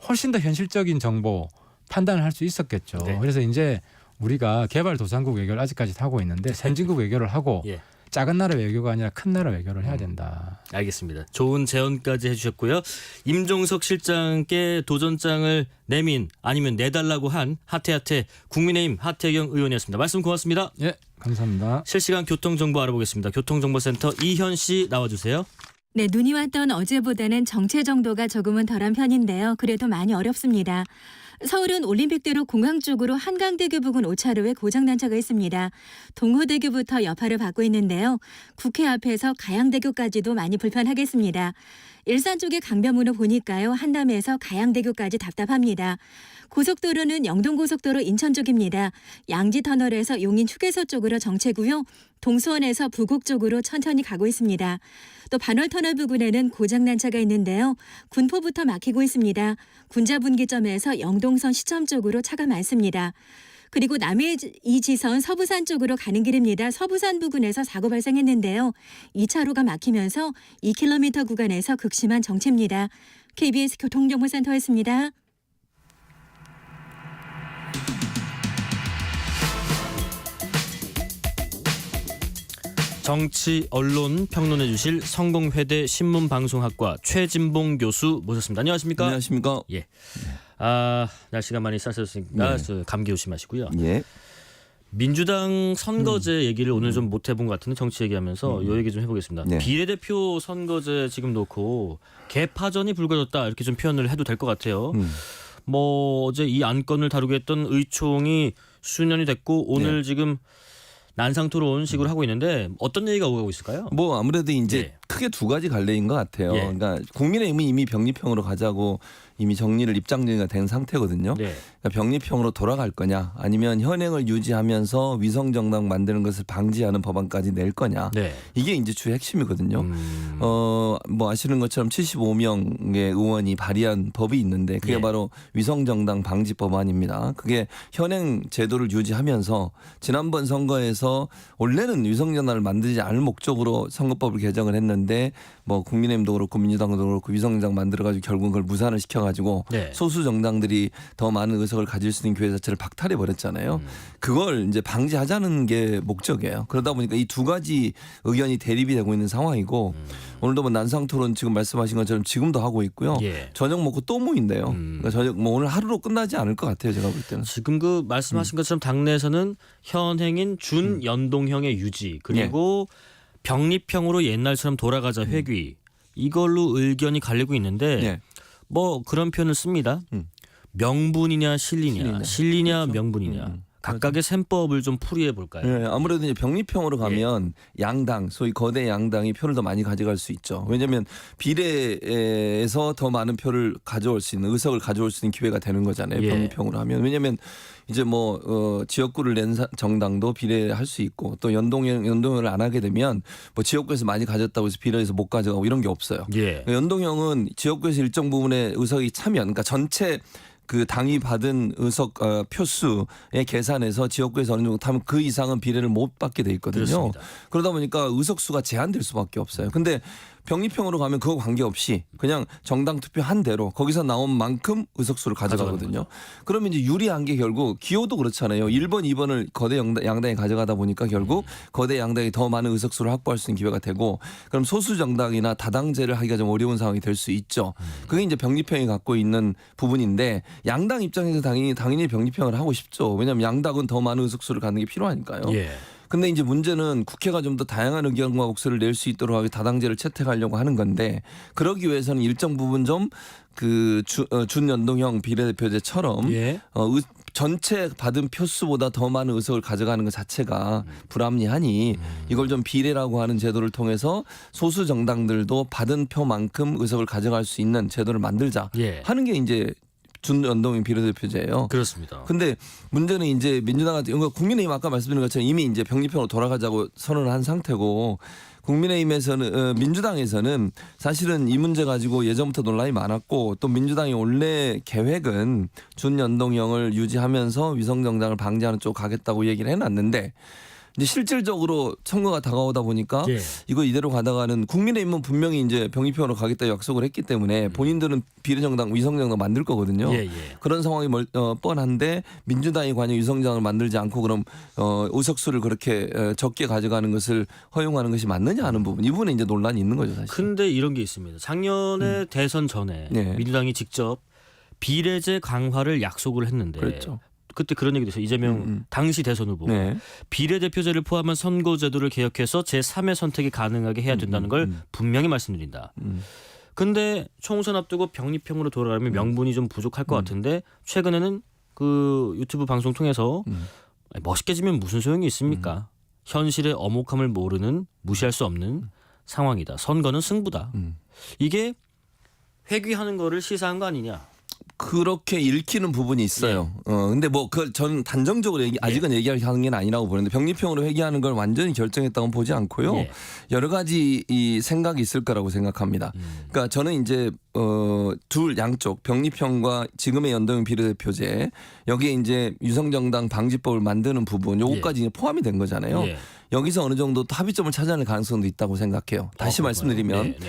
훨씬 더 현실적인 정보 판단을 할 수 있었겠죠. 네. 그래서 이제 우리가 개발도상국 외교를 아직까지 하고 있는데 선진국 외교를 하고 예. 작은 나라 외교가 아니라 큰 나라 외교를 해야 된다. 알겠습니다. 좋은 제언까지 해주셨고요. 임종석 실장께 도전장을 내민 아니면 내달라고 한 하태하태 국민의힘 하태경 의원이었습니다. 말씀 고맙습니다. 예, 감사합니다. 실시간 교통정보 알아보겠습니다. 교통정보센터 이현 씨 나와주세요. 네, 눈이 왔던 어제보다는 정체 정도가 조금은 덜한 편인데요. 그래도 많이 어렵습니다. 서울은 올림픽대로 공항 쪽으로 한강대교 부근 5차로에 고장난 차가 있습니다. 동호대교부터 여파를 받고 있는데요. 국회 앞에서 가양대교까지도 많이 불편하겠습니다. 일산 쪽의 강변문을 보니까요. 한남에서 가양대교까지 답답합니다. 고속도로는 영동고속도로 인천 쪽입니다. 양지터널에서 용인 휴게소 쪽으로 정체고요. 동수원에서 부곡 쪽으로 천천히 가고 있습니다. 또 반월터널 부근에는 고장난 차가 있는데요. 군포부터 막히고 있습니다. 군자분기점에서 영동선 시점 쪽으로 차가 많습니다. 그리고 남해 2지선 서부산 쪽으로 가는 길입니다. 서부산 부근에서 사고 발생했는데요. 2차로가 막히면서 2km 구간에서 극심한 정체입니다. KBS 교통정보센터였습니다. 정치, 언론 평론해 주실 성공회대 신문방송학과 최진봉 교수 모셨습니다. 안녕하십니까? 안녕하십니까? 예. 날씨가 많이 쌀쌀했으니까 감기 조심하시고요. 예. 민주당 선거제 얘기를 오늘 좀 못 해본 것 같은데 정치 얘기하면서 요 얘기 좀 해보겠습니다. 네. 비례대표 선거제 지금 놓고 개파전이 불거졌다 이렇게 좀 표현을 해도 될 것 같아요. 뭐 어제 이 안건을 다루게 했던 의총이 수년이 됐고 오늘 지금 난상토론 식으로 하고 있는데 어떤 얘기가 오가고 있을까요? 뭐 아무래도 이제 크게 두 가지 갈래인 것 같아요. 그러니까 국민의힘은 이미 병립형으로 가자고 이미 정리를 입장 정리가 된 상태거든요. 그러니까 병립형으로 돌아갈 거냐 아니면 현행을 유지하면서 위성 정당 만드는 것을 방지하는 법안까지 낼 거냐. 이게 이제 주 핵심이거든요. 뭐 아시는 것처럼 75명의 의원이 발의한 법이 있는데 그게 바로 위성 정당 방지 법안입니다. 그게 현행 제도를 유지하면서 지난번 선거에서 원래는 위성 정당을 만들지 않을 목적으로 선거법을 개정을 했는데 뭐 국민의힘도 그렇고 민주당도 그렇고 위성 정당 만들어가지고 결국은 그걸 무산을 시켜가지고 소수 정당들이 더 많은 의석을 가질 수 있는 기회 자체를 박탈해 버렸잖아요. 그걸 이제 방지하자는 게 목적이에요. 그러다 보니까 이 두 가지 의견이 대립이 되고 있는 상황이고 오늘도 뭐 난상토론 지금 말씀하신 것처럼 지금도 하고 있고요. 저녁 먹고 또 모인대요. 그러니까 저녁 뭐 오늘 하루로 끝나지 않을 것 같아요. 제가 볼 때는. 지금 그 말씀하신 것처럼 당내에서는 현행인 준연동형의 유지 그리고 병립형으로 옛날처럼 돌아가자 회귀 이걸로 의견이 갈리고 있는데 뭐 그런 표현을 씁니다. 명분이냐 실리냐 명분이냐 각각의 셈법을 좀 풀이해 볼까요? 네, 아무래도 이제 병립형으로 가면 양당 소위 거대 양당이 표를 더 많이 가져갈 수 있죠. 왜냐하면 비례에서 더 많은 표를 가져올 수 있는 의석을 가져올 수 있는 기회가 되는 거잖아요. 병립형으로 하면 왜냐하면 이제 뭐 지역구를 낸 정당도 비례할 수 있고 또 연동형을 안 하게 되면 뭐 지역구에서 많이 가졌다고 해서 비례해서 못 가져가고 이런 게 없어요. 연동형은 지역구에서 일정 부분의 의석이 차면 그러니까 전체 그 당이 받은 의석 표수에 계산해서 지역구에서 어느 정도 타면 그 이상은 비례를 못 받게 돼 있거든요. 그렇습니다. 그러다 보니까 의석수가 제한될 수밖에 없어요. 근데 병립형으로 가면 그거 관계없이 그냥 정당 투표한 대로 거기서 나온 만큼 의석수를 가져가거든요. 그러면 이제 유리한 게 결국 기호도 그렇잖아요. 1번, 2번을 거대 양당이 가져가다 보니까 결국 거대 양당이 더 많은 의석수를 확보할 수 있는 기회가 되고 그럼 소수 정당이나 다당제를 하기가 좀 어려운 상황이 될 수 있죠. 그게 이제 병립형이 갖고 있는 부분인데 양당 입장에서 당연히 병립형을 하고 싶죠. 왜냐하면 양당은 더 많은 의석수를 갖는 게 필요하니까요. 근데 이제 문제는 국회가 좀 더 다양한 의견과 목소리를 낼 수 있도록 하기 다당제를 채택하려고 하는 건데 그러기 위해서는 일정 부분 좀 그 준연동형 비례대표제처럼 전체 받은 표수보다 더 많은 의석을 가져가는 것 자체가 불합리하니 이걸 좀 비례라고 하는 제도를 통해서 소수 정당들도 받은 표만큼 의석을 가져갈 수 있는 제도를 만들자 하는 게 이제 준연동형 비례대표제예요. 그렇습니다. 근데 문제는 이제 민주당 같은 경우 국민의힘 아까 말씀드린 것처럼 이미 이제 병립형으로 돌아가자고 선언을 한 상태고 국민의힘에서는 민주당에서는 사실은 이 문제 가지고 예전부터 논란이 많았고 또 민주당이 원래 계획은 준연동형을 유지하면서 위성정당을 방지하는 쪽 가겠다고 얘기를 해놨는데 이제 실질적으로 선거가 다가오다 보니까 예. 이거 이대로 가다가는 국민의힘은 분명히 이제 병립형으로 가겠다 약속을 했기 때문에 본인들은 비례정당 위성정당 만들 거거든요. 예, 예. 그런 상황이 뻔한데 민주당이 과연 위성정당을 만들지 않고 그럼 의석수를 그렇게 적게 가져가는 것을 허용하는 것이 맞느냐 하는 부분 이 부분에 이제 논란이 있는 거죠 사실. 근데 이런 게 있습니다. 작년에 대선 전에 네. 민주당이 직접 비례제 강화를 약속을 했는데 그렇죠. 그때 그런 얘기도 있어요. 이재명 당시 대선 후보가 네. 비례대표제를 포함한 선거제도를 개혁해서 제3의 선택이 가능하게 해야 된다는 걸 분명히 말씀드린다. 근데 총선 앞두고 병립형으로 돌아가면 명분이 좀 부족할 것 같은데 최근에는 그 유튜브 방송 통해서 멋있게 지면 무슨 소용이 있습니까? 현실의 엄혹함을 모르는 무시할 수 없는 상황이다. 선거는 승부다. 이게 회귀하는 거를 시사한 거 아니냐? 그렇게 읽히는 부분이 있어요. 근데 뭐 그 전 단정적으로 아직은 얘기하는 게 아니라고 보는데 병립형으로 회귀하는 걸 완전히 결정했다고 보지 않고요. 예. 여러 가지 이 생각이 있을 거라고 생각합니다. 그러니까 저는 이제 둘 양쪽 병립형과 지금의 연동형 비례대표제 여기에 이제 유성정당 방지법을 만드는 부분 요거까지 이제 포함이 된 거잖아요. 예. 여기서 어느 정도 합의점을 찾아낼 가능성도 있다고 생각해요. 다시 말씀드리면 네, 네.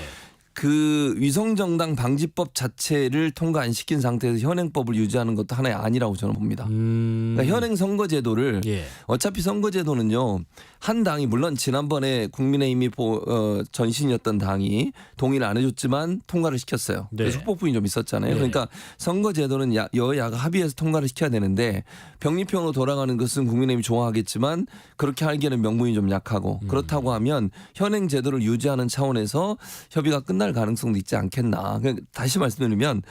그 위성정당 방지법 자체를 통과 안 시킨 상태에서 현행법을 유지하는 것도 하나의 안이라고 저는 봅니다. 그러니까 현행 선거제도를 예. 어차피 선거제도는요. 한 당이 물론 지난번에 국민의힘이 전신이었던 당이 동의를 안 해줬지만 통과를 시켰어요. 네. 그래서 후폭풍이 좀 있었잖아요. 네. 그러니까 선거제도는 여야가 합의해서 통과를 시켜야 되는데 병립형으로 돌아가는 것은 국민의힘이 좋아하겠지만 그렇게 하기에는 명분이 좀 약하고 그렇다고 하면 현행 제도를 유지하는 차원에서 협의가 끝날 가능성도 있지 않겠나. 다시 말씀드리면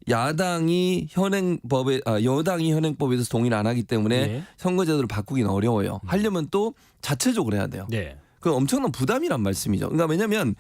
여당이 현행법에 대해서 동의를 안 하기 때문에 네. 선거제도를 바꾸기는 어려워요. 하려면 또 자체적으로 해야 돼요. 네. 그 엄청난 부담이란 말씀이죠. 그러니까 왜냐하면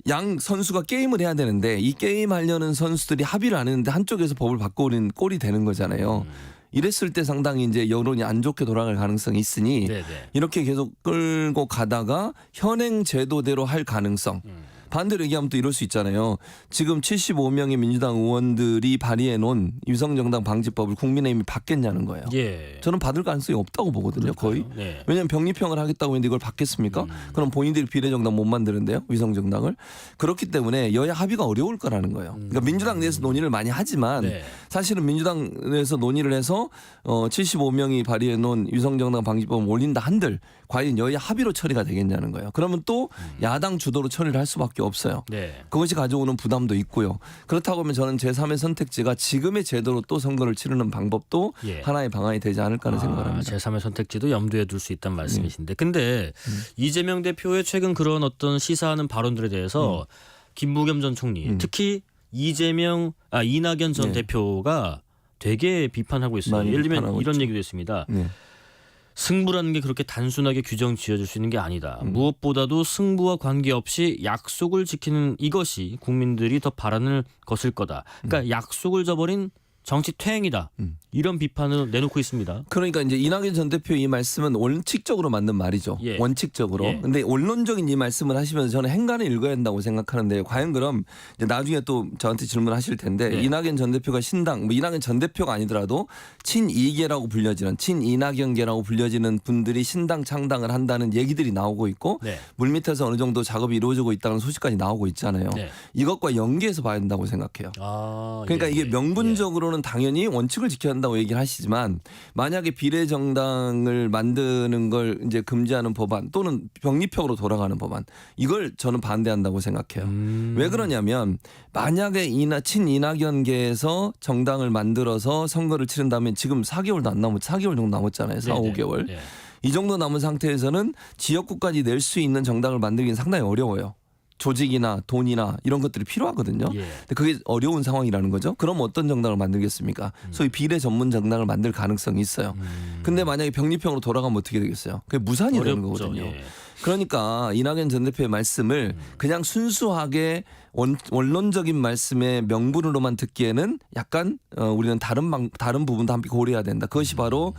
양 선수가 게임을 해야 되는데 이 게임 하려는 선수들이 합의를 안 했는데 한쪽에서 법을 바꿔오는 꼴이 되는 거잖아요. 이랬을 때 상당히 이제 여론이 안 좋게 돌아갈 가능성이 있으니 네, 네. 이렇게 계속 끌고 가다가 현행 제도대로 할 가능성. 반대로 얘기하면 또 이럴 수 있잖아요. 지금 75명의 민주당 의원들이 발의해 놓은 유성정당 방지법을 국민의힘이 받겠냐는 거예요. 예. 저는 받을 가능성이 없다고 보거든요. 거의. 네. 왜냐하면 병립형을 하겠다고 했는데 이걸 받겠습니까? 그럼 본인들이 비례정당 못 만드는데요. 위성정당을. 그렇기 때문에 여야 합의가 어려울 거라는 거예요. 그러니까 민주당 내에서 논의를 많이 하지만 네. 사실은 민주당 내에서 논의를 해서 75명이 발의해 놓은 유성정당 방지법을 올린다 한들 과연 여야 합의로 처리가 되겠냐는 거예요. 그러면 또 야당 주도로 처리를 할 수밖에 없어요. 네. 그것이 가져오는 부담도 있고요. 그렇다고 하면 저는 제3의 선택지가 지금의 제도로 또 선거를 치르는 방법도 예. 하나의 방안이 되지 않을까 하는 생각을 합니다. 제3의 선택지도 염두에 둘 수 있다는 말씀이신데 근데 이재명 대표의 최근 그런 어떤 시사하는 발언들에 대해서 김부겸 전 총리 특히 이낙연 전 대표가 되게 비판하고 있어요. 많이 예를 들면 비판하고 이런 있죠. 얘기도 했습니다. 네. 승부라는 게 그렇게 단순하게 규정 지어줄 수 있는 게 아니다. 무엇보다도 승부와 관계없이 약속을 지키는 이것이 국민들이 더 바라는 것일 거다. 그러니까 약속을 저버린 정치 퇴행이다. 이런 비판을 내놓고 있습니다. 그러니까 이제 이낙연 전 대표 이 말씀은 원칙적으로 맞는 말이죠. 예. 원칙적으로. 예. 근데 원론적인 이 말씀을 하시면서 저는 행간을 읽어야 한다고 생각하는데 과연 그럼 이제 나중에 또 저한테 질문하실 텐데 예. 이낙연 전 대표가 신당, 뭐 이낙연 전 대표가 아니더라도 친이계라고 불려지는 친이낙연계라고 불려지는 분들이 신당 창당을 한다는 얘기들이 나오고 있고 네. 물밑에서 어느 정도 작업이 이루어지고 있다는 소식까지 나오고 있잖아요. 네. 이것과 연계해서 봐야 된다고 생각해요. 그러니까 이게 명분적으로는 당연히 원칙을 지켜야 한다고 얘기를 하시지만 만약에 비례정당을 만드는 걸 이제 금지하는 법안 또는 병립형으로 돌아가는 법안 이걸 저는 반대한다고 생각해요. 왜 그러냐면 만약에 친이낙연계에서 정당을 만들어서 선거를 치른다면 지금 4개월도 안 남았 4개월 정도 남았잖아요. 4, 네네. 5개월. 네. 이 정도 남은 상태에서는 지역구까지 낼 수 있는 정당을 만들기는 상당히 어려워요. 조직이나 돈이나 이런 것들이 필요하거든요. 예. 근데 그게 어려운 상황이라는 거죠. 그럼 어떤 정당을 만들겠습니까? 소위 비례 전문 정당을 만들 가능성이 있어요. 근데 만약에 병립형으로 돌아가면 어떻게 되겠어요? 그게 무산이 되는 어렵죠. 거거든요. 예. 그러니까 이낙연 전 대표의 말씀을 그냥 순수하게 원론적인 말씀의 명분으로만 듣기에는 약간 우리는 다른 부분도 함께 고려해야 된다. 그것이 바로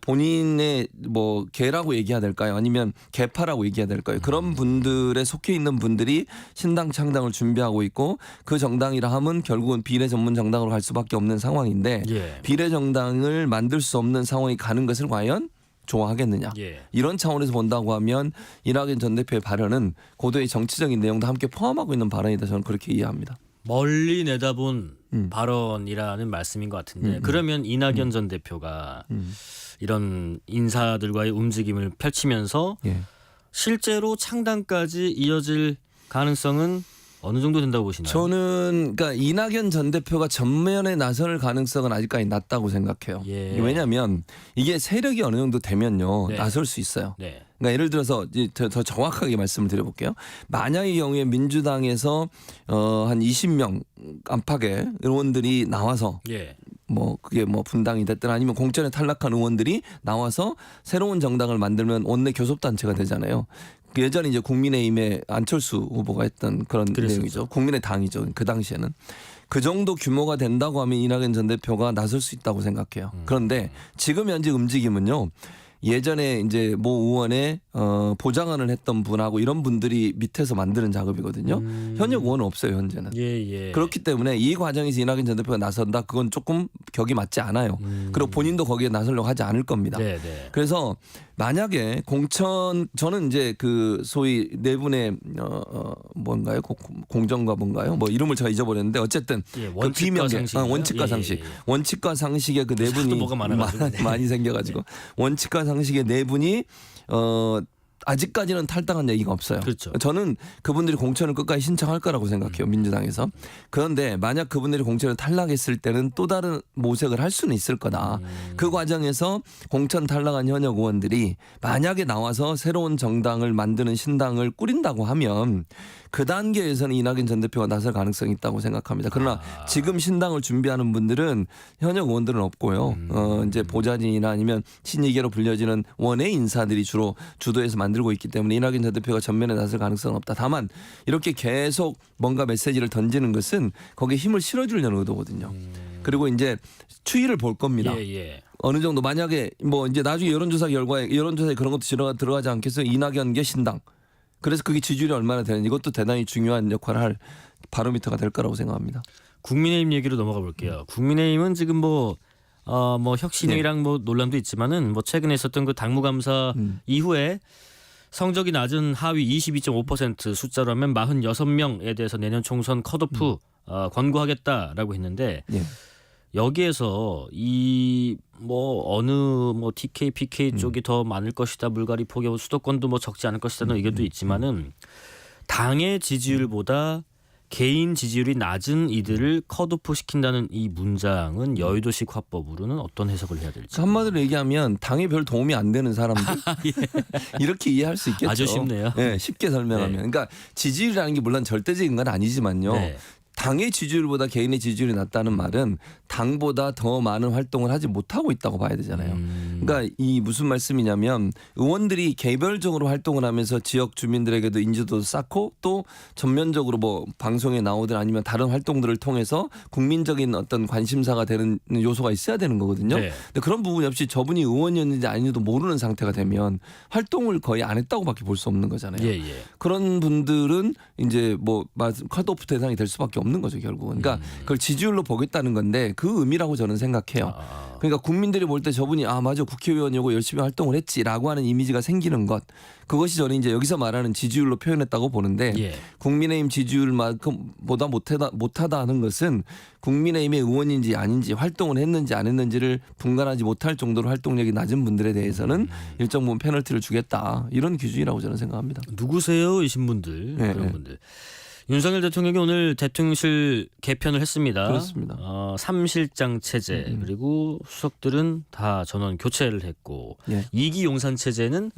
본인의 뭐 개라고 얘기해야 될까요? 아니면 개파라고 얘기해야 될까요? 그런 분들에 속해 있는 분들이 신당 창당을 준비하고 있고 그 정당이라 하면 결국은 비례 전문 정당으로 갈 수밖에 없는 상황인데 예. 비례 정당을 만들 수 없는 상황이 가는 것을 과연 좋아하겠느냐. 예. 이런 차원에서 본다고 하면 이낙연 전 대표의 발언은 고도의 정치적인 내용도 함께 포함하고 있는 발언이다. 저는 그렇게 이해합니다. 멀리 내다본 발언이라는 말씀인 것 같은데 그러면 이낙연 전 대표가 이런 인사들과의 움직임을 펼치면서 예. 실제로 창당까지 이어질 가능성은 어느 정도 된다고 보시나요? 저는 그러니까 이낙연 전 대표가 전면에 나설 가능성은 아직까지 낮다고 생각해요. 예. 왜냐하면 이게 세력이 어느 정도 되면요 네. 나설 수 있어요. 네. 그러니까 예를 들어서 이제 더 정확하게 말씀을 드려볼게요. 만약의 경우에 민주당에서 한 20명 안팎의 의원들이 나와서 예. 뭐 그게 뭐 분당이 됐든 아니면 공천에 탈락한 의원들이 나와서 새로운 정당을 만들면 원내 교섭단체가 되잖아요. 예전에 이제 국민의힘의 안철수 후보가 했던 그런 그랬었죠. 내용이죠. 국민의당이죠. 그 당시에는. 그 정도 규모가 된다고 하면 이낙연 전 대표가 나설 수 있다고 생각해요. 그런데 지금 현재 움직임은요. 예전에 이제 모 의원의 보좌관을 했던 분하고 이런 분들이 밑에서 만드는 작업이거든요. 현역 의원은 없어요, 현재는. 예. 그렇기 때문에 이 과정에서 이낙연 전 대표가 나선다, 그건 조금 격이 맞지 않아요. 그리고 본인도 거기에 나서려고 하지 않을 겁니다. 네. 그래서 만약에 공천, 저는 이제 그 소위 네 분의 뭔가요? 공정과 뭔가요? 뭐 이름을 제가 잊어버렸는데 어쨌든 예, 그 원칙과 비명계 상식이요? 원칙과 예, 상식, 예. 원칙과 상식의 그 네 하도 분이 뭐가 많아가지고. 네. 많이 생겨가지고 원칙과 상식의 네 분이 아직까지는 탈당한 얘기가 없어요. 그렇죠. 저는 그분들이 공천을 끝까지 신청할 거라고 생각해요. 민주당에서. 그런데 만약 그분들이 공천을 탈락했을 때는 또 다른 모색을 할 수는 있을 거다. 그 과정에서 공천 탈락한 현역 의원들이 만약에 나와서 새로운 정당을 만드는 신당을 꾸린다고 하면 그 단계에서는 이낙연 전 대표가 나설 가능성이 있다고 생각합니다. 그러나 지금 신당을 준비하는 분들은 현역 의원들은 없고요. 이제 보좌진이나 아니면 신이계로 불려지는 원외 인사들이 주로 주도해서 만들고 있기 때문에 이낙연 전 대표가 전면에 나설 가능성은 없다. 다만 이렇게 계속 뭔가 메시지를 던지는 것은 거기에 힘을 실어주려는 의도거든요. 그리고 이제 추이를 볼 겁니다. 예. 어느 정도 만약에 뭐 이제 나중에 여론조사에 그런 것도 들어가지 않겠어요. 이낙연계 신당. 그래서 그게 지지율이 얼마나 되는, 이것도 대단히 중요한 역할을 할 바로미터가 될 거라고 생각합니다. 국민의힘 얘기로 넘어가 볼게요. 국민의힘은 지금 뭐 혁신이랑 뭐 논란도 있지만은 뭐 최근에 있었던 그 당무감사 이후에 성적이 낮은 하위 22.5% 숫자라면 46명에 대해서 내년 총선 컷오프 권고하겠다라고 했는데 예. 여기에서 이 뭐 어느 뭐 TK, PK 쪽이 더 많을 것이다, 물갈이 포기하고 수도권도 뭐 적지 않을 것이다는 의견도 있지만은 당의 지지율보다 개인 지지율이 낮은 이들을 컷오프 시킨다는 이 문장은 여의도식 화법으로는 어떤 해석을 해야 될지. 한마디로 얘기하면 당에 별 도움이 안 되는 사람들 이렇게 이해할 수 있겠죠. 아주 쉽네요. 네, 쉽게 설명하면. 네. 그러니까 지지율이라는 게 물론 절대적인 건 아니지만요. 네. 당의 지지율보다 개인의 지지율이 낮다는 말은 당보다 더 많은 활동을 하지 못하고 있다고 봐야 되잖아요. 그러니까 이 무슨 말씀이냐면 의원들이 개별적으로 활동을 하면서 지역 주민들에게도 인지도도 쌓고 또 전면적으로 뭐 방송에 나오든 아니면 다른 활동들을 통해서 국민적인 어떤 관심사가 되는 요소가 있어야 되는 거거든요. 네. 근데 그런 부분이 없이 저분이 의원이었는지 아닌지도 모르는 상태가 되면 활동을 거의 안 했다고밖에 볼 수 없는 거잖아요. 예. 그런 분들은 이제 뭐 컷오프 대상이 될 수밖에 없는 거죠, 결국은. 그러니까 그걸 지지율로 보겠다는 건데 그 의미라고 저는 생각해요. 그러니까 국민들이 볼 때 저분이 맞아, 국회의원이고 열심히 활동을 했지라고 하는 이미지가 생기는 것, 그것이 저는 이제 여기서 말하는 지지율로 표현했다고 보는데 예. 국민의힘 지지율만큼보다 못하다 하는 것은 국민의힘의 의원인지 아닌지, 활동을 했는지 안 했는지를 분간하지 못할 정도로 활동력이 낮은 분들에 대해서는 일정 부분 페널티를 주겠다, 이런 기준이라고 저는 생각합니다. 누구세요? 이신 분들, 네, 그런 네. 분들. 윤석열 대통령이 오늘 대통령실 개편을 했습니다. 그렇습니다. 3실장 체제 그리고 수석들은 다 전원 교체를 했고 예. 2기 용산 체제는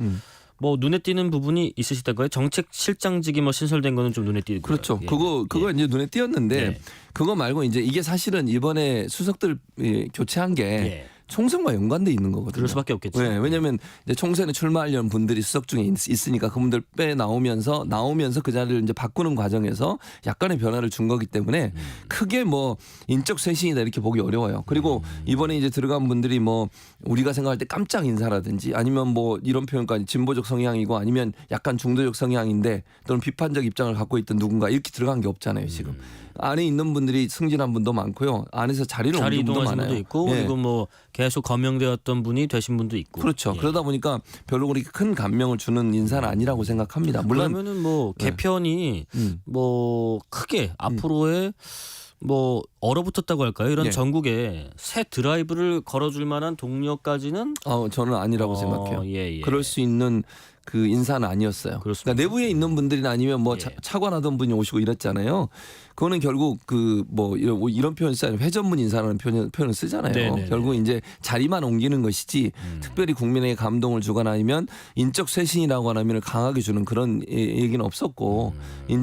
뭐 눈에 띄는 부분이 있으시다고요? 정책실장직이 뭐 신설된 거는 좀 눈에 띄고 그렇죠. 예. 그거 이제 눈에 띄었는데 예. 그거 말고 이제 이게 사실은 이번에 수석들 교체한 게 예. 총선과 연관돼 있는 거거든요. 그럴 수밖에 없겠죠. 네, 왜냐하면 이제 총선에 출마하려는 분들이 수석 중에 있으니까 그분들 빼 나오면서 그 자리를 이제 바꾸는 과정에서 약간의 변화를 준 거기 때문에 크게 뭐 인적 쇄신이다 이렇게 보기 어려워요. 그리고 이번에 이제 들어간 분들이 뭐 우리가 생각할 때 깜짝 인사라든지 아니면 뭐 이런 표현까지 진보적 성향이고 아니면 약간 중도적 성향인데 또는 비판적 입장을 갖고 있던 누군가 이렇게 들어간 게 없잖아요, 지금. 안에 있는 분들이 승진한 분도 많고요. 안에서 자리를 옮긴 분도 이동하신 많아요. 분도 있고 예. 그리고 뭐 계속 거명되었던 분이 되신 분도 있고. 그렇죠. 예. 그러다 보니까 별로 그렇게 큰 감명을 주는 인사는 아니라고 생각합니다. 물론 그러면은 뭐 네. 개편이 뭐 크게 앞으로의 뭐 얼어붙었다고 할까요? 이런 예. 전국에 새 드라이브를 걸어줄 만한 동력까지는 저는 아니라고 생각해요. 예. 그럴 수 있는 그 인사는 아니었어요. 그렇습니다. 그러니까 내부에 있는 분들이나 아니면 뭐 예. 차관하던 분이 오시고 이랬잖아요. 그거는 결국 그 뭐 이런 표현 쓰잖아요. 회전문 인사라는 표현을 쓰잖아요. 네네네. 결국 이제 자리만 옮기는 것이지 특별히 국민에게 감동을 주거나 아니면 인적 쇄신이라고 하면 강하게 주는 그런 얘기는 없었고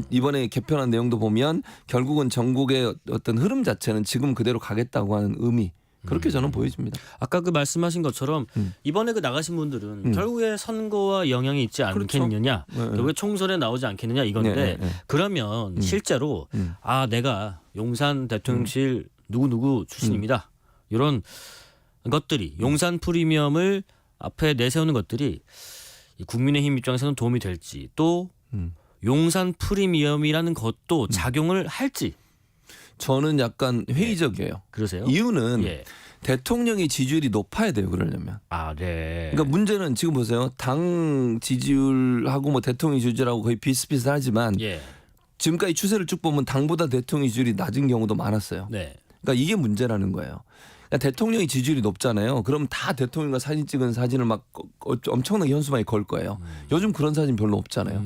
이번에 개편한 내용도 보면 결국은 전국의 어떤 흐름 자체는 지금 그대로 가겠다고 하는 의미 그렇게 저는 보여집니다. 아까 그 말씀하신 것처럼 이번에 그 나가신 분들은 결국에 선거와 영향이 있지 않겠느냐, 그렇죠. 네. 결국에 총선에 나오지 않겠느냐 이건데 네. 그러면 실제로 내가 용산 대통령실 누구 출신입니다. 이런 것들이 용산 프리미엄을 앞에 내세우는 것들이 이 국민의힘 입장에서는 도움이 될지 또 용산 프리미엄이라는 것도 작용을 할지. 저는 약간 회의적이에요. 그러세요? 이유는 예. 대통령의 지지율이 높아야 돼요. 그러려면. 네. 그러니까 문제는 지금 보세요. 당 지지율하고 뭐 대통령 지지율하고 거의 비슷비슷하지만 예. 지금까지 추세를 쭉 보면 당보다 대통령 지지율이 낮은 경우도 많았어요. 네. 그러니까 이게 문제라는 거예요. 그러니까 대통령의 지지율이 높잖아요. 그럼 다 대통령과 사진 찍은 사진을 막 엄청나게 현수막에 걸 거예요. 요즘 그런 사진 별로 없잖아요.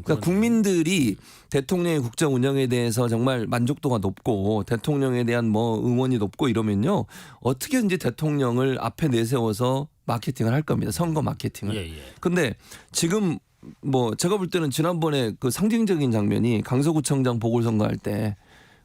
그러니까 국민들이 대통령의 국정 운영에 대해서 정말 만족도가 높고 대통령에 대한 뭐 응원이 높고 이러면요. 어떻게든지 대통령을 앞에 내세워서 마케팅을 할 겁니다. 선거 마케팅을. 예. 근데 지금 뭐 제가 볼 때는 지난번에 그 상징적인 장면이 강서구청장 보궐선거할 때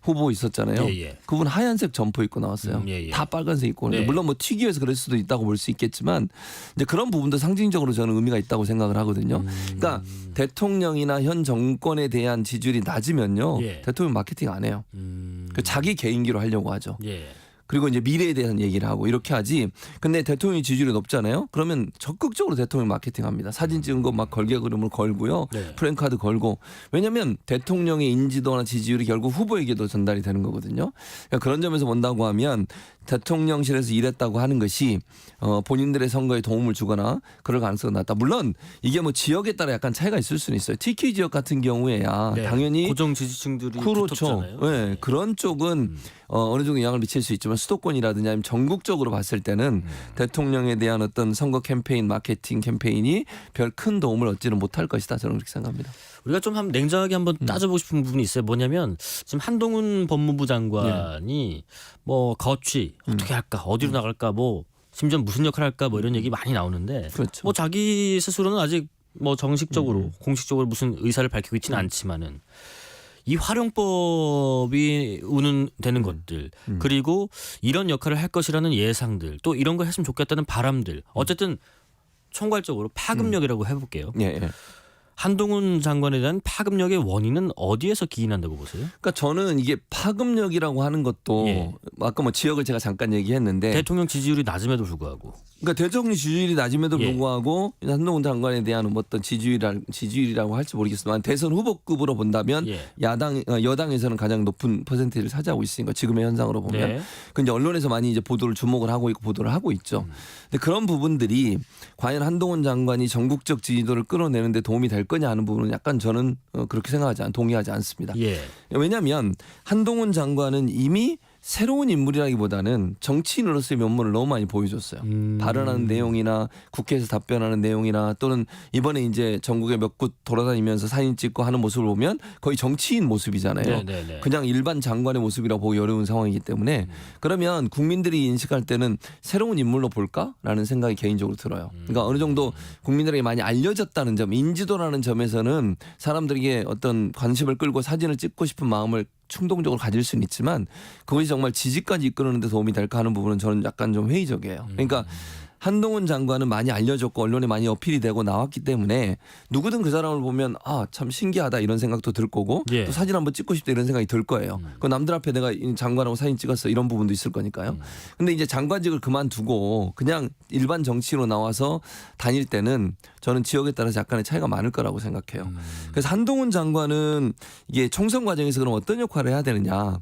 후보 있었잖아요. 예. 그분 하얀색 점퍼 입고 나왔어요. 예. 다 빨간색 입고. 네. 물론 뭐 튀기해서 그럴 수도 있다고 볼 수 있겠지만 이제 그런 부분도 상징적으로 저는 의미가 있다고 생각을 하거든요. 그러니까 대통령이나 현 정권에 대한 지지율이 낮으면요. 예. 대통령 마케팅 안 해요. 그 자기 개인기로 하려고 하죠. 예. 그리고 이제 미래에 대한 얘기를 하고 이렇게 하지. 근데 대통령이 지지율이 높잖아요. 그러면 적극적으로 대통령 마케팅합니다. 사진 찍은 거 막 걸개 그림을 걸고요. 네. 프랭카드 걸고. 왜냐하면 대통령의 인지도나 지지율이 결국 후보에게도 전달이 되는 거거든요. 그러니까 그런 점에서 본다고 하면 대통령실에서 일했다고 하는 것이 본인들의 선거에 도움을 주거나 그럴 가능성이 낮다. 물론 이게 뭐 지역에 따라 약간 차이가 있을 수는 있어요. TK 지역 같은 경우에야 네. 당연히 고정 지지층들이 그렇죠. 두텁잖아요. 네. 그런 쪽은 어느 정도 영향을 미칠 수 있지만 수도권이라든지 아니면 전국적으로 봤을 때는 대통령에 대한 어떤 선거 캠페인, 마케팅 캠페인이 별 큰 도움을 얻지는 못할 것이다. 저는 그렇게 생각합니다. 우리가 좀 냉정하게 한번 따져보고 싶은 부분이 있어요. 뭐냐면 지금 한동훈 법무부 장관이 뭐 거취 어떻게 할까, 어디로 나갈까, 뭐 심지어 무슨 역할을 할까, 뭐 이런 얘기 많이 나오는데 그렇죠. 뭐 자기 스스로는 아직 뭐 정식적으로 공식적으로 무슨 의사를 밝히고 있지는 않지만은 이 활용법이 운운되는 것들 그리고 이런 역할을 할 것이라는 예상들 또 이런 걸 했으면 좋겠다는 바람들 어쨌든 총괄적으로 파급력이라고 해볼게요. 예. 한동훈 장관에 대한 파급력의 원인은 어디에서 기인한다고 보세요? 그러니까 저는 이게 파급력이라고 하는 것도 예. 아까 뭐 지역을 제가 잠깐 얘기했는데 대통령 지지율이 낮음에도 불구하고 그러니까 대통령 지지율이 낮음에도 예. 불구하고 한동훈 장관에 대한 어떤 지지율이라고 할지 모르겠지만 대선 후보급으로 본다면 예. 여당에서는 가장 높은 퍼센테이지를 차지하고 있으니까 지금의 현상으로 보면 네. 근데 언론에서 많이 이제 보도를 주목을 하고 있고 보도를 하고 있죠. 근데 그런 부분들이 과연 한동훈 장관이 전국적 지지도를 끌어내는데 도움이 될 거냐 하는 부분은 약간 저는 그렇게 동의하지 않습니다. 예. 왜냐하면 한동훈 장관은 이미 새로운 인물이라기보다는 정치인으로서의 면모를 너무 많이 보여줬어요. 발언하는 내용이나 국회에서 답변하는 내용이나 또는 이번에 이제 전국에 몇 곳 돌아다니면서 사진 찍고 하는 모습을 보면 거의 정치인 모습이잖아요. 네네네. 그냥 일반 장관의 모습이라고 보기 어려운 상황이기 때문에 그러면 국민들이 인식할 때는 새로운 인물로 볼까라는 생각이 개인적으로 들어요. 그러니까 어느 정도 국민들에게 많이 알려졌다는 점, 인지도라는 점에서는 사람들에게 어떤 관심을 끌고 사진을 찍고 싶은 마음을 충동적으로 가질 수는 있지만 그것이 정말 지지까지 이끌어내는 데 도움이 될까 하는 부분은 저는 약간 좀 회의적이에요. 그러니까 한동훈 장관은 많이 알려졌고 언론에 많이 어필이 되고 나왔기 때문에 누구든 그 사람을 보면 아, 참 신기하다 이런 생각도 들 거고 예. 또 사진 한번 찍고 싶다 이런 생각이 들 거예요. 그 남들 앞에 내가 이 장관하고 사진 찍었어 이런 부분도 있을 거니까요. 근데 이제 장관직을 그만두고 그냥 일반 정치인으로 나와서 다닐 때는 저는 지역에 따라서 약간의 차이가 많을 거라고 생각해요. 그래서 한동훈 장관은 이게 총선 과정에서 그럼 어떤 역할을 해야 되느냐.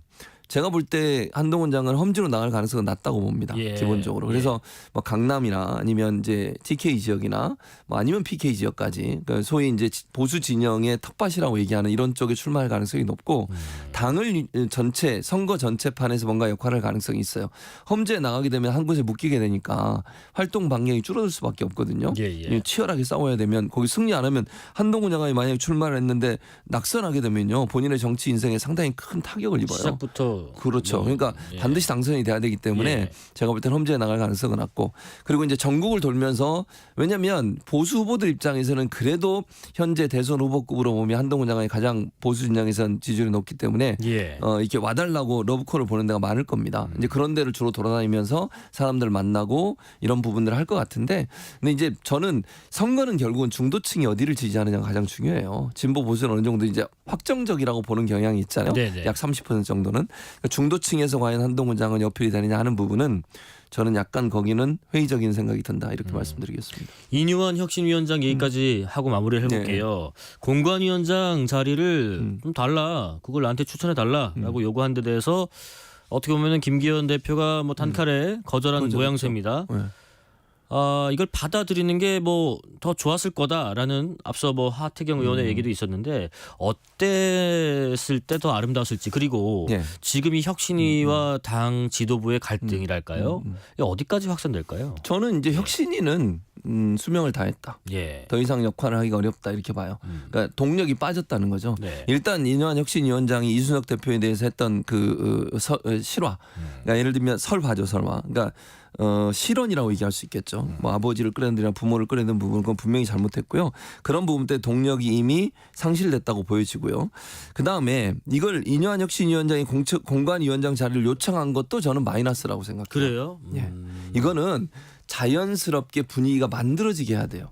제가 볼 때 한동훈 장관 험지로 나갈 가능성은 낮다고 봅니다. 예. 기본적으로. 그래서 뭐 강남이나 아니면 이제 TK 지역이나 뭐 아니면 PK 지역까지 그러니까 소위 이제 보수 진영의 텃밭이라고 얘기하는 이런 쪽에 출마할 가능성이 높고 당을 전체 선거 전체판에서 뭔가 역할을 할 가능성이 있어요. 험지에 나가게 되면 한 곳에 묶이게 되니까 활동 반경이 줄어들 수밖에 없거든요. 치열하게 싸워야 되면 거기 승리 안 하면 한동훈 장관이 만약에 출마를 했는데 낙선하게 되면요 본인의 정치 인생에 상당히 큰 타격을 입어요. 시작부터 그렇죠. 그러니까 반드시 당선이 돼야 되기 때문에 제가 볼 때는 험지에 나갈 가능성은 낮고 그리고 이제 전국을 돌면서 왜냐하면 보수 후보들 입장에서는 그래도 현재 대선 후보급으로 보면 한동훈 장관이 가장 보수 진영에선 지지율이 높기 때문에 이렇게 와달라고 러브콜을 보는 데가 많을 겁니다. 이제 그런 데를 주로 돌아다니면서 사람들 만나고 이런 부분들을 할 것 같은데 근데 이제 저는 선거는 결국은 중도층이 어디를 지지하느냐가 가장 중요해요. 진보 보수는 어느 정도 이제 확정적이라고 보는 경향이 있잖아요. 약 30% 정도는. 그러니까 중도층에서 과연 한동훈 장관이 어필이 되느냐 하는 부분은 저는 약간 거기는 회의적인 생각이 든다 이렇게 말씀드리겠습니다. 이뉴환 혁신위원장 얘기까지 하고 마무리를 해볼게요. 공관위원장 자리를 좀 달라. 그걸 나한테 추천해 달라라고 요구한 데 대해서 어떻게 보면은 김기현 대표가 뭐 단칼에 거절한 모양새입니다. 이걸 받아들이는 게 뭐 더 좋았을 거다라는 앞서 뭐 하태경 의원의 얘기도 있었는데 어땠을 때 더 아름다웠을지 그리고 지금 이 혁신위와 당 지도부의 갈등이랄까요? 이게 어디까지 확산될까요? 저는 이제 혁신위는 수명을 다했다. 더 이상 역할을 하기가 어렵다 이렇게 봐요. 그러니까 동력이 빠졌다는 거죠. 일단 이뉴환 혁신위원장이 이준석 대표에 대해서 했던 그 실화. 그러니까 예를 들면 설화죠, 설화. 그러니까 실언이라고 얘기할 수 있겠죠. 뭐 아버지를 끌어들이나 부모를 끌어들이는 부분 그건 분명히 잘못했고요. 그런 부분 때 동력이 이미 상실됐다고 보여지고요. 그 다음에 이걸 이뉴환 혁신위원장이 공관위원장 자리를 요청한 것도 저는 마이너스라고 생각해요. 그래요? 이거는 자연스럽게 분위기가 만들어지게 해야 돼요.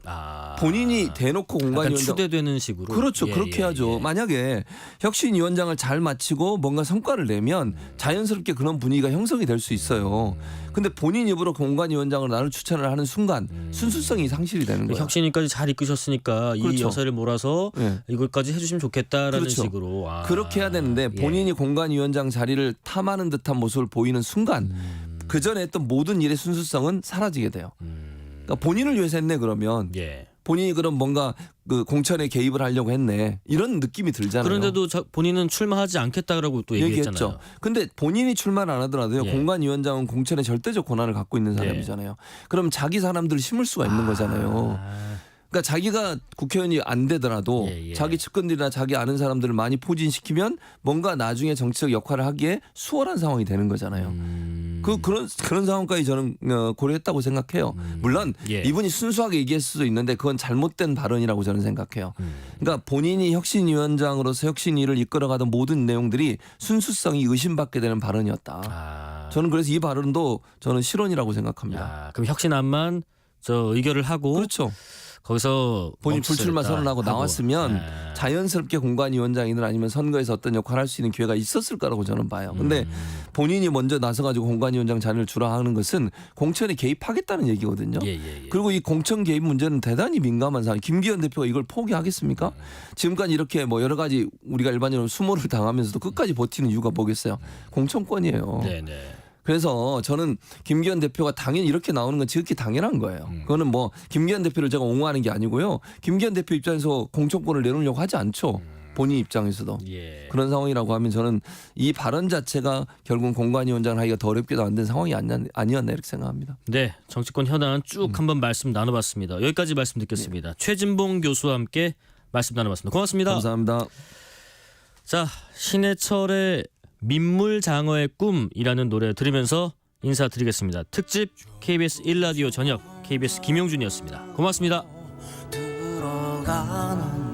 본인이 대놓고 공관위원장 추대되는 식으로. 그렇죠. 그렇게 하죠. 만약에 혁신위원장을 잘 마치고 뭔가 성과를 내면 자연스럽게 그런 분위기가 형성이 될 수 있어요. 근데 본인 입으로 공관위원장을 나를 추천을 하는 순간 순수성이 상실이 되는 거예요. 혁신위까지 잘 이끄셨으니까 이 여세를 몰아서 이걸까지 해주시면 좋겠다라는 식으로. 그렇게 해야 되는데 본인이 공관위원장 자리를 탐하는 듯한 모습을 보이는 순간 그 전에 했던 모든 일의 순수성은 사라지게 돼요. 그러니까 본인을 위해서 했네 그러면 본인이 그럼 뭔가 그 공천에 개입을 하려고 했네 이런 느낌이 들잖아요. 그런데도 본인은 출마하지 않겠다라고 또 얘기했잖아요. 근데 본인이 출마를 안 하더라도요. 공관위원장은 공천에 절대적 권한을 갖고 있는 사람이잖아요. 그럼 자기 사람들을 심을 수가 있는 거잖아요. 그러니까 자기가 국회의원이 안 되더라도 자기 측근들이나 자기 아는 사람들을 많이 포진시키면 뭔가 나중에 정치적 역할을 하기에 수월한 상황이 되는 거잖아요. 그런 상황까지 저는 고려했다고 생각해요. 물론 이분이 순수하게 얘기할 수도 있는데 그건 잘못된 발언이라고 저는 생각해요. 그러니까 본인이 혁신위원장으로서 혁신위를 이끌어가던 모든 내용들이 순수성이 의심받게 되는 발언이었다. 저는 그래서 이 발언도 저는 실언이라고 생각합니다. 그럼 혁신안만 의결을 하고 그렇죠. 거기서 본인 불출마 선언하고 나왔으면 자연스럽게 공관위원장이든 아니면 선거에서 어떤 역할을 할 수 있는 기회가 있었을 거라고 저는 봐요. 근데 본인이 먼저 나서가지고 공관위원장 자리를 주라 하는 것은 공천에 개입하겠다는 얘기거든요. 그리고 이 공천 개입 문제는 대단히 민감한 상황. 김기현 대표가 이걸 포기하겠습니까? 지금까지 이렇게 뭐 여러 가지 우리가 일반적으로 수모를 당하면서도 끝까지 버티는 이유가 뭐겠어요? 공천권이에요. 그래서 저는 김기현 대표가 당연히 이렇게 나오는 건 지극히 당연한 거예요. 그거는 뭐 김기현 대표를 제가 옹호하는 게 아니고요. 김기현 대표 입장에서 공천권을 내놓으려고 하지 않죠. 본인 입장에서도. 그런 상황이라고 하면 저는 이 발언 자체가 결국 공관위원장을 하기가 더 어렵게도 안 된 상황이 아니었나 이렇게 생각합니다. 네, 정치권 현안 쭉 한번 말씀 나눠봤습니다. 여기까지 말씀 듣겠습니다. 최진봉 교수와 함께 말씀 나눠봤습니다. 고맙습니다. 감사합니다. 자, 신해철의 민물장어의 꿈이라는 노래 들으면서 인사드리겠습니다. 특집 KBS 1라디오 저녁 KBS 김용준이었습니다. 고맙습니다. 들어가는